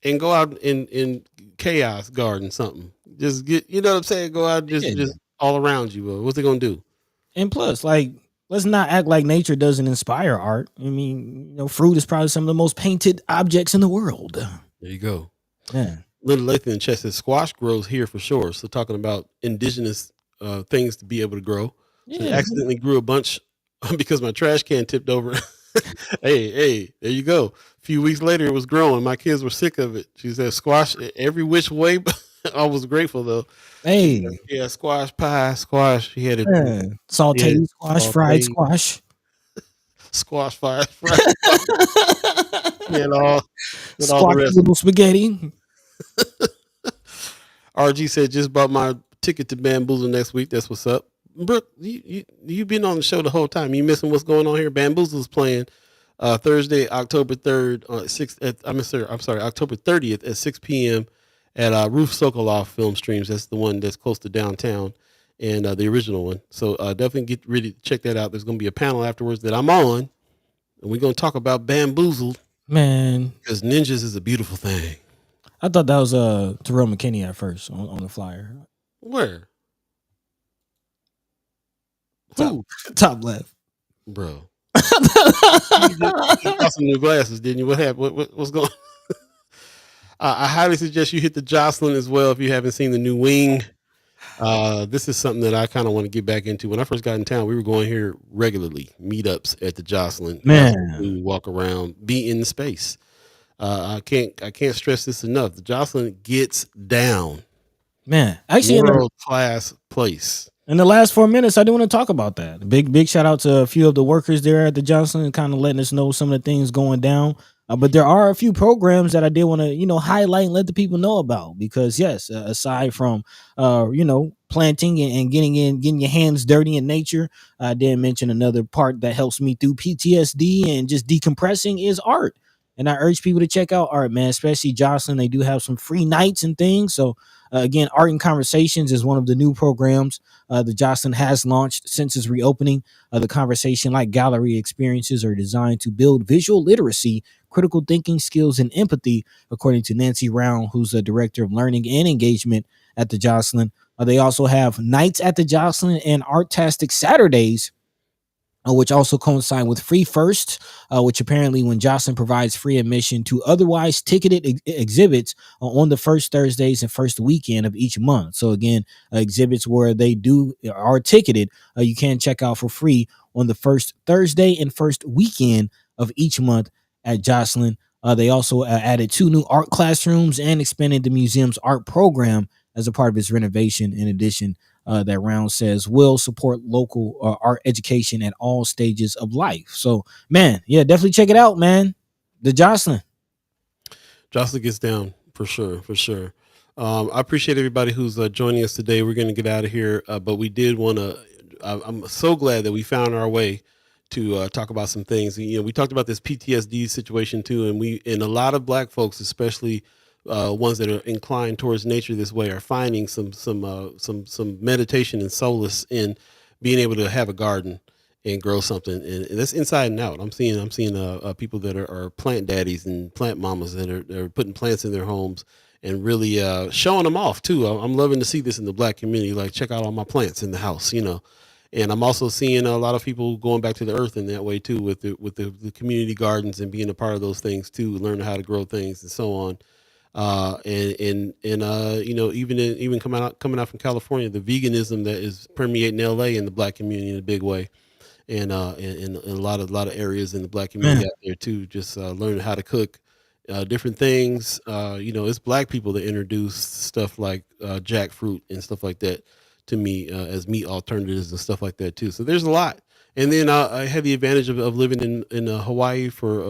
and go out in chaos garden something. Just get, you know what I'm saying? Go out just all around you. What's it gonna do? And plus, like, let's not act like nature doesn't inspire art. I mean, you know, fruit is probably some of the most painted objects in the world. There you go. Yeah. Little Lathan in the chest says squash grows here for sure. So talking about indigenous things to be able to grow. So I accidentally grew a bunch because my trash can tipped over. hey, there you go. A few weeks later, it was growing. My kids were sick of it. She said squash every which way. I was grateful though. Hey, yeah, squash pie, squash. He had it sauteed squash, fried squash, squash fried. And all the rest. Little spaghetti. RG said just bought my ticket to Bamboozle next week. That's what's up. Brooke, you been on the show the whole time. You missing what's going on here? Bamboozle's playing Thursday, October 3rd, October 30th at 6 p.m. at Ruth Sokolov Film Streams. That's the one that's close to downtown, and the original one. So definitely get ready to check that out. There's going to be a panel afterwards that I'm on, and we're going to talk about Bamboozled. Man, because ninjas is a beautiful thing. I thought that was Terrell McKinney at first on the flyer. Where? Top left, bro. You got some new glasses, didn't you? What happened? What's going on? I highly suggest you hit the Jocelyn as well if you haven't seen the new Wing. This is something that I kind of want to get back into. When I first got in town, we were going here regularly, meetups at the Jocelyn. Man, walk around, be in space. I can't stress this enough. The Jocelyn gets down. Man, actually, world class place. In the last 4 minutes, I do want to talk about that. Big shout out to a few of the workers there at the Jocelyn and kind of letting us know some of the things going down. But there are a few programs that I did want to, highlight and let the people know about because yes, aside from, planting and getting your hands dirty in nature, I did mention another part that helps me through PTSD and just decompressing is art. And I urge people to check out art, man, especially Jocelyn. They do have some free nights and things. So again, Art and Conversations is one of the new programs that Jocelyn has launched since its reopening. The conversation like gallery experiences are designed to build visual literacy, critical thinking skills, and empathy, according to Nancy Round, who's the director of learning and engagement at the Jocelyn. They also have nights at the Jocelyn and Artastic Saturdays, which also coincide with Free First, which apparently when Jocelyn provides free admission to otherwise ticketed exhibits on the first Thursdays and first weekend of each month. So again, exhibits where they are ticketed, you can check out for free on the first Thursday and first weekend of each month at Jocelyn. They also added 2 new art classrooms and expanded the museum's art program as a part of its renovation. In addition, that Round says will support local art education at all stages of life. So, man, yeah, definitely check it out, man. The Jocelyn. Jocelyn gets down for sure, for sure. I appreciate everybody who's joining us today. We're going to get out of here, but we did want to. I'm so glad that we found our way to talk about some things. You know, we talked about this PTSD situation too, and a lot of Black folks, especially ones that are inclined towards nature this way, are finding some meditation and solace in being able to have a garden and grow something, and that's inside and out. I'm seeing people that are plant daddies and plant mamas that are putting plants in their homes and really showing them off too. I'm loving to see this in the Black community. Like, check out all my plants in the house, you know. And I'm also seeing a lot of people going back to the earth in that way too, with the community gardens and being a part of those things too, learning how to grow things and so on. And you know, even coming out from California, the veganism that is permeating LA in the Black community in a big way, and in a lot of areas in the Black community out there too, just learning how to cook different things. You know, it's Black people that introduce stuff like jackfruit and stuff like that to me as meat alternatives and stuff like that too. So there's a lot. And then I had the advantage of living in Hawaii for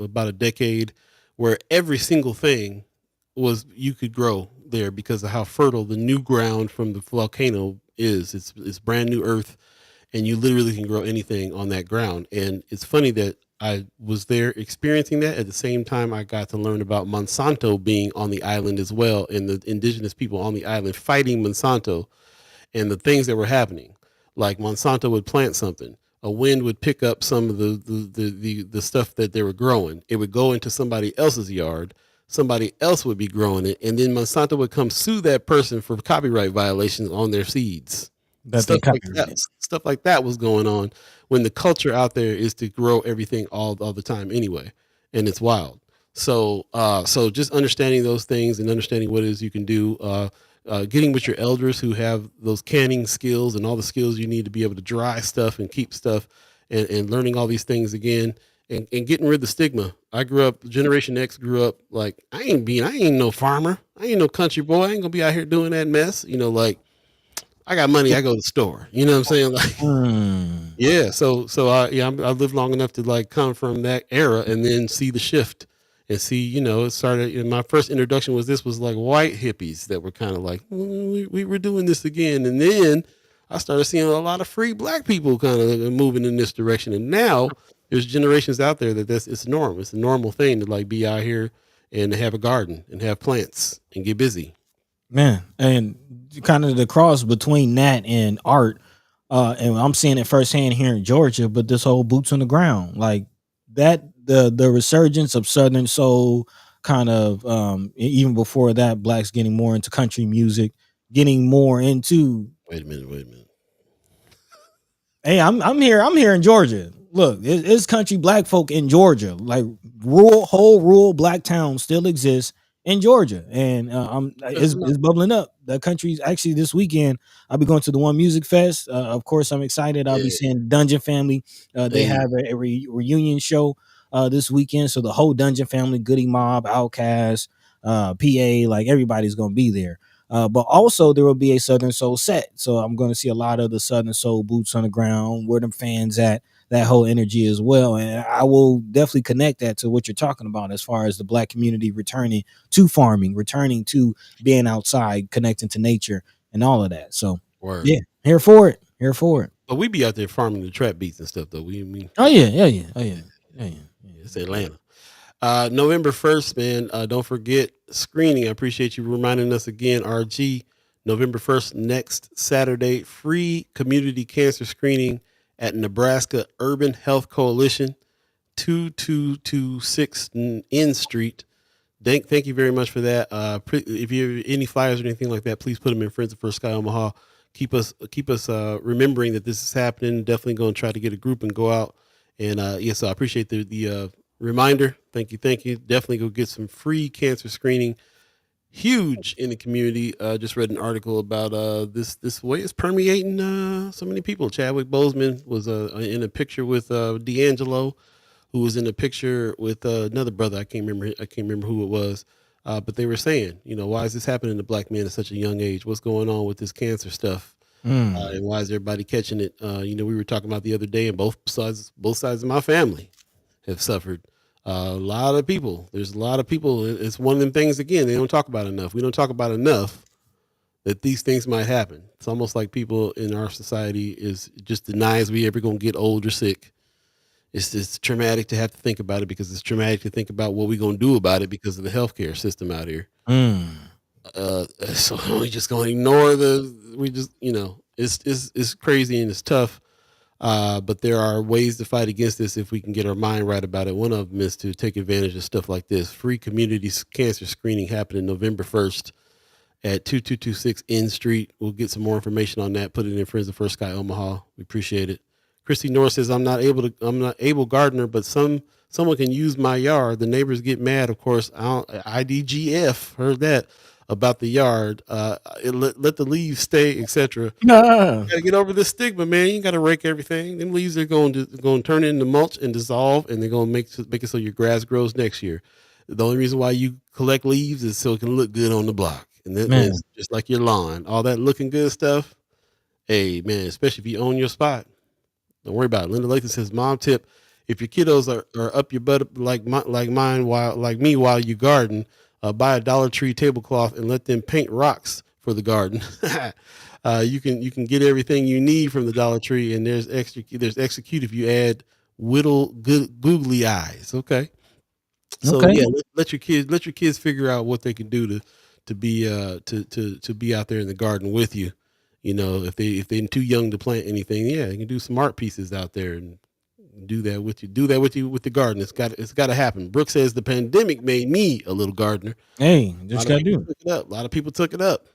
about a decade, where every single thing you could grow there because of how fertile the new ground from the volcano is. It's brand new earth, and you literally can grow anything on that ground. And it's funny that I was there experiencing that at the same time I got to learn about Monsanto being on the island as well, and the indigenous people on the island fighting Monsanto and the things that were happening. Like, Monsanto would plant something, a wind would pick up some of the stuff that they were growing. It would go into somebody else's yard. Somebody else would be growing it, and then Monsanto would come sue that person for copyright violations on their seeds. Stuff like that was going on when the culture out there is to grow everything all the time anyway, and it's wild. So just understanding those things and understanding what it is you can do, getting with your elders who have those canning skills and all the skills you need to be able to dry stuff and keep stuff, and learning all these things again. And getting rid of the stigma. I grew up, Generation X grew up like, I ain't no farmer. I ain't no country boy. I ain't gonna be out here doing that mess. You know, like, I got money, I go to the store. You know what I'm saying? Like, yeah. So I lived long enough to like come from that era and then see the shift and see, you know, it started. You know, my first introduction was like white hippies that were kind of like, we were doing this again, and then I started seeing a lot of free Black people kind of moving in this direction, and now there's generations out there it's normal. It's a normal thing to like be out here and have a garden and have plants and get busy. Man, and kind of the cross between that and art, and I'm seeing it firsthand here in Georgia, but this whole boots on the ground, like that, the resurgence of Southern soul, kind of even before that, Blacks getting more into country music, getting more into. Wait a minute. Hey, I'm here in Georgia. Look, it's country Black folk in Georgia. Like, rural Black towns still exist in Georgia, and it's bubbling up. The country's actually this weekend. I'll be going to the One Music Fest. Of course, I'm excited. I'll be seeing Dungeon Family. They have a reunion show this weekend, so the whole Dungeon Family, Goody Mob, Outkast, PA, like everybody's gonna be there. But also there will be a Southern Soul set. So I'm going to see a lot of the Southern Soul boots on the ground, where them fans at, that whole energy as well. And I will definitely connect that to what you're talking about as far as the Black community returning to farming, returning to being outside, connecting to nature and all of that. So yeah, here for it. But we be out there farming the trap beats and stuff though. We Oh yeah. It's Atlanta. November 1st, man. Don't forget screening. I appreciate you reminding us again, RG. November 1st, next Saturday, free community cancer screening at Nebraska Urban Health Coalition, 2226 N Street. Thank you very much for that. If you have any flyers or anything like that, please put them in Friends of First Sky Omaha. Keep us remembering that this is happening. Definitely going to try to get a group and go out. And so I appreciate the reminder. Thank you. Definitely go get some free cancer screening. Huge in the community. Just read an article about this way it's permeating so many people. Chadwick Boseman was in a picture with D'Angelo, who was in a picture with another brother. I can't remember who it was. But they were saying, why is this happening to black men at such a young age? What's going on with this cancer stuff? And why is everybody catching it? We were talking about the other day, and both sides of my family have suffered. A lot of people. There's a lot of people. It's one of them things, again, they don't talk about enough. We don't talk about enough that these things might happen. It's almost like people in our society is just denies we ever going to get old or sick. It's traumatic to have to think about it, because it's traumatic to think about what we're going to do about it because of the healthcare system out here. So we just going to ignore it's crazy and it's tough. But there are ways to fight against this if we can get our mind right about it. One of them is to take advantage of stuff like this. Free community cancer screening happening November 1st at 2226 N Street. We'll get some more information on that. Put it in Friends of First Sky Omaha. We appreciate it. Christy Norris says, I'm not able gardener, but someone can use my yard. The neighbors get mad, of course. IDGF heard that about the yard. Let the leaves stay, etc. You gotta get over this stigma, man. You gotta rake everything. Them leaves are going to turn into mulch and dissolve, and they're going to make it so your grass grows next year. The only reason why you collect leaves is so it can look good on the block. And then just like your lawn, all that looking good stuff. Hey, man, especially if you own your spot. Don't worry about it. Linda Lathan says, mom tip, if your kiddos are up your butt like mine while you garden, buy a Dollar Tree tablecloth and let them paint rocks for the garden. You can get everything you need from the Dollar Tree, and there's execute if you add whittle googly eyes. Okay. So let your kids figure out what they can do to be out there in the garden with you. If they're too young to plant anything, you can do some art pieces out there and do that with you with the garden. It's got to happen. Brooke says the pandemic made me a little gardener. Hey, just gotta do it. A lot of people took it up.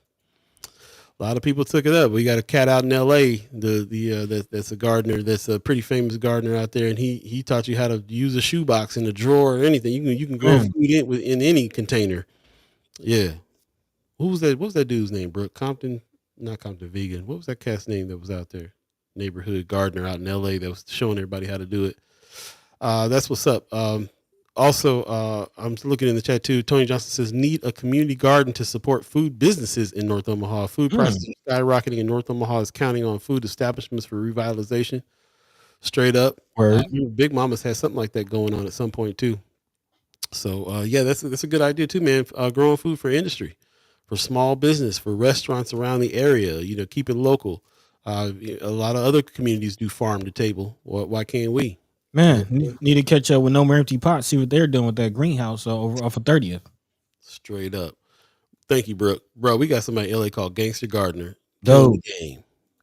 We got a cat out in LA, that's a gardener, that's a pretty famous gardener out there, and he taught you how to use a shoebox in a drawer or anything. You can grow food in any container. Yeah. What was that dude's name, Brooke? Not Compton Vegan. What was that cat's name that was out there? Neighborhood gardener out in LA that was showing everybody how to do it. That's what's up. Also, I'm looking in the chat too. Tony Johnson says, need a community garden to support food businesses in North Omaha. Food prices are skyrocketing, and North Omaha is counting on food establishments for revitalization. Straight up. Big Mama's had something like that going on at some point too. So that's a good idea too, man. Growing food for industry, for small business, for restaurants around the area. Keep it local. A lot of other communities do farm to table. Why can't we? Man, need to catch up with No More Empty Pots. See what they're doing with that greenhouse over off of 30th. Straight up. Thank you, Brooke. Bro, we got somebody in LA called Gangster Gardener. Killing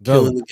the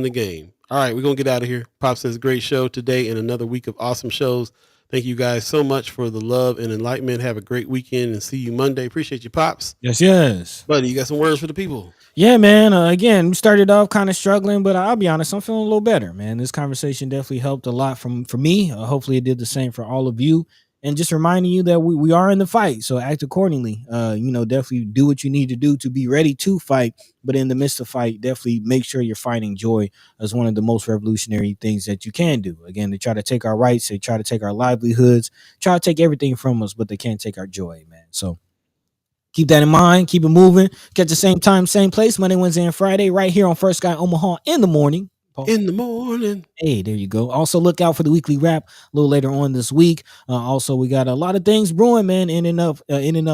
game. All right, we're going to get out of here. Pop says, great show today and another week of awesome shows. Thank you guys so much for the love and enlightenment. Have a great weekend and see you Monday. Appreciate you, Pops. Yes. Buddy, you got some words for the people? Yeah, man. Again, we started off kind of struggling, but I'll be honest, I'm feeling a little better, man. This conversation definitely helped a lot for me. Hopefully it did the same for all of you. And just reminding you that we are in the fight. So act accordingly. Definitely do what you need to do to be ready to fight. But in the midst of fight, definitely make sure you're fighting joy as one of the most revolutionary things that you can do. Again, they try to take our rights. They try to take our livelihoods, try to take everything from us, but they can't take our joy, man. So keep that in mind. Keep it moving. Catch the same time, same place, Monday, Wednesday, and Friday, right here on First Sky Omaha in the morning. In the morning. Hey, there you go. Also, look out for the weekly wrap a little later on this week. Also, we got a lot of things brewing, man, in enough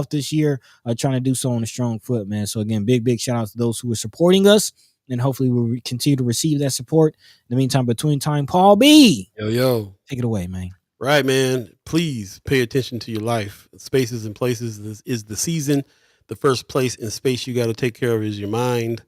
this year, trying to do so on a strong foot, man. So again, big shout out to those who are supporting us, and hopefully we'll continue to receive that support. In the meantime, between time, Paul B. Yo. Take it away, man. Right, man. Please pay attention to your life. Spaces and places is the season. The first place in space you got to take care of is your mind.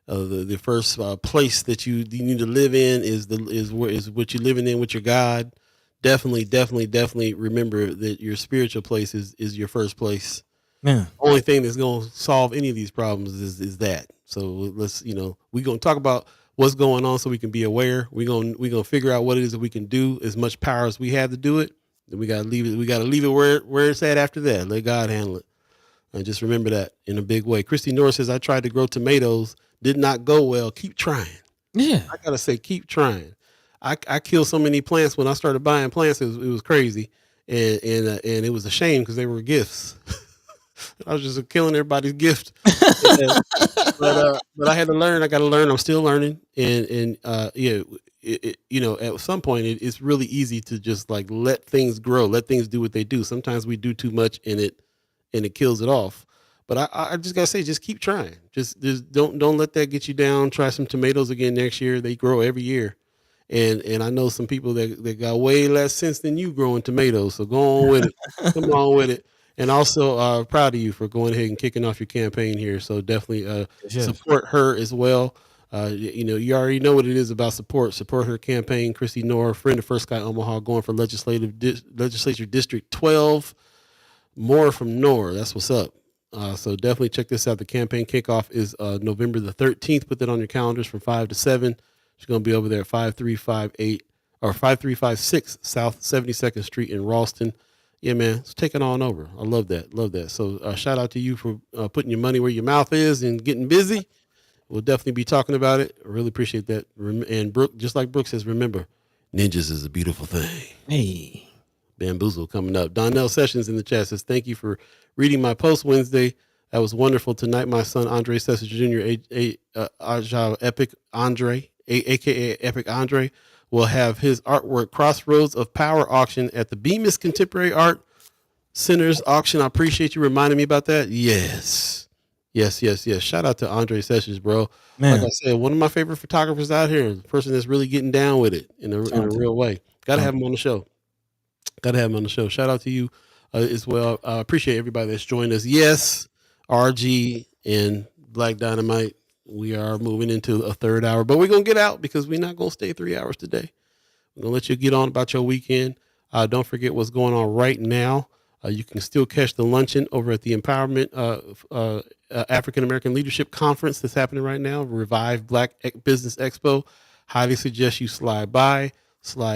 The first place that you need to live in is what you're living in with your God. Definitely remember that your spiritual place is your first place. Man, Only thing that's going to solve any of these problems is that. So let's, we're going to talk about what's going on so we can be aware. We're going to figure out what it is that we can do, as much power as we have to do it. Then we got to leave it. We got to leave it where it's at after that. Let God handle it. And just remember that in a big way. Christy Norris says, I tried to grow tomatoes, did not go well. Keep trying. yeah. I got to say, keep trying. I killed so many plants when I started buying plants. It was crazy. And it was a shame because they were gifts. I was just killing everybody's gift. But I had to learn. I got to learn. I'm still learning. And at some point it's really easy to just like let things grow, let things do what they do. Sometimes we do too much and it kills it off. But I just gotta say, just keep trying. Just don't let that get you down. Try some tomatoes again next year. They grow every year. And I know some people that got way less sense than you growing tomatoes. So go on with it. Come on with it. And also proud of you for going ahead and kicking off your campaign here. So definitely support her as well. You already know what it is about support. Support her campaign. Christy Nora, friend of First Guy Omaha, going for Legislature District 12. More from Nora. That's what's up. So definitely check this out. The campaign kickoff is November the 13th. Put that on your calendars from 5 to 7. She's going to be over there at 5358 or 5356 South 72nd Street in Ralston. Yeah, man, it's taking on over. I love that. Love that. So shout out to you for putting your money where your mouth is and getting busy. We'll definitely be talking about it. I really appreciate that. And Brooke, just like Brooke says, remember, ninjas is a beautiful thing. Hey. Bamboozle coming up. Donnell Sessions in the chat says, thank you for reading my post Wednesday. That was wonderful. Tonight, my son, Andre Sessions Jr., Epic Andre, a.k.a. Epic Andre, will have his artwork Crossroads of Power auction at the Bemis Contemporary Art Center's auction. I appreciate you reminding me about that. Yes. Shout out to Andre Sessions, bro. Man. Like I said, one of my favorite photographers out here, the person that's really getting down with it in a real way. Got to have him on the show. Shout out to you as well. I appreciate everybody that's joined us. Yes, RG and Black Dynamite. We are moving into a third hour, but we're going to get out because we're not going to stay 3 hours today. We're going to let you get on about your weekend. Don't forget what's going on right now. You can still catch the luncheon over at the Empowerment African American Leadership Conference that's happening right now, Revive Black Business Expo. Highly suggest you slide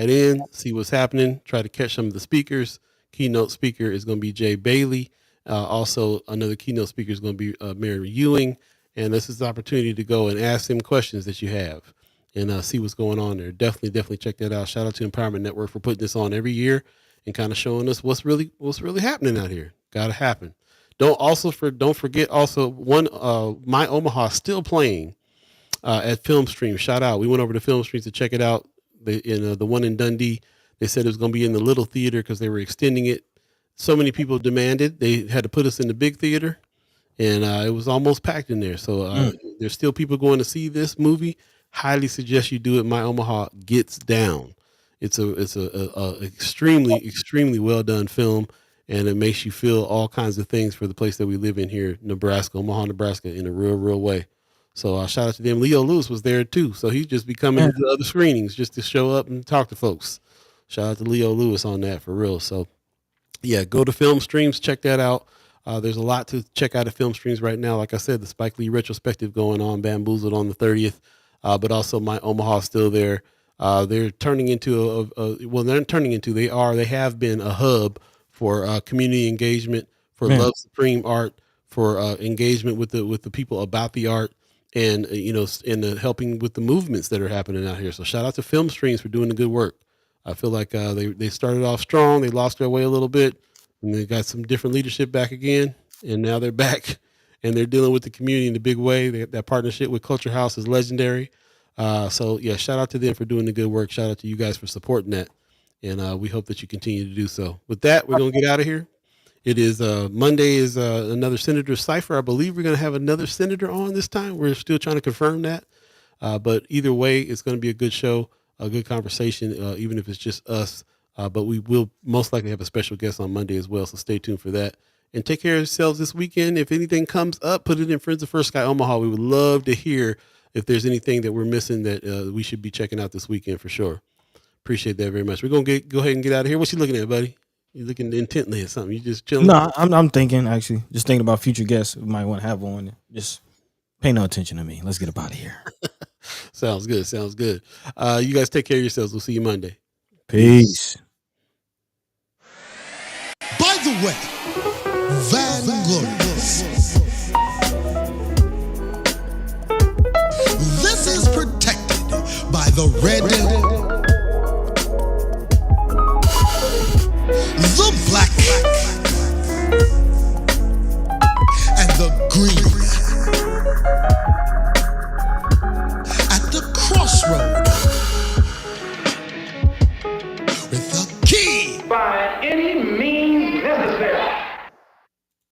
in, see what's happening, try to catch some of the speakers. Keynote speaker is going to be Jay Bailey. Also, another keynote speaker is going to be Mary Ewing. And this is the opportunity to go and ask them questions that you have and see what's going on there. Definitely check that out. Shout out to Empowerment Network for putting this on every year and kind of showing us what's really happening out here. Got to happen. Don't forget also My Omaha still playing at Film Stream. Shout out. We went over to Film Stream to check it out. The one in Dundee, they said it was going to be in the little theater because they were extending it. So many people demanded. They had to put us in the big theater. And it was almost packed in there. So there's still people going to see this movie. Highly suggest you do it. My Omaha Gets Down. It's a extremely well done film, and it makes you feel all kinds of things for the place that we live in here, Omaha, Nebraska, in a real way. So shout out to them. Leo Lewis was there too. So he'd just be coming to other screenings just to show up and talk to folks. Shout out to Leo Lewis on that for real. So yeah, go to Film Streams, check that out. There's a lot to check out at Film Streams right now. Like I said, the Spike Lee retrospective going on, Bamboozled on the 30th, but also My Omaha still there. They're turning into they have been a hub for community engagement, for Love Supreme art, for engagement with the people about the art, and helping with the movements that are happening out here. So shout out to Film Streams for doing the good work. I feel like they started off strong, they lost their way a little bit. And they got some different leadership back again, and now they're back, and they're dealing with the community in a big way. That partnership with Culture House is legendary. So yeah, shout out to them for doing the good work. Shout out to you guys for supporting that, and we hope that you continue to do so. With that, we're gonna get out of here. It is Monday is another Senator Cipher. I believe we're gonna have another senator on this time. We're still trying to confirm that, but either way, it's gonna be a good show, a good conversation, even if it's just us. But we will most likely have a special guest on Monday as well. So stay tuned for that. And take care of yourselves this weekend. If anything comes up, put it in Friends of First Sky Omaha. We would love to hear if there's anything that we're missing that we should be checking out this weekend for sure. Appreciate that very much. We're going to go ahead and get out of here. What you looking at, buddy? You looking intently at something? You just chilling? No, I'm thinking, actually. Just thinking about future guests we might want to have on. Just pay no attention to me. Let's get up out of here. Sounds good. Sounds good. You guys take care of yourselves. We'll see you Monday. Peace. By the way, Vanglorious. This is protected by the red